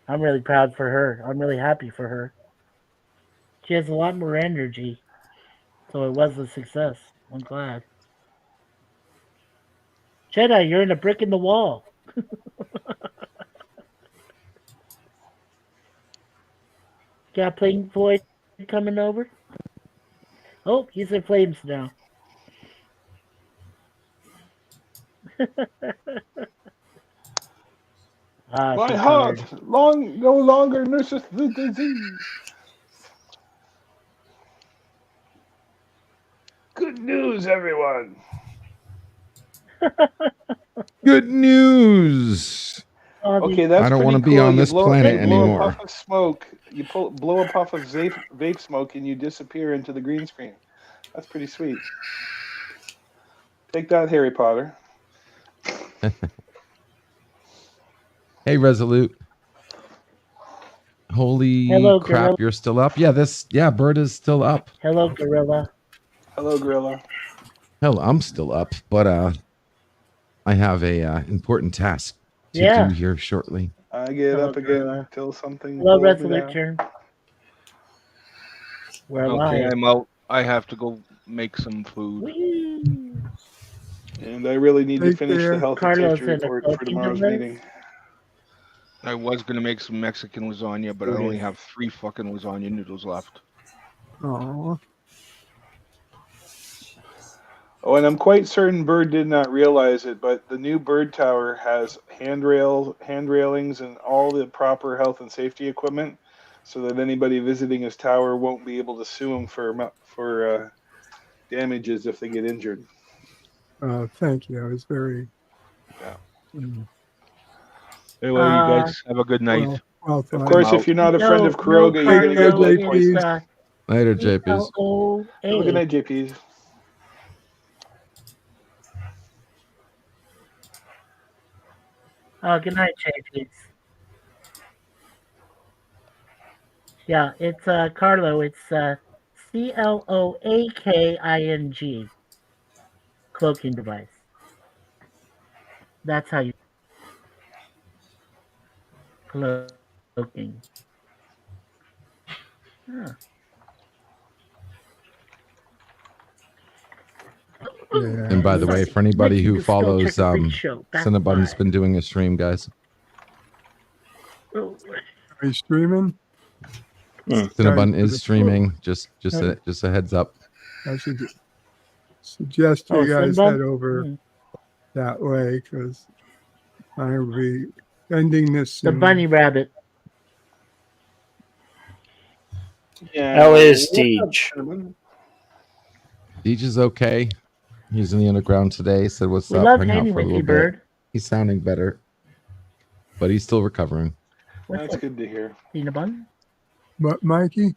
I'm really proud for her. I'm really happy for her. She has a lot more energy. So it was a success. I'm glad. Jedi, you're in a brick in the wall. Got Pink Floyd coming over? Oh, he's in flames now. My too heart tired. no longer nurses the disease. Good news, everyone. good news. Okay, that's I don't pretty want to be cool. on You this blow planet a anymore. puff of smoke. You blow a puff of vape smoke, and you disappear into the green screen. That's pretty sweet. Take that, Harry Potter. Hey, Resolute. Holy Hello, crap, Gorilla. you're still up? Yeah, Bird is still up. Hello, Gorilla. Hello, Gorilla. Hell, I'm still up, but I have a important task to Yeah. do here shortly. I get Hello, up again Gorilla. till something. Hello, pulls me Resolute down. turn. We're Okay, live. I'm out. I have to go make some food. And I really need to Take finish the care. health and Carlos safety in the report for cooking tomorrow's device. meeting. I was gonna make some Mexican lasagna, but I It only is. have 3 fucking lasagna noodles left. Oh, Oh, and I'm quite certain Bird did not realize it, but the new Bird Tower has handrailings, and all the proper health and safety equipment, so that anybody visiting his tower won't be able to sue him for damages if they get injured. thank you. I was very. Yeah. mm, Anyway, you guys have a good night. well Of thought course, out. if you're not a No, friend of no, Kuroga, you're going to get Carlos, blood it's, poisoning. Later, JPs. CLOA. Have a good night, JP. Oh, good night, JPs. Yeah, it's Carlo. It's CLOAKING. Cloaking device. That's how you cloaking. Huh. Yeah. And by the way, for anybody who Let's go follows, check a quick show. Back Cinnabon's live. been doing a stream, guys. Oh, Are you streaming? Cinnabon Sorry, is streaming. Just a heads up. I should suggest you Oh, guys Cinnabon? head over Hmm. that way because I will be ending this The soon. bunny rabbit. Yeah. How is what's up, Deej? Cinnamon? Deej is okay. He's in the underground today. Said, "What's We up? love Hang out hanging for a with little you, bit." Bird. He's sounding better, but he's still recovering. That's good to hear. Cinnabon? But Mikey?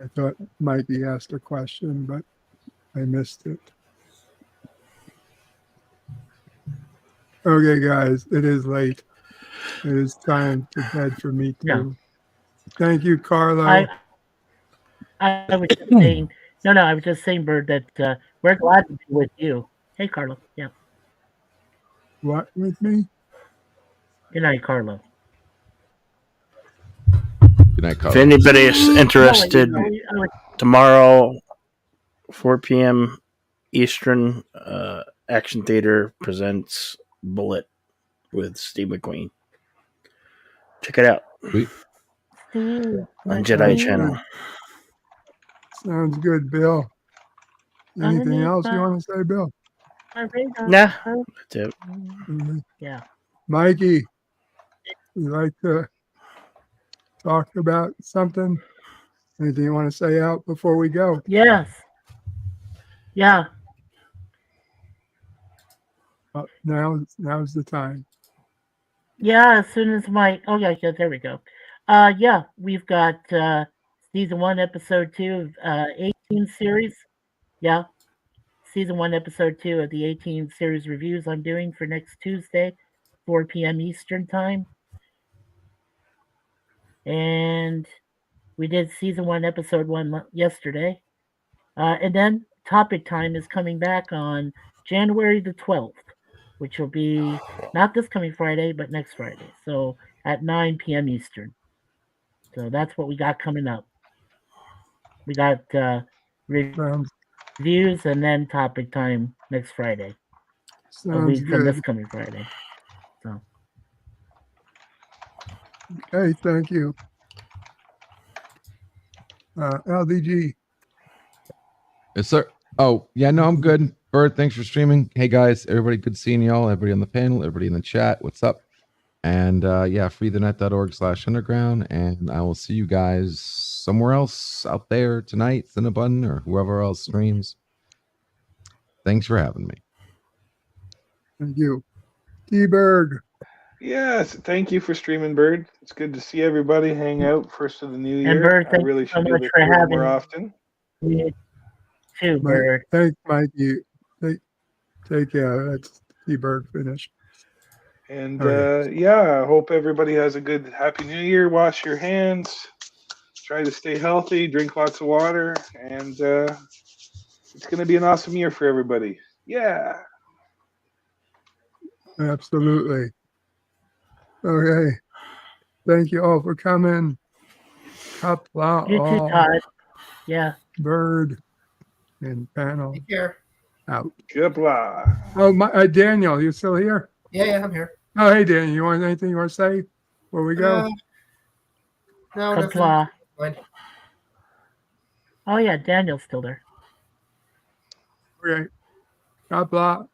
I thought Mikey asked a question, but I missed it. Okay, guys, it is late. It is time to bed for me too. Thank you, Carlo. I was just saying, I was just saying, Bird, that we're glad to be with you. Hey, Carlo. Yeah. What with me? Good night, Carlo. Good night, Carlo. If anybody is interested, tomorrow, 4 p.m. Eastern, Action Theater presents Bullet with Steve McQueen. Check it out on Jedi Channel. Sounds good, Bill. Anything else you want to say, Bill? Nah, that's it. Yeah. Mikey, you like to talk about something? Anything you want to say out before we go? Yes. Yeah. Now's the time. Yeah, as soon as yeah, there we go. Yeah, we've got season 1, episode 2 of 18 series. Yeah. Season 1, episode 2 of the 18 series reviews I'm doing for next Tuesday, 4 p.m. Eastern time. And we did season 1, episode 1 yesterday. And then Topic Time is coming back on January the 12th, which will be not this coming Friday, but next Friday. So at 9 p.m. Eastern. So that's what we got coming up. We got reviews and then Topic Time next Friday. A week from this coming Friday. So. Okay, thank you. LDG. Yes, sir. Oh, yeah, no, I'm good. Bird, thanks for streaming. Hey, guys, everybody, good seeing y'all. Everybody on the panel, everybody in the chat, what's up? And yeah, freethenet.org/underground. And I will see you guys somewhere else out there tonight, Cinnabon, or whoever else streams. Thanks for having me. Thank you. T-Berg. Yes, thank you for streaming, Bird. It's good to see everybody hang out first of the new year. And Bird, I thank really you so should do much this for more having often. me too, Bird. Thanks, Mikey. Take care. That's T-Berg finished. And Okay. yeah, I hope everybody has a good, happy new year. Wash your hands. Try to stay healthy. Drink lots of water. And it's going to be an awesome year for everybody. Yeah. Absolutely. Okay. Thank you all for coming. Kapla, You too, Todd. Yeah. Bird and panel. Take care. Out. Kapla. Oh, Daniel, you still here? Yeah, I'm here. Oh, hey, Daniel, you want anything you want to say before we go? No, Kapla. nothing. Oh yeah, Daniel's still there. Okay. Kapla.